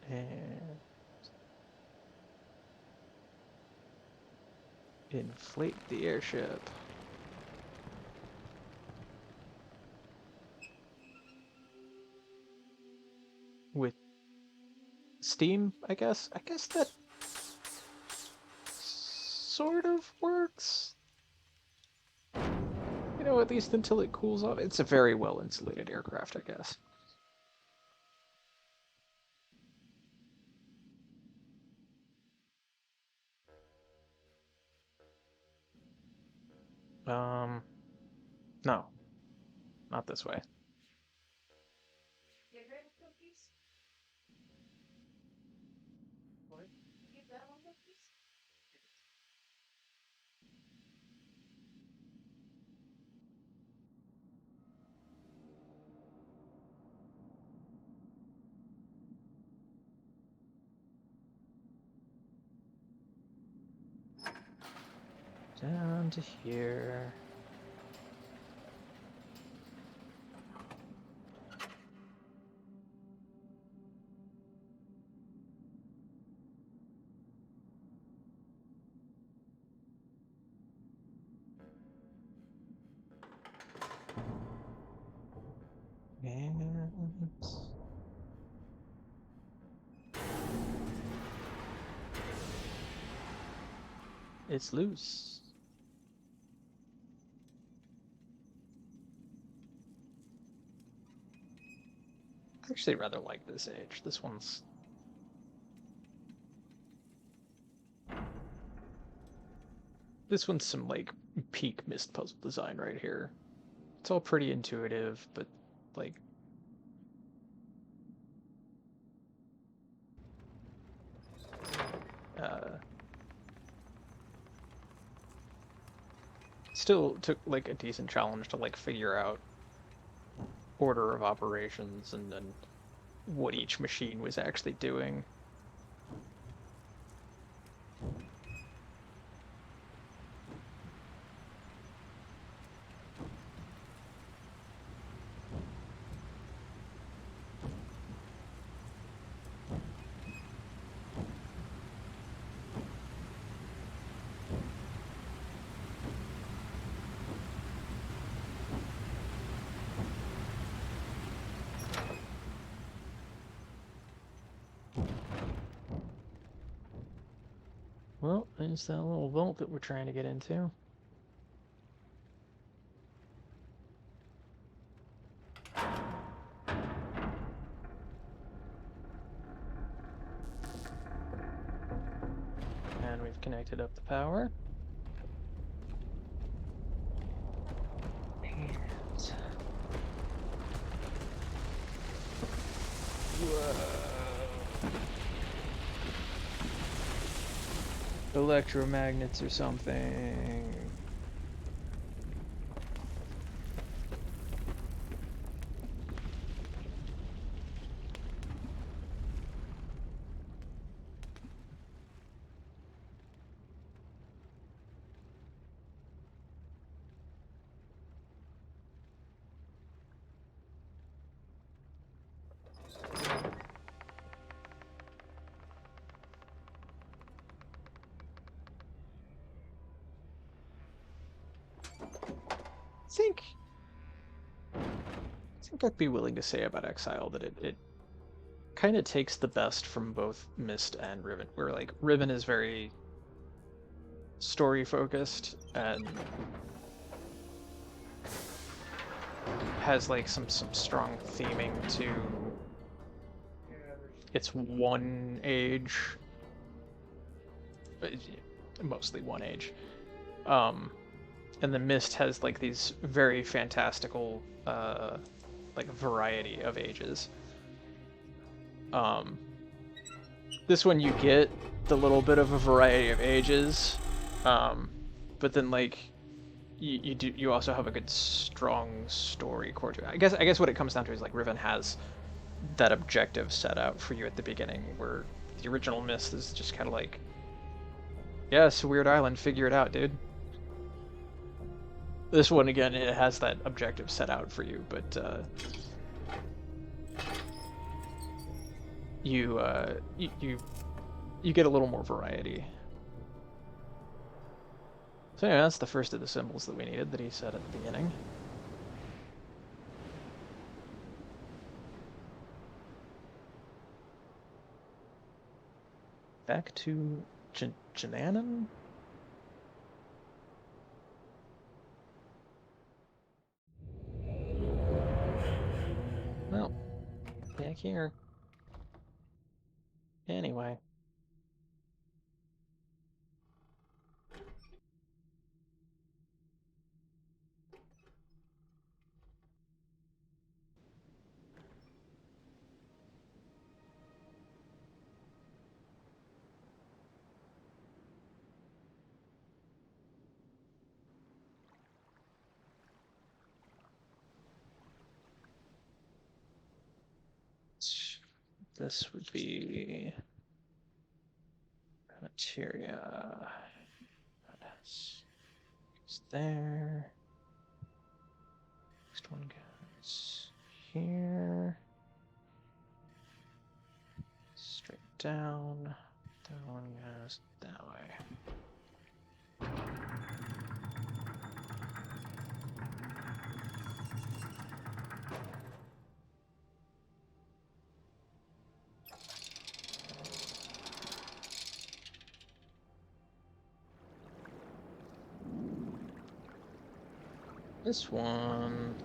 And inflate the airship. With steam, I guess? I guess that sort of works. You know, at least until it cools off. It's a very well insulated aircraft, I guess. No. Not this way. Down to here. And it's loose. I actually rather like this age. This one's some like peak Myst puzzle design right here. It's all pretty intuitive, but like still took like a decent challenge to like figure out order of operations and then what each machine was actually doing. Well, there's that little vault that we're trying to get into. And we've connected up the power. And... whoa. Electromagnets or something. I think I'd be willing to say about Exile that it kind of takes the best from both Myst and Riven, where like Riven is very story focused and has like some strong theming to its one age, mostly one age. And the Myst has like these very fantastical like variety of ages. This one you get the little bit of a variety of ages, but then like you also have a good strong story core to it. I guess what it comes down to is like Riven has that objective set out for you at the beginning, where the original Myst is just kind of like, yeah, it's a weird island, figure it out, dude. This one, again, it has that objective set out for you, but you get a little more variety. So yeah, that's the first of the symbols that we needed that he said at the beginning. Back to Jananan? Well, back here. Anyway. This would be materia. It's there. Next one goes here. Straight down. That one goes that way. This one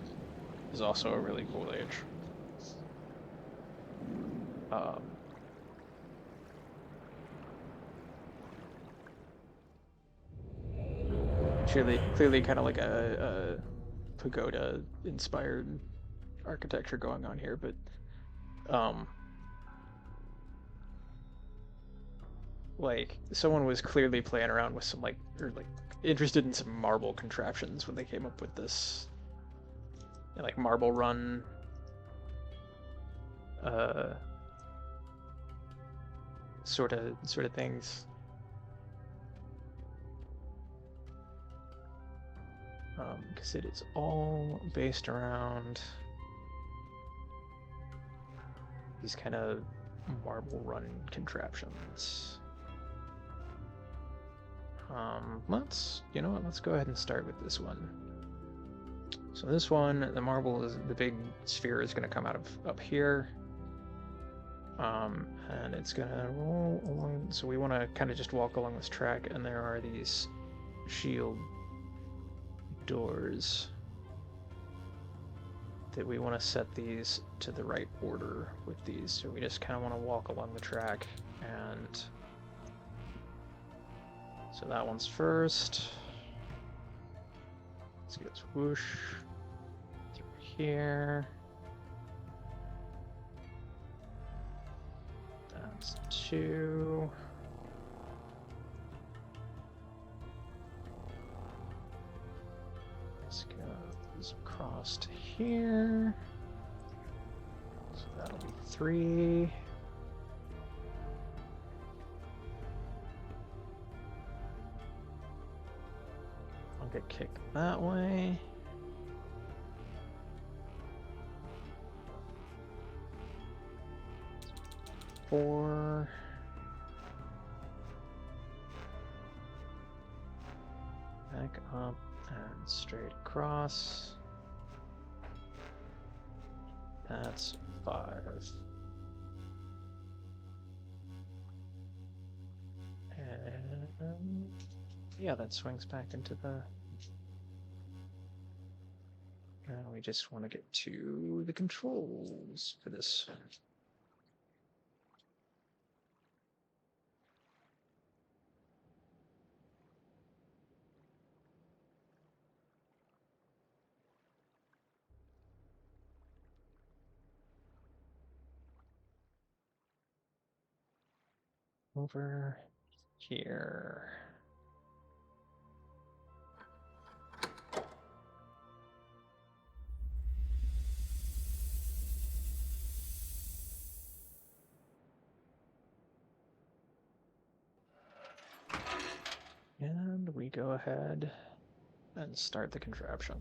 is also a really cool age. Clearly kind of like a pagoda-inspired architecture going on here, but like someone was clearly playing around with some like interested in some marble contraptions when they came up with this, like marble run sort of things. Because it is all based around these kind of marble run contraptions. You know what, let's go ahead and start with this one. So this one, the marble is, the big sphere is gonna come out of up here. And it's gonna roll along, so we wanna kind of just walk along this track, and there are these shield doors that we want to set these to the right order with these. So we just kind of want to walk along the track, and so that one's first. Let's go swoosh through here. That's 2. Across to here. So that'll be 3. I'll get kicked that way. Four. Back up and straight across. That's 5. And yeah, that swings back into the... Now we just want to get to the controls for this. Over here. And we go ahead and start the contraption.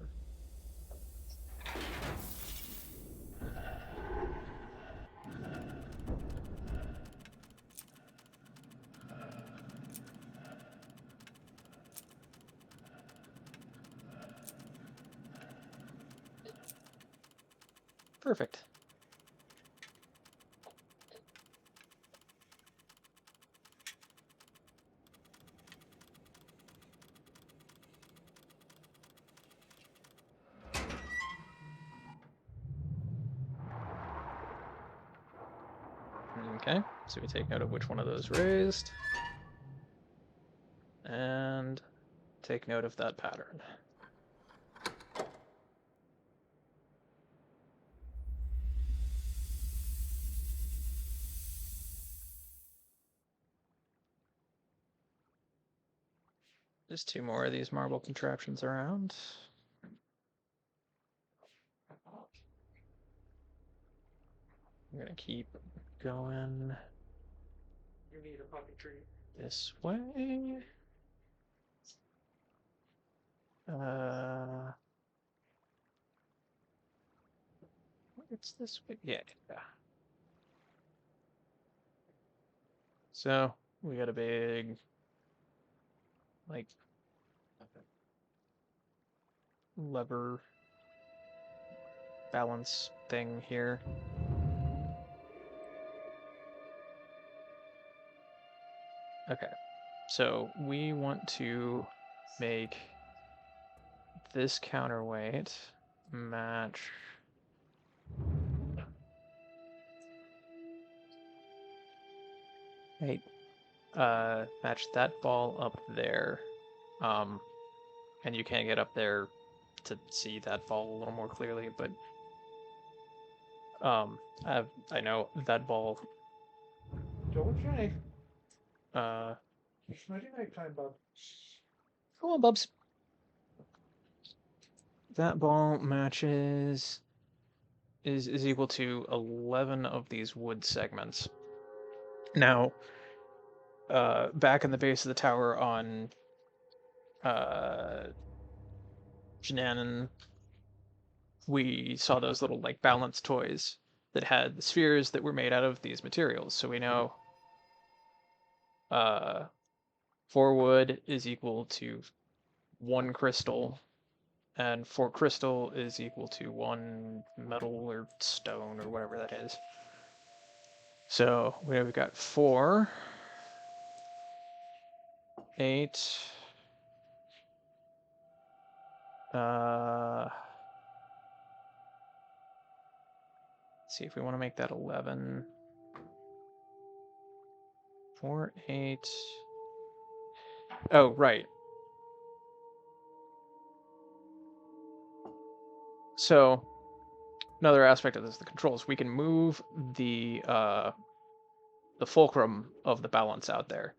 Perfect. Okay, so we take note of which one of those raised, and take note of that pattern. There's 2 more of these marble contraptions around. I'm gonna keep going. You need a pocket tree. This way. It's this way. Yeah. So we got a big, like, lever balance thing here. Okay, so we want to make this counterweight match match that ball up there. And you can't get up there to see that ball a little more clearly, but I know that ball. Don't try. It's Friday night time, Bob. Come on, Bubs. That ball matches is equal to 11 of these wood segments. Now, back in the base of the tower on Jananan, we saw those little like balance toys that had the spheres that were made out of these materials. So we know 4 wood is equal to 1 crystal, and 4 crystal is equal to 1 metal or stone or whatever that is. So we've got 4, 8, let's see if we want to make that 11. 4, 8. Oh, right. So another aspect of this, the controls, we can move the fulcrum of the balance out there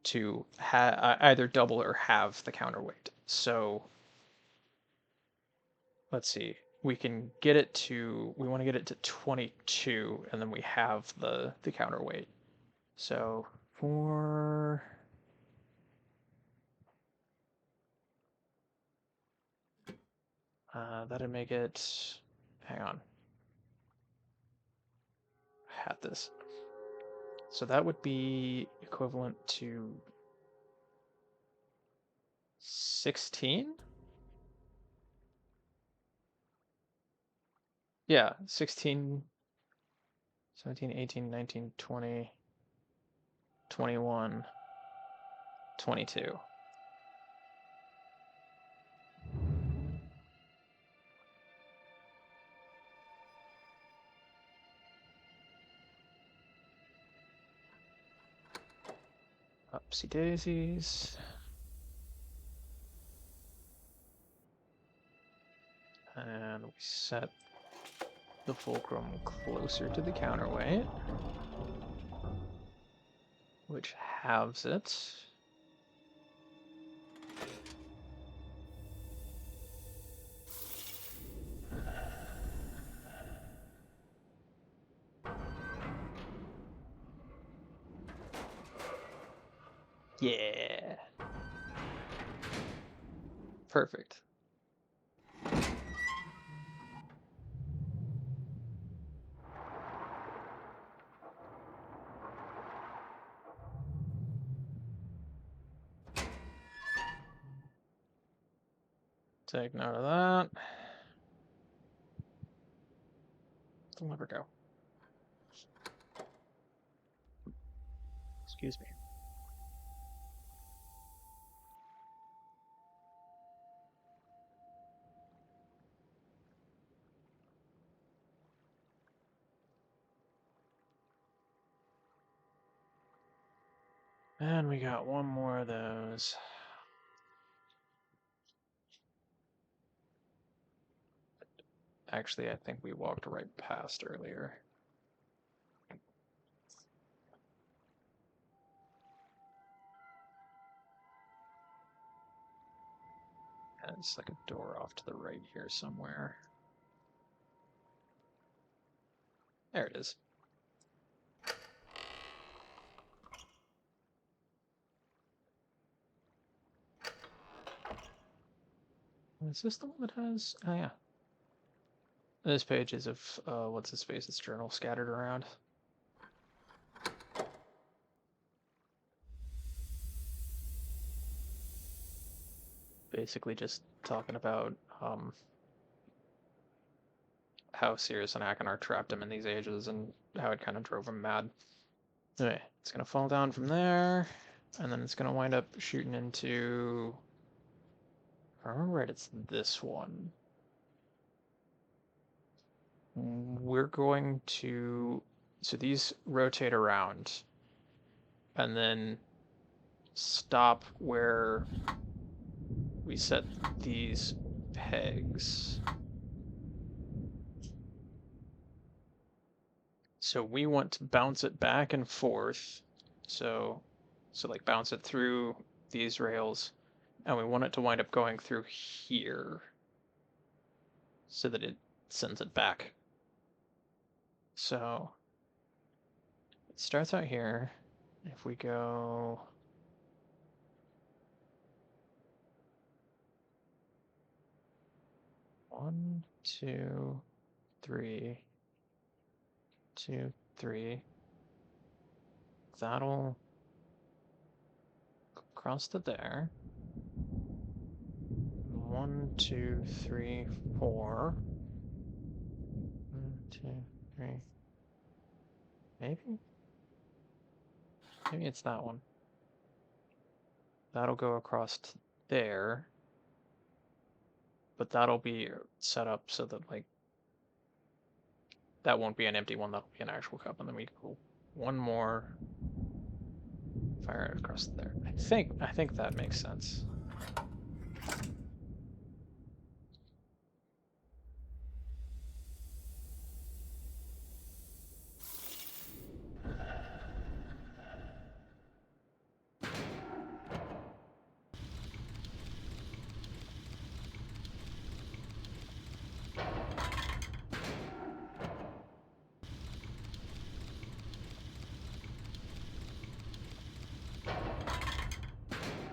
to either double or halve the counterweight. So let's see. We can get it to, we want to get it to 22, and then we have the counterweight. So 4. That'd make it, hang on. I had this. So that would be equivalent to 16? Yeah, 16, 17, 18, 19, 20, 21, 22. Upsy daisies. And we set the fulcrum closer to the counterweight, which halves it. Yeah. Perfect. Take note of that. Deliver go. Excuse me. And we got one more of those. Actually, I think we walked right past earlier. And it's like a door off to the right here somewhere. There it is. Is this the one that has... Oh, yeah. This page is of, what's his face's journal scattered around. Basically just talking about, how Sirius and Akinar trapped him in these ages and how it kind of drove him mad. Anyway, it's going to fall down from there, and then it's going to wind up shooting into If I remember right, it's this one. We're going to... So these rotate around. And then stop where we set these pegs. So we want to bounce it back and forth. So like bounce it through these rails, and we want it to wind up going through here so that it sends it back. So it starts out here. If we go... One, two, three, 2, 3. That'll cross to there. 1, 2, 3, 4. 1, 2, 3. Maybe? Maybe it's that one. That'll go across to there. But that'll be set up so that, like, that won't be an empty one, that'll be an actual cup. And then we go one more. Fire it across there. I think that makes sense.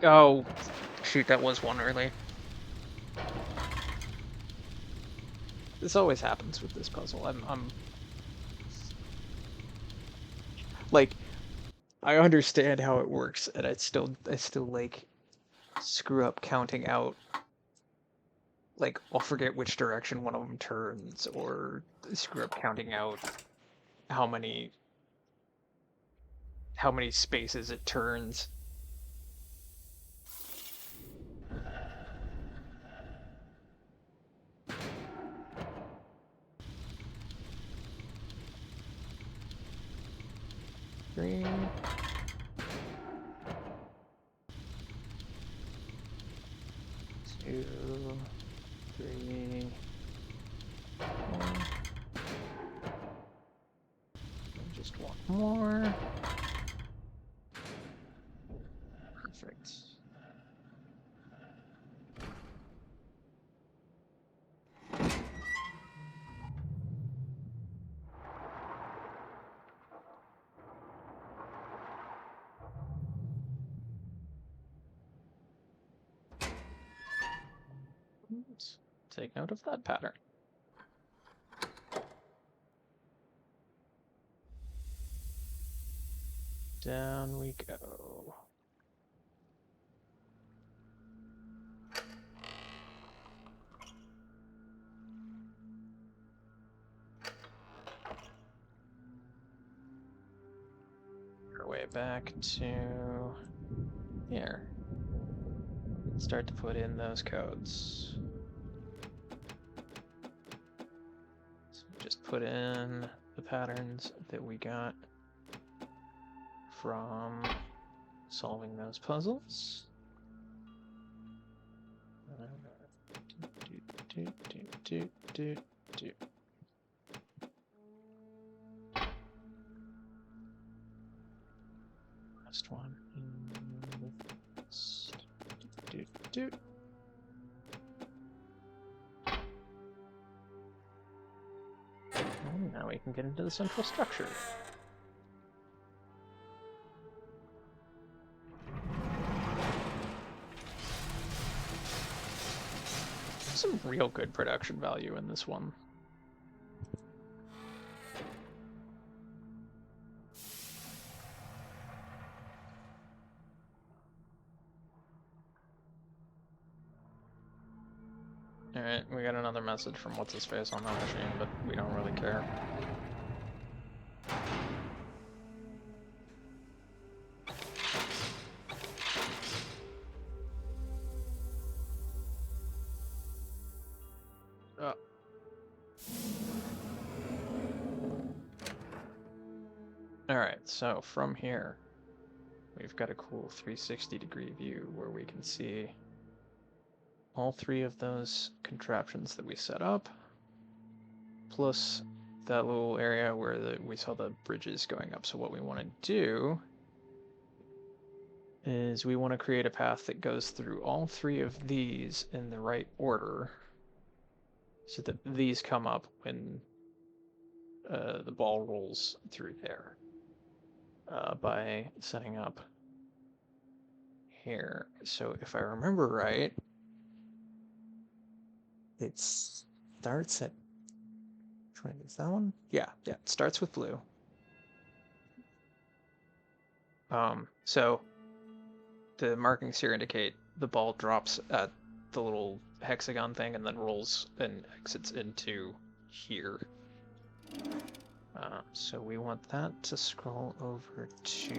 Oh, shoot, that was one early. This always happens with this puzzle. I'm like, I understand how it works, and I still like screw up counting out. Like, I'll forget which direction one of them turns, or screw up counting out how many spaces it turns. Three. Two. 3. 4. And just one more. Perfect. Let's take note of that pattern. Down we go. Our way back to here. Start to put in those codes. So just put in the patterns that we got from solving those puzzles. Last one. And now we can get into the central structure. Some real good production value in this one. Alright, we got another message from what's-his-face on that machine, but we don't really care. Alright, so from here, we've got a cool 360-degree view where we can see all three of those contraptions that we set up, plus that little area where we saw the bridges going up. So what we want to do is we want to create a path that goes through all three of these in the right order so that these come up when the ball rolls through there by setting up here. So if I remember right, it starts at, which one is that one? Yeah, it starts with blue. So the markings here indicate the ball drops at the little hexagon thing and then rolls and exits into here. So we want that to scroll over to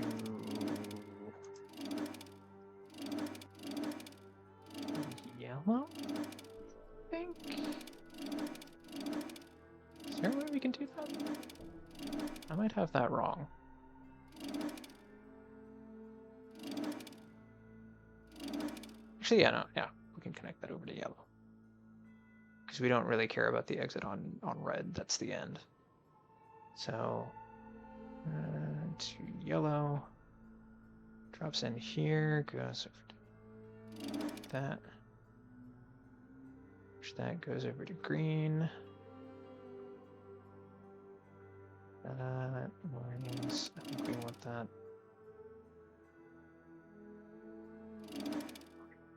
yellow, I think? Is there a way we can do that? I might have that wrong. Actually, yeah, we can connect that over to yellow. Because we don't really care about the exit on red, that's the end. So, to yellow, drops in here, goes over to that. That goes over to green. Lines, I think we want that.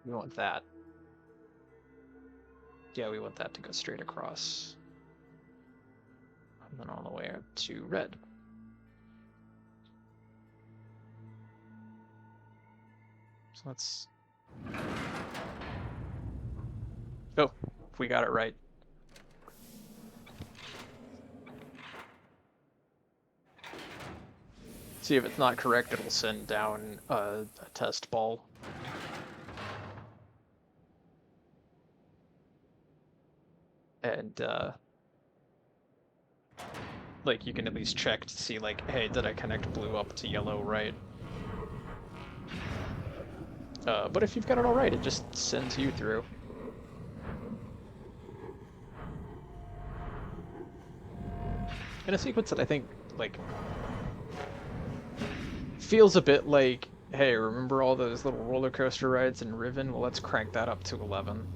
We want that. Yeah, we want that to go straight across. And then all the way up to red. So let's... Oh, we got it right. See if it's not correct, it'll send down a test ball. And, like, you can at least check to see, like, hey, did I connect blue up to yellow right? But if you've got it all right, it just sends you through. In a sequence that I think, like, feels a bit like, hey, remember all those little roller coaster rides in Riven? Well, let's crank that up to 11.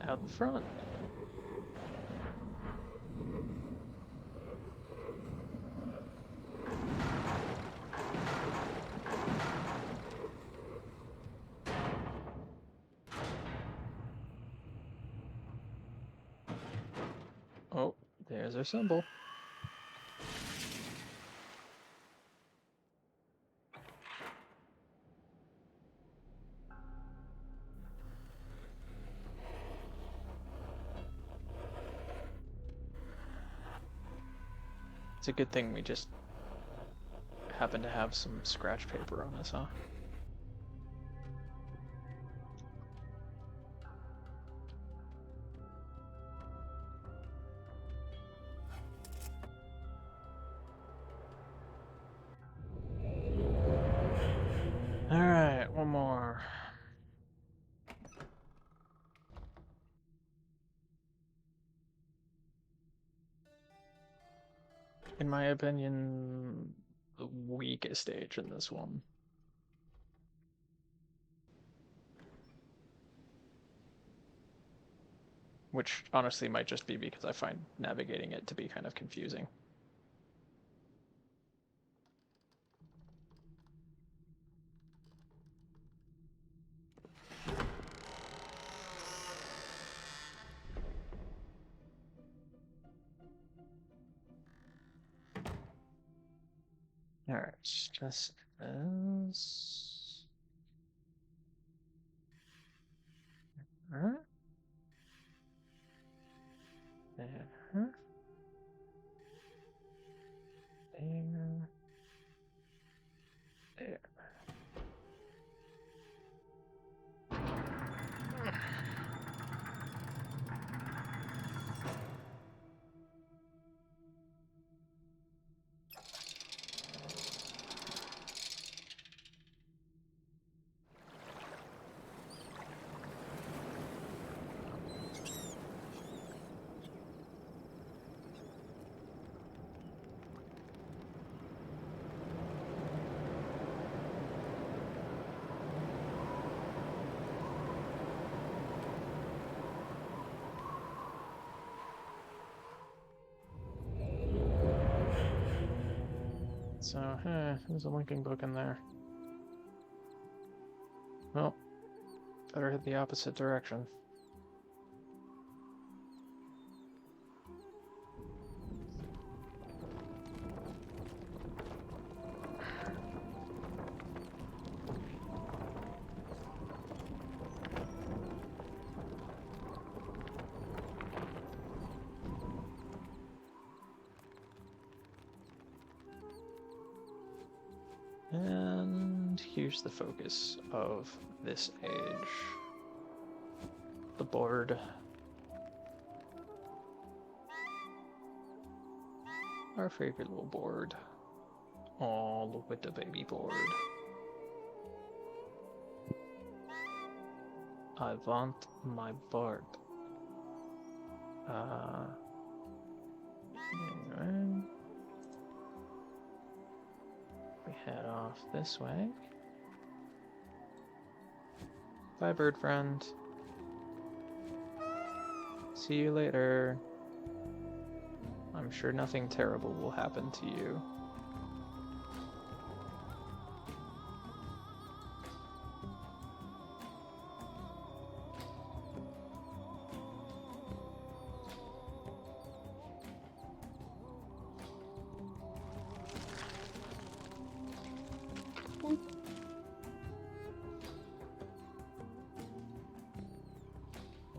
Out the front. Oh, there's our symbol. It's a good thing we just happen to have some scratch paper on us, huh? Alright, one more. in my opinion, the weakest age in this one. Which honestly might just be because I find navigating it to be kind of confusing. Alright, just this. Alright. There. There. There. So, there's a linking book in there. Well, better head the opposite direction. And here's the focus of this age. The board. Our favorite little board. All with the baby board. I want my board. Anyway. We head off this way. Bye, bird friend. See you later. I'm sure nothing terrible will happen to you.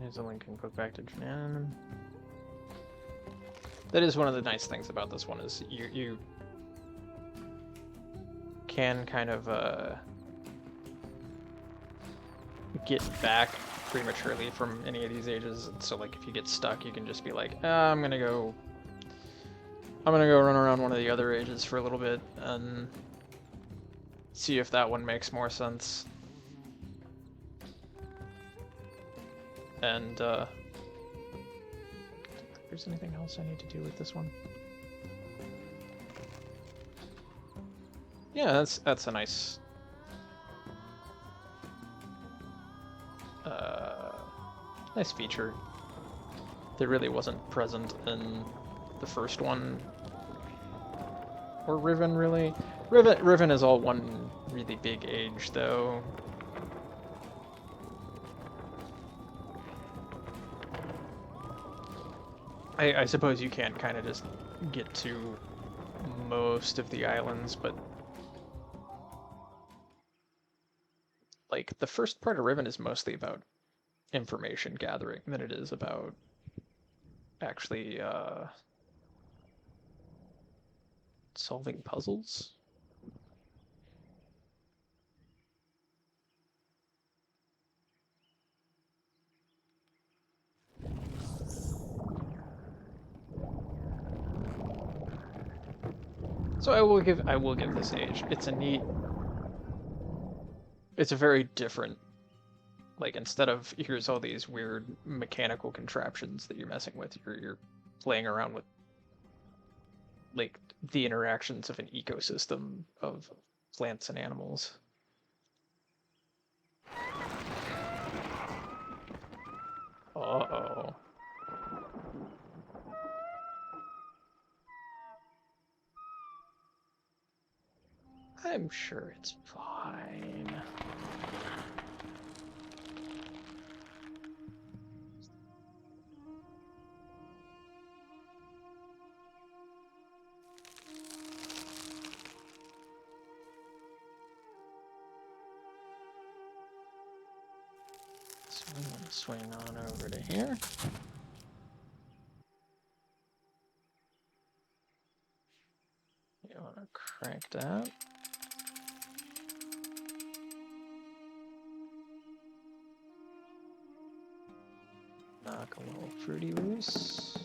There's a link and book back to Janan. That is one of the nice things about this one is you can kind of get back prematurely from any of these ages. So like if you get stuck, you can just be like, I'm gonna go run around one of the other ages for a little bit and see if that one makes more sense. And if there's anything else I need to do with this one. Yeah, that's a nice nice feature that really wasn't present in the first one. Or Riven, really. Riven is all one really big age, though. I suppose you can kind of just get to most of the islands, but like the first part of Riven is mostly about information gathering than it is about actually solving puzzles. So I will give this age. It's a very different, like instead of here's all these weird mechanical contraptions that you're messing with, you're playing around with like the interactions of an ecosystem of plants and animals. Uh-oh. I'm sure it's fine. So I'm gonna swing on over to here. You wanna crank that. Knock a little fruity loose.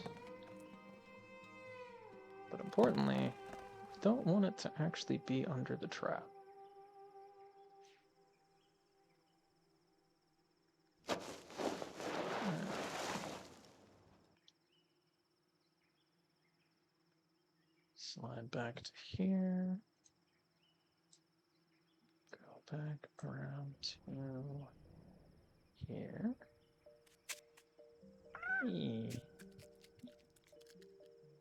But importantly, we don't want it to actually be under the trap. Slide back to here. Go back around to here. Hey.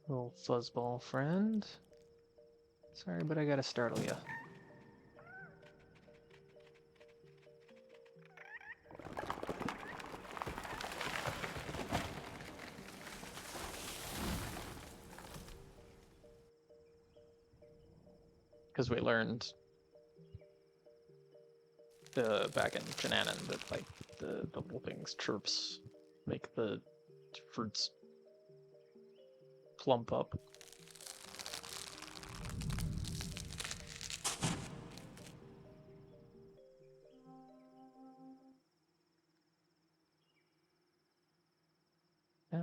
Little fuzzball friend. Sorry, but I gotta startle you. Because we learned back in Shannon that like the little things chirps make the fruits plump up. And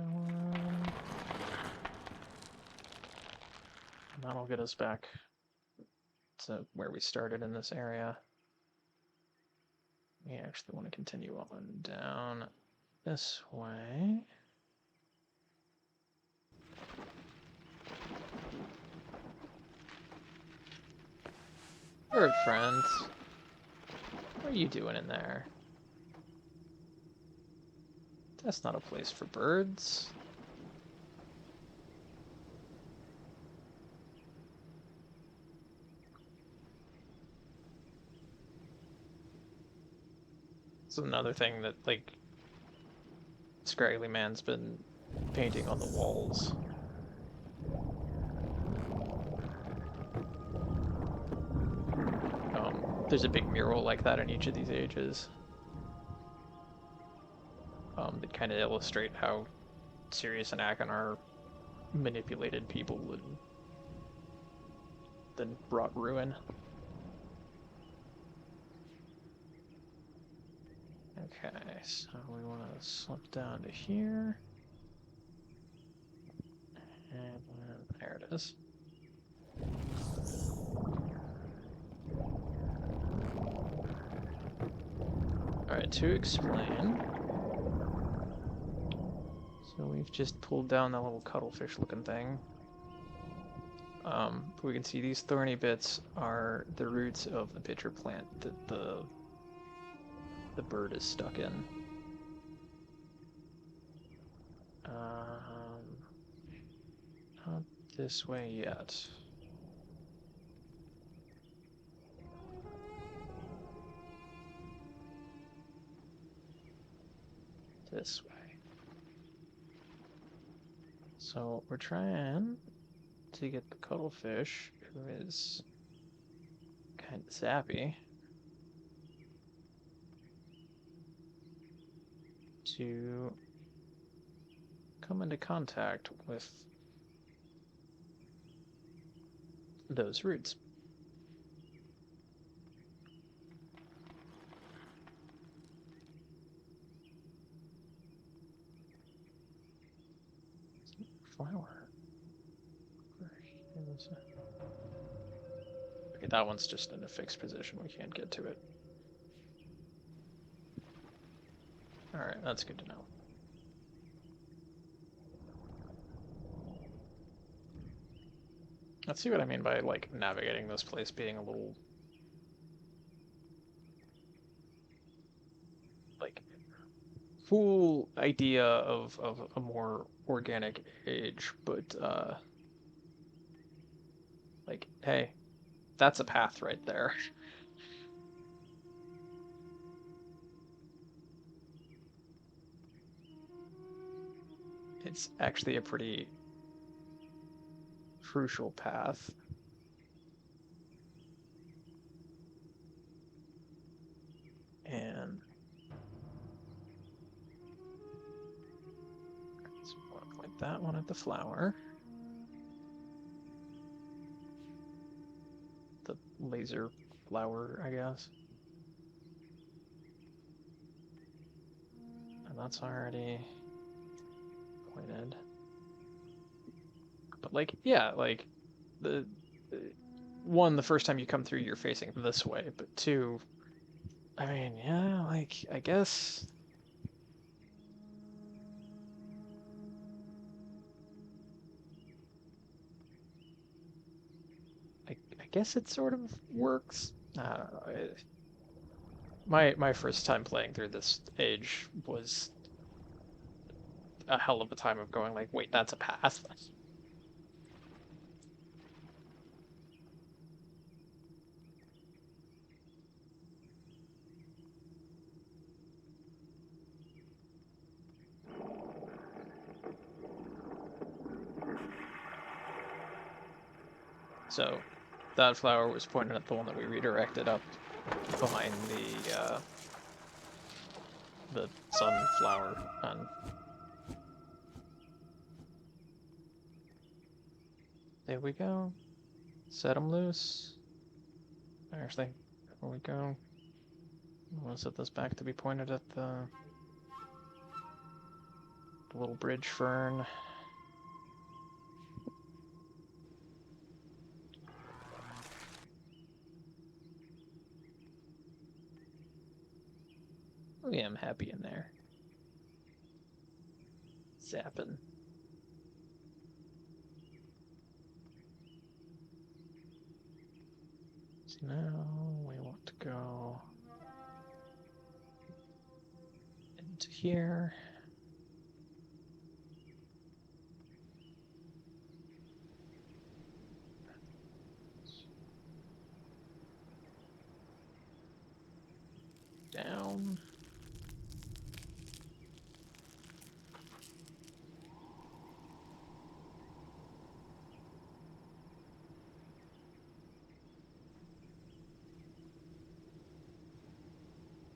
that'll get us back to where we started in this area. We actually want to continue on down this way. Bird friends, what are you doing in there? That's not a place for birds. It's another thing that, like, Scraggly Man's been painting on the walls. There's a big mural like that in each of these ages. That kind of illustrate how Sirius and Achenar manipulated people and then brought ruin. Okay, so we want to slip down to here. And there it is. Alright, to explain. So we've just pulled down that little cuttlefish looking thing. We can see these thorny bits are the roots of the pitcher plant that the bird is stuck in. Not this way yet. This way. So we're trying to get the cuttlefish, who is kind of sappy, to come into contact with those roots. Flower. Okay, that one's just in a fixed position. We can't get to it. Alright, that's good to know. Let's see what I mean by, like, navigating this place being a little... like, full idea of a more organic age, but, like, hey, that's a path right there. It's actually a pretty crucial path. And so we'll point that one at the flower. The laser flower, I guess. And that's already pointed. But, like, yeah, like, the one, the first time you come through, you're facing this way, but two, I mean, yeah, like, I guess... I guess it sort of works. I don't know. My first time playing through this age was a hell of a time of going like, wait, that's a path. So that flower was pointed at the one that we redirected up behind the sunflower, and there we go. Set them loose. Actually, before we go, I'm gonna set this back to be pointed at the little bridge fern. Oh yeah, I'm happy in there. Zapping. So now we want to go into here. Down.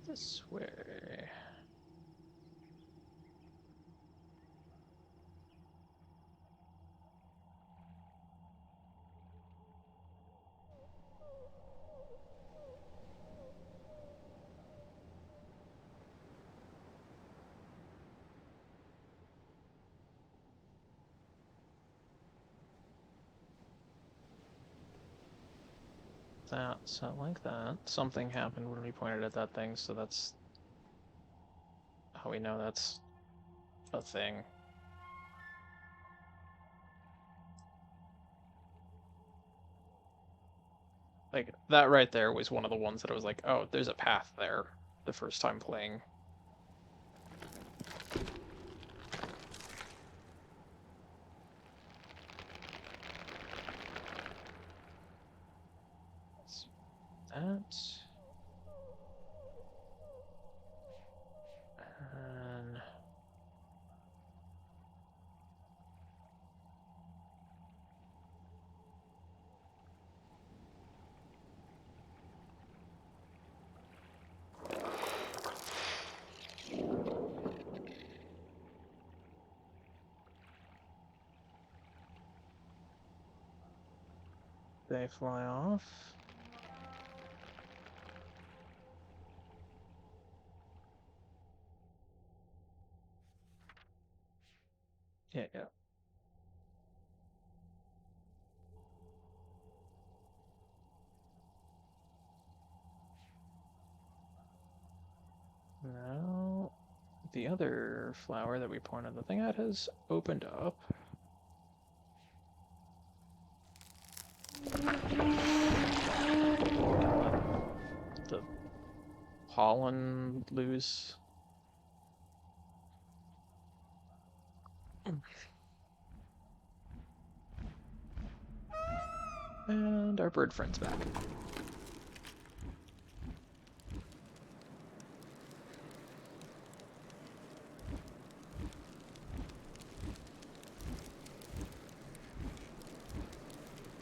This way. That, so like that. Something happened when we pointed at that thing, so that's how we know that's a thing. Like, that right there was one of the ones that I was like, oh, there's a path there the first time playing. That. And... they fly off. Yeah, yeah. Now, the other flower that we pointed the thing at has opened up. pollen loose. And our bird friend's back.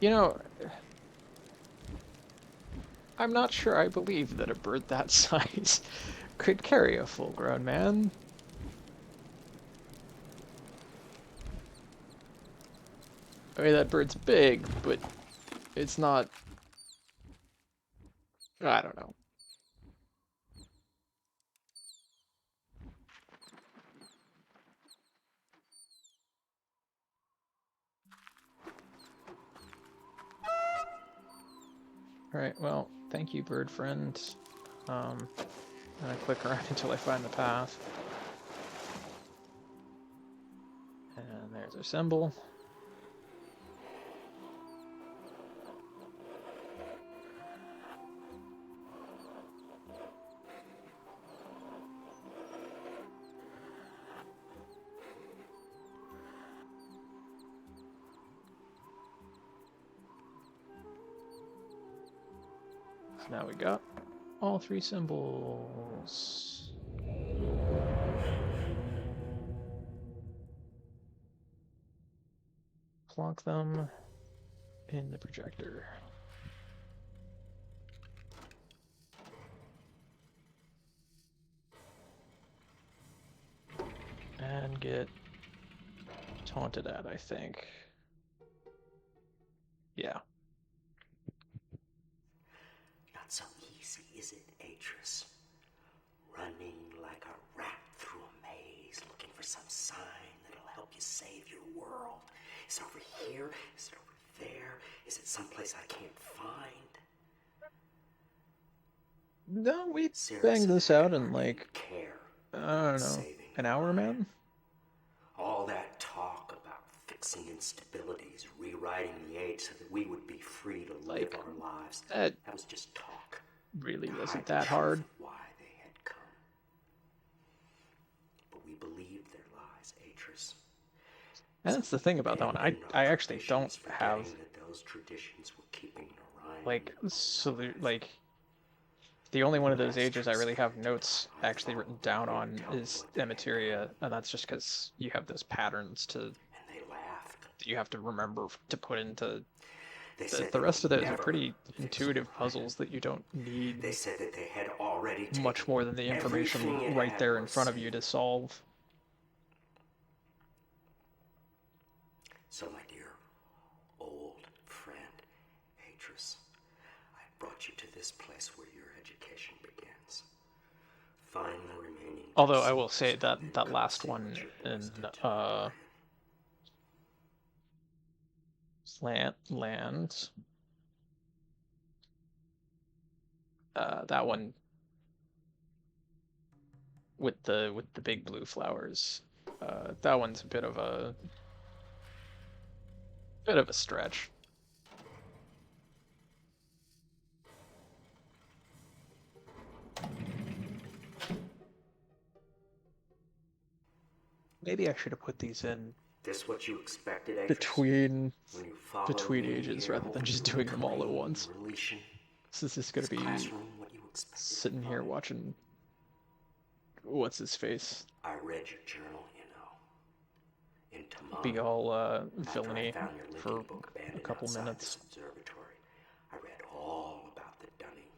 You know, I'm not sure I believe that a bird that size could carry a full-grown man. I mean, that bird's big, but it's not... I don't know. Alright, well, thank you, bird friend. I'm gonna click around until I find the path. And there's our symbol. So now we got all 3 symbols. Plonk them in the projector. And get taunted at, I think. Yeah. Not so easy, is it, Atris? Running like a rat through a maze, looking for some sign that'll help you save your world. Is it over here? Is it over there? Is it someplace I can't find? No, we banged this out in like, I don't know, an hour, man? All that talk about fixing instabilities, rewriting the age so that we would be free to live our lives. That was just talk. Really wasn't that hard. Why they had come. But we believed their lies, Atris. And that's the thing about that one. I actually don't have those traditions were keeping Orion. like like the only one of those ages I really have notes actually written down on is Emateria, and that's just because you have those patterns that you have to remember to put into. The rest of those are pretty intuitive puzzles that you don't need much more than the information right there in front of you to solve. So, my dear old friend, Atris, I brought you to this place where your education begins. Find the remaining. Although I will say that that last one in land, that one with the big blue flowers, that one's a bit of a stretch. Maybe I should have put these in this what you expected, between ages rather than just doing them all at once. So this is gonna be sitting here watching what's his face. I read your journal, you know. In Tamana, be all villainy for a couple minutes. Observatory, I read all about the Dunning.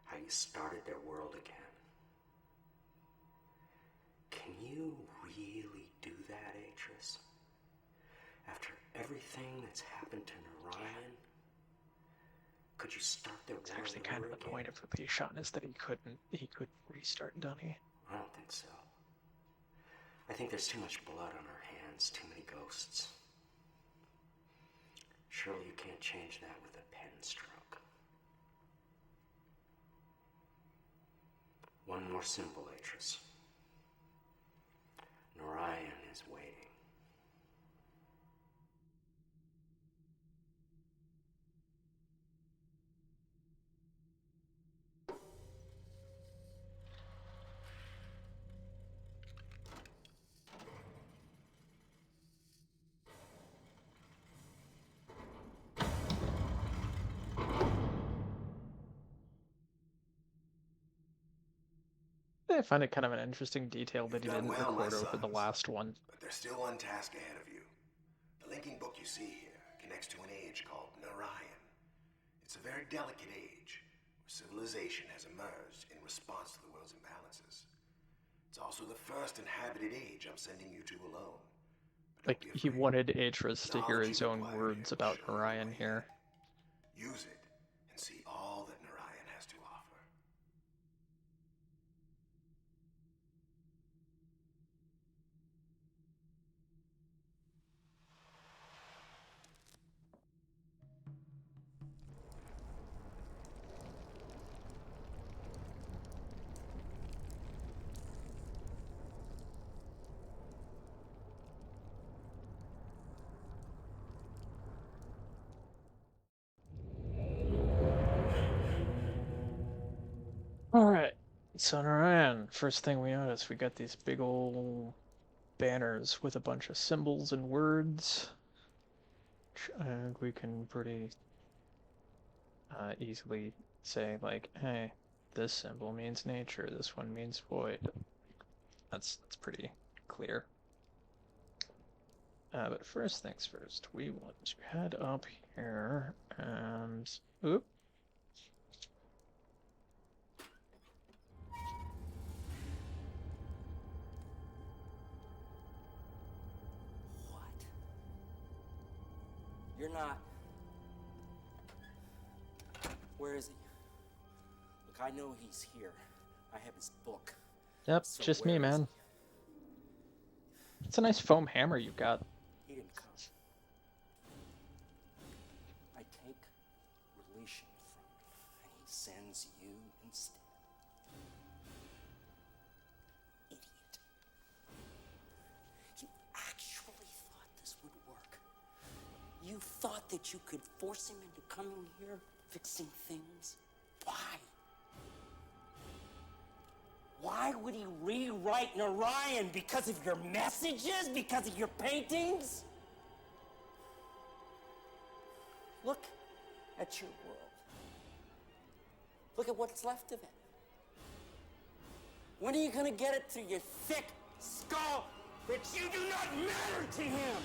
How you started their world again. Can you really do that, Atris? After everything that's happened to Narayan? Could you start their world? It's actually kind of the point of Leishan is that he couldn't restart Dunny. I don't think so. I think there's too much blood on our hands, too many ghosts. Surely you can't change that with a pen stroke. One more symbol, Atris. Narayan is waiting. Actually, I find it kind of an interesting detail that he You've done didn't well, my record over the sons, last one. But there's still one task ahead of you. The linking book you see here connects to an age called Narayan. It's a very delicate age, where civilization has emerged in response to the world's imbalances. It's also the first inhabited age I'm sending you to alone. Like, he wanted Atris to hear his own words about Narayan here. Use it and see all that Narayan has to offer. Alright, so Narayan, first thing we notice, we got these big old banners with a bunch of symbols and words. And we can pretty easily say, like, hey, this symbol means nature, this one means void. That's pretty clear. But first things first, we want to head up here and... Oop. You're not. Where is he? Look, I know he's here. I have his book. Yep, So just me, where is man. It's a nice foam hammer you've got. he? He didn't come. I take relation from him, and he sends you instead. Idiot. You actually thought this would work. You thought that you could force him into coming here, fixing things? Why? Why would he rewrite Narayan? Because of your messages? Because of your paintings? Look at your world. Look at what's left of it. When are you gonna get it through your thick skull that you do not matter to him?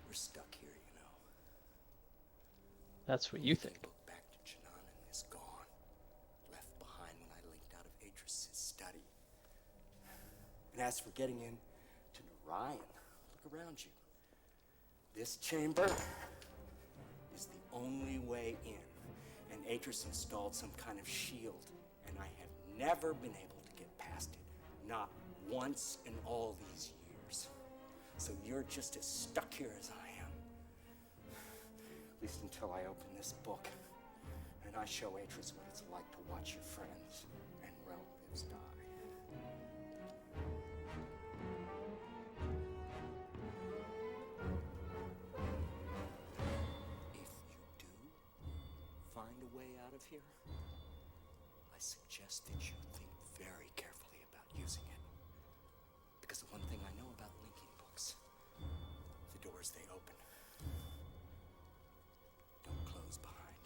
We're stuck here, you know. That's what you think. Book back to Jananan is gone. Left behind when I linked out of Atris' study. And as for getting in to Narayan, look around you. This chamber is the only way in. And Atris installed some kind of shield, and I have never been able to get past it. Not once in all these years. So you're just as stuck here as I am. At least until I open this book and I show Atris what it's like to watch your friends and relatives die. If you do find a way out of here, I suggest that you think very carefully about using it. Because the one thing I know about linking books, the doors they open don't close behind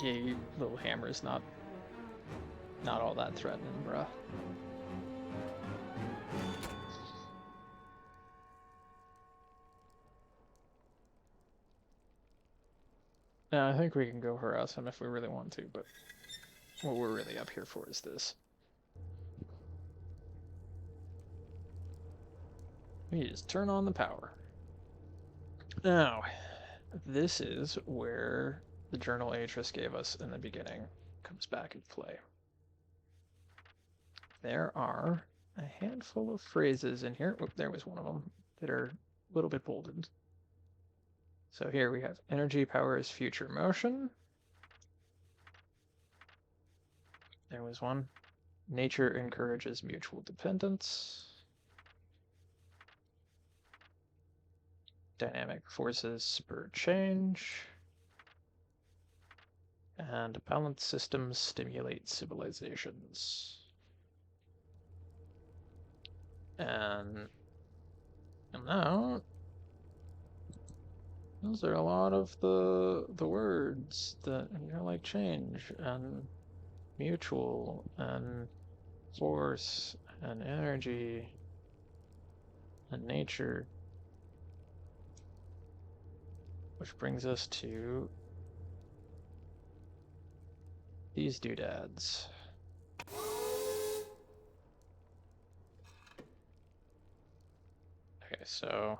you. Yeah, your little hammer's not all that threatening, bruh. Now, I think we can go harass him if we really want to, but what we're really up here for is this. We just turn on the power. Now, this is where the journal Atris gave us in the beginning comes back into play. There are a handful of phrases in here. Oop, there was one of them that are a little bit bolded. So here we have energy powers future motion. There was one. Nature encourages mutual dependence. Dynamic forces spur change. And balanced systems stimulate civilizations. And now, those are a lot of the words that like change and mutual and force and energy and nature. Which brings us to these doodads. Okay, so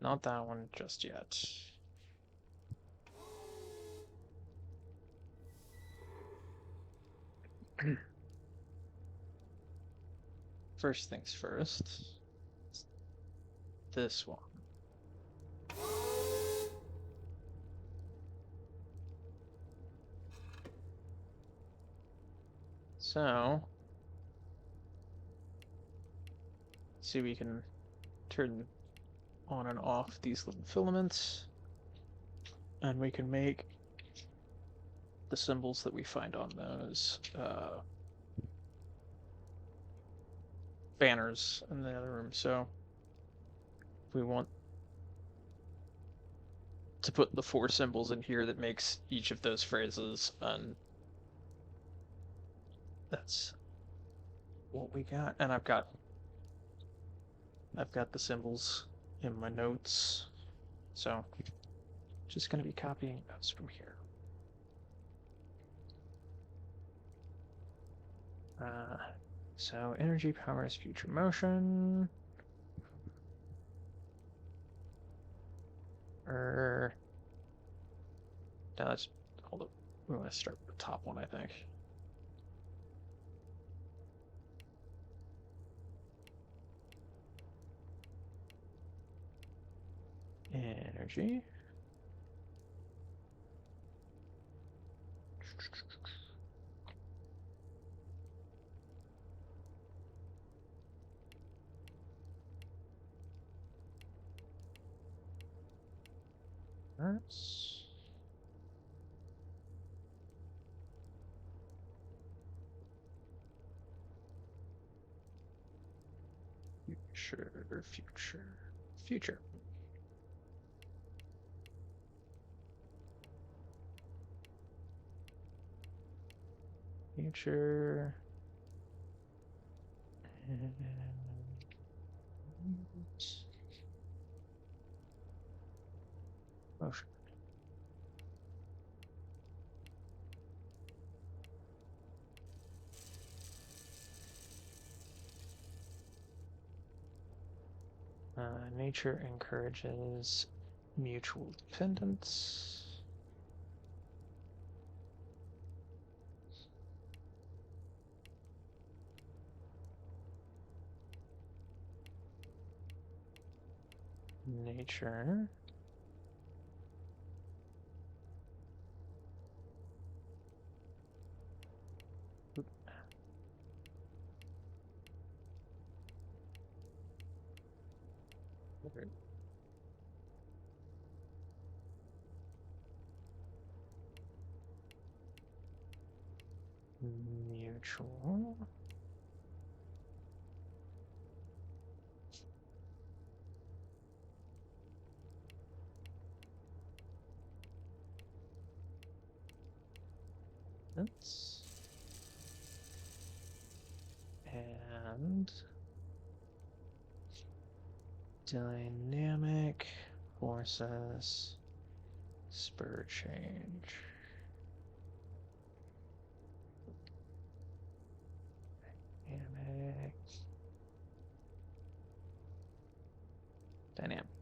not that one just yet. First things first, this one. So, see, we can turn on and off these little filaments, and we can make the symbols that we find on those banners in the other room. So, if we want to put the 4 symbols in here that makes each of those phrases, and that's what we got. And I've got the symbols in my notes, so just going to be copying those from here. So energy powers future motion. No, let's hold up. We want to start with the top one, I think. Energy. That's future. Future. And motion. Nature encourages mutual dependence. Nature mutual. And dynamic forces spur change. Dynamic.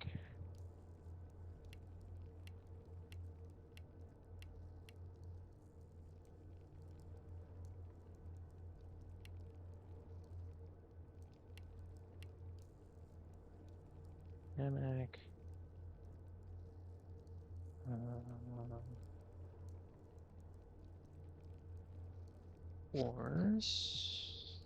Dynamic. Force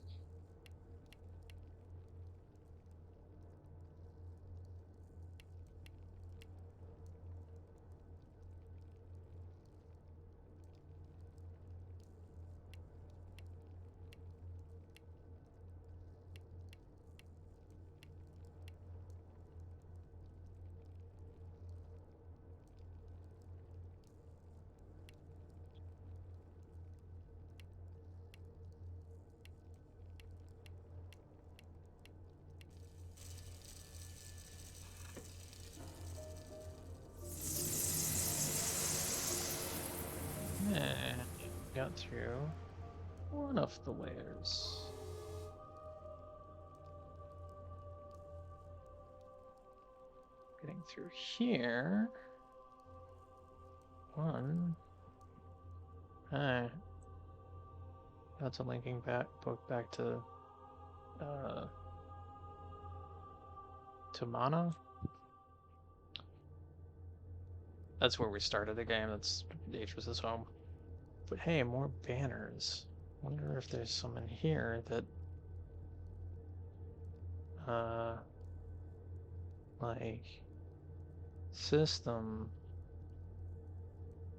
got through one of the layers. Getting through here. One. Alright. That's a linking book back to Mana. That's where we started the game. That's Atris's home. But hey, more banners. Wonder if there's some in here that like system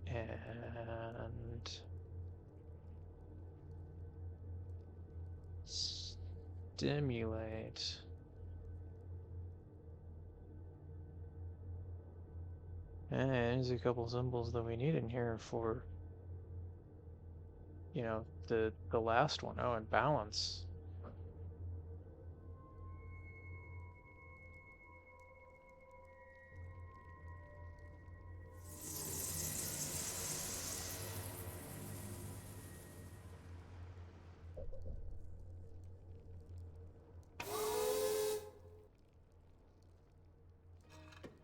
and stimulate. And there's a couple symbols that we need in here for, you know, the last one. Oh, and balance.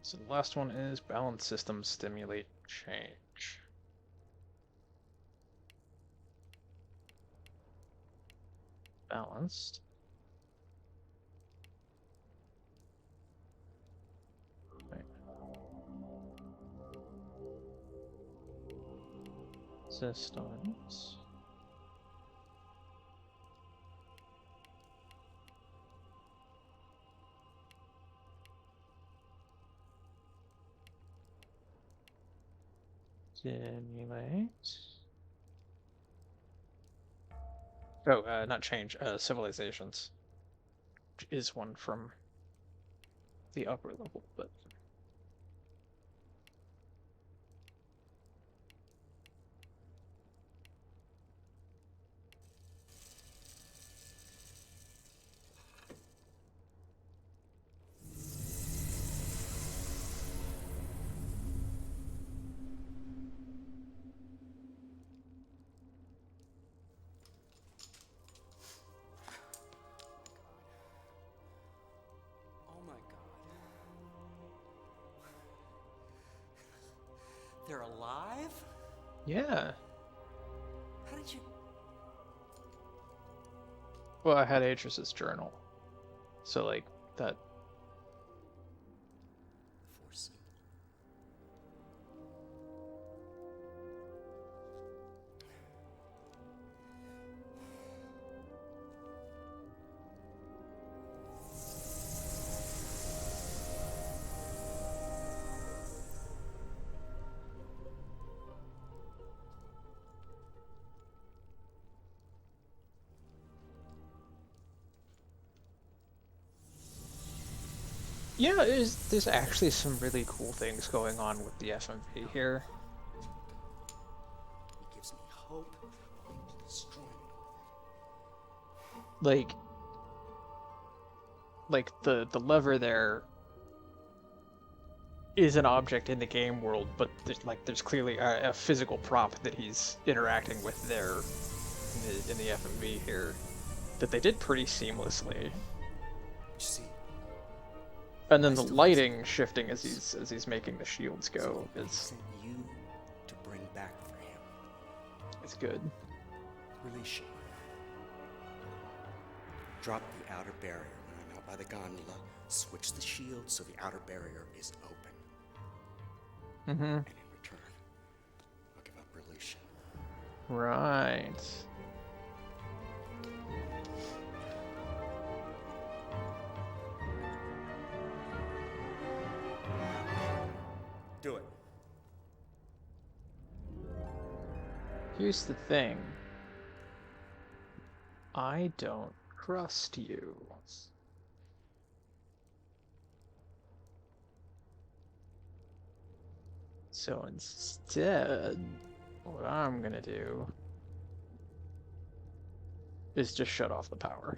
So the last one is balance system stimulate change. Balanced. Right. Systems. Stimulate. Oh, not change. Civilizations. Which is one from the upper level, but. They're alive? Yeah. How did you... Well, I had Atris's journal. So, like, that... Foreseeable. Yeah, there's actually some really cool things going on with the FMV here. He gives me hope. He'll destroy me. Like the lever there is an object in the game world, but there's clearly a physical prop that he's interacting with there in the FMV here that they did pretty seamlessly. You see, and then the lighting shifting as he's making the shields go is sent you to bring back for him. It's good. Release you. Drop the outer barrier when I'm out by the gondola. Switch the shield so the outer barrier is open. Mm-hmm. And in return, I'll give up release. Right. Do it. Here's the thing. I don't trust you. So instead, what I'm gonna do is just shut off the power.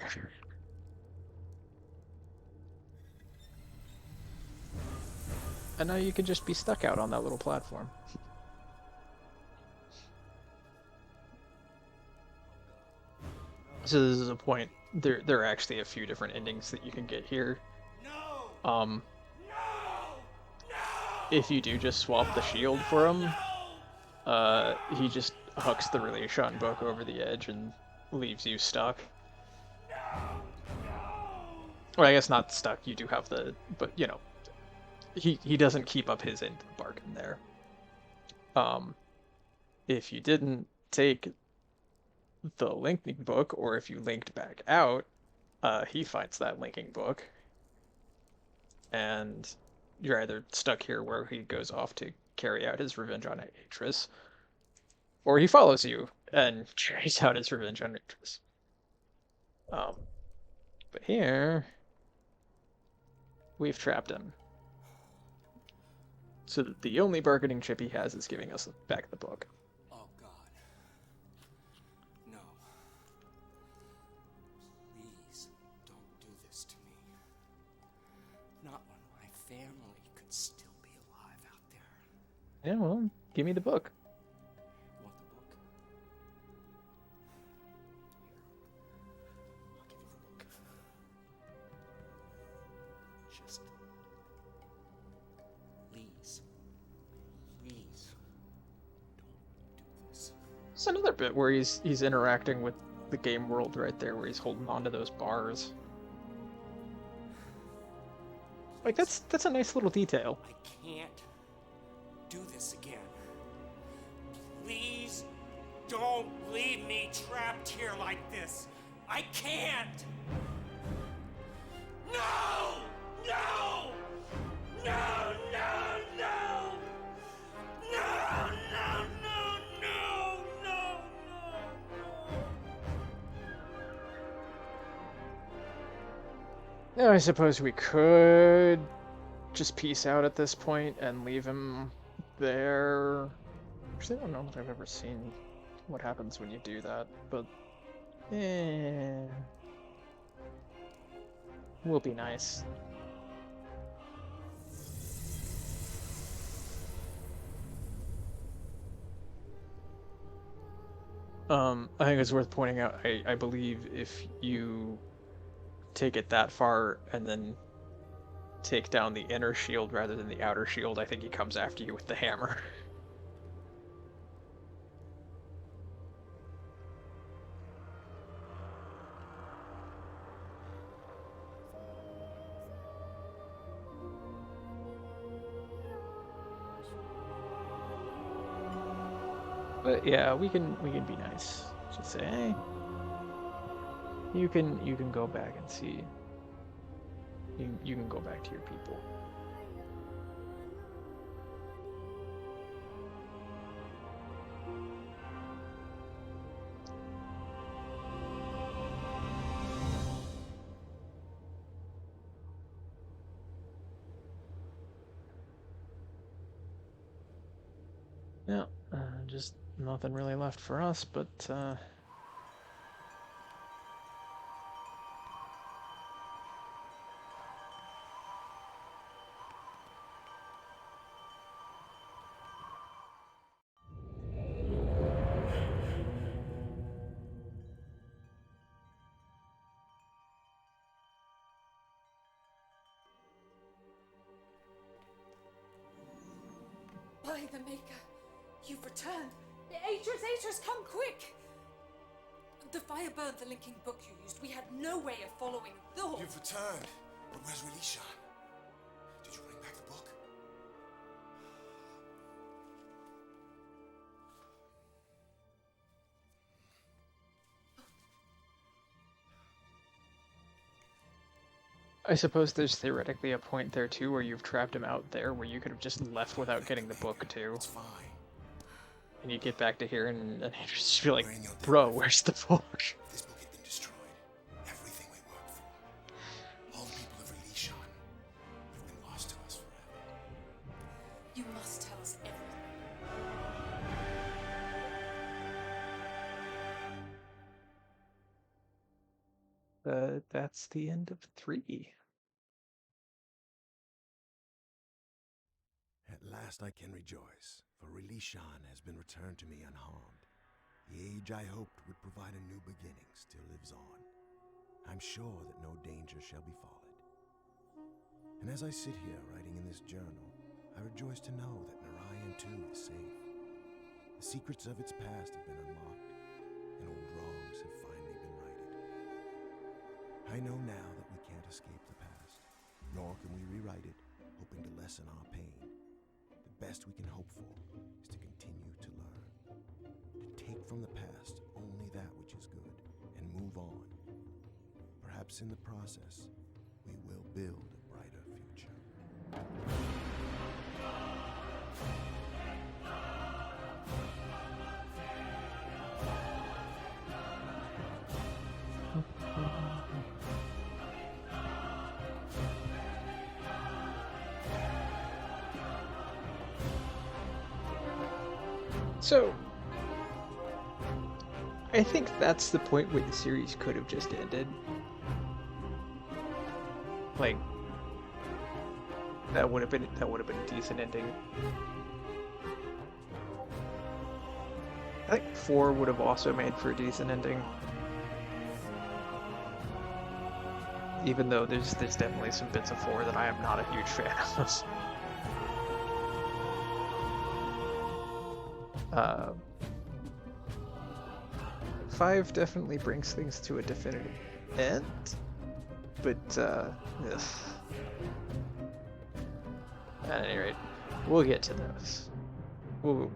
And now you can just be stuck out on that little platform. So this is a point. There are actually a few different endings that you can get here. Um, if you do just swap the shield for him, he just hucks the Relation book over the edge and leaves you stuck. Well, I guess not stuck. You do have the, but you know, he doesn't keep up his end of the bargain there. If you didn't take the linking book, or if you linked back out, he finds that linking book, and you're either stuck here where he goes off to carry out his revenge on Atris, or he follows you and carries out his revenge on Atris. But here, we've trapped him. So the only bargaining chip he has is giving us back the book. Oh, God. No. Please, don't do this to me. Not when my family could still be alive out there. Yeah, well, give me the book. You want the book? Here. I'll give you the book. Just... Please. Please. Don't do this. It's another bit where he's interacting with the game world right there, where he's holding onto those bars. Like that's a nice little detail. I can't do this again. Please don't leave me trapped here like this. I can't. No! No! No! No! No! No! No! No! No! No! Yeah, I suppose we could just peace out at this point and leave him there. Actually, I don't know if I've ever seen what happens when you do that, but will be nice. I think it's worth pointing out, I believe if you take it that far and then take down the inner shield rather than the outer shield, I think he comes after you with the hammer. But yeah, we can be nice. Just say, hey, you can go back and see. You can go back to your people. Yeah, just nothing really left for us, but By the Maker, you've returned. Atris, come quick! The fire burned the linking book you used. We had no way of following the hall. You've returned. But where's Relation? Did you bring back the book? I suppose there's theoretically a point there too where you've trapped him out there where you could have just left without getting the book too. It's fine. And you get back to here and you just feel like, bro, where's the book? If this book had been destroyed, everything we worked for, all the people of Relation, would have been lost to us forever. You must tell us everything. That's the end of 3. At last I can rejoice, for Relation has been returned to me unharmed. The age I hoped would provide a new beginning still lives on. I'm sure that no danger shall befall it. And as I sit here writing in this journal, I rejoice to know that Narayan too is safe. The secrets of its past have been unlocked, and old wrongs have finally been righted. I know now that we can't escape the past, nor can we rewrite it, hoping to lessen our pain. The best we can hope for is to continue to learn, to take from the past only that which is good, and move on. Perhaps in the process, we will build a brighter future. So, I think that's the point where the series could have just ended. Like, that would have been a decent ending. I think 4 would have also made for a decent ending. Even though there's definitely some bits of 4 that I am not a huge fan of. 5 definitely brings things to a definitive end, but ugh. At any rate, we'll get to those. We'll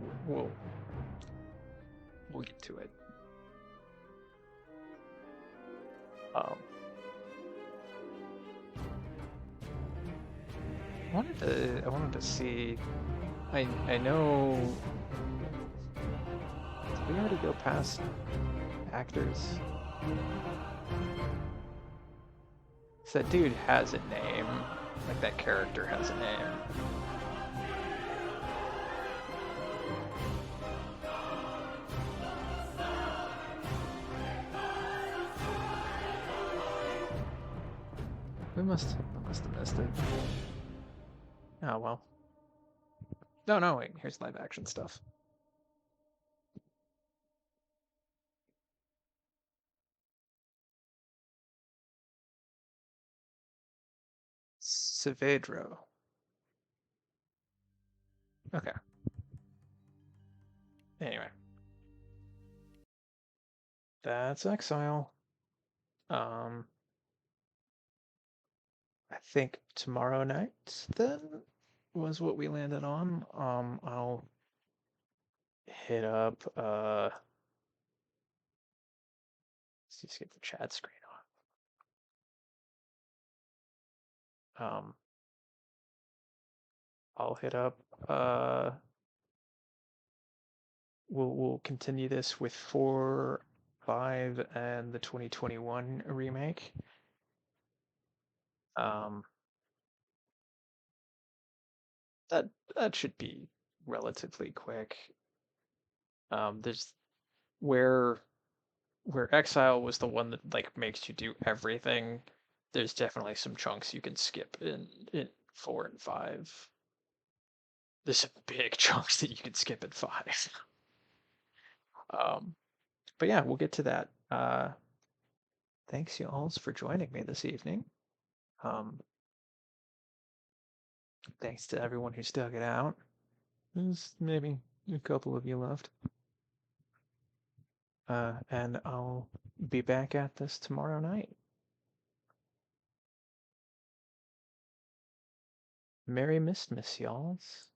get to it. I wanted to see. I know. Did we already go past actors? So that dude has a name. Like, that character has a name. I must have missed it. Oh well. No, wait, here's live action stuff. Saavedro. Okay. Anyway. That's Exile. I think tomorrow night then was what we landed on. I'll hit up let's just get the chat screen on. I'll hit up we'll continue this with 4, 5, and the 2021 remake. That should be relatively quick. There's where Exile was the one that like makes you do everything. There's definitely some chunks you can skip in 4 and 5. There's some big chunks that you can skip in 5. But yeah, we'll get to that. Thanks y'all for joining me this evening. Thanks to everyone who stuck it out. There's maybe a couple of you left. And I'll be back at this tomorrow night. Merry Mystmas, y'alls.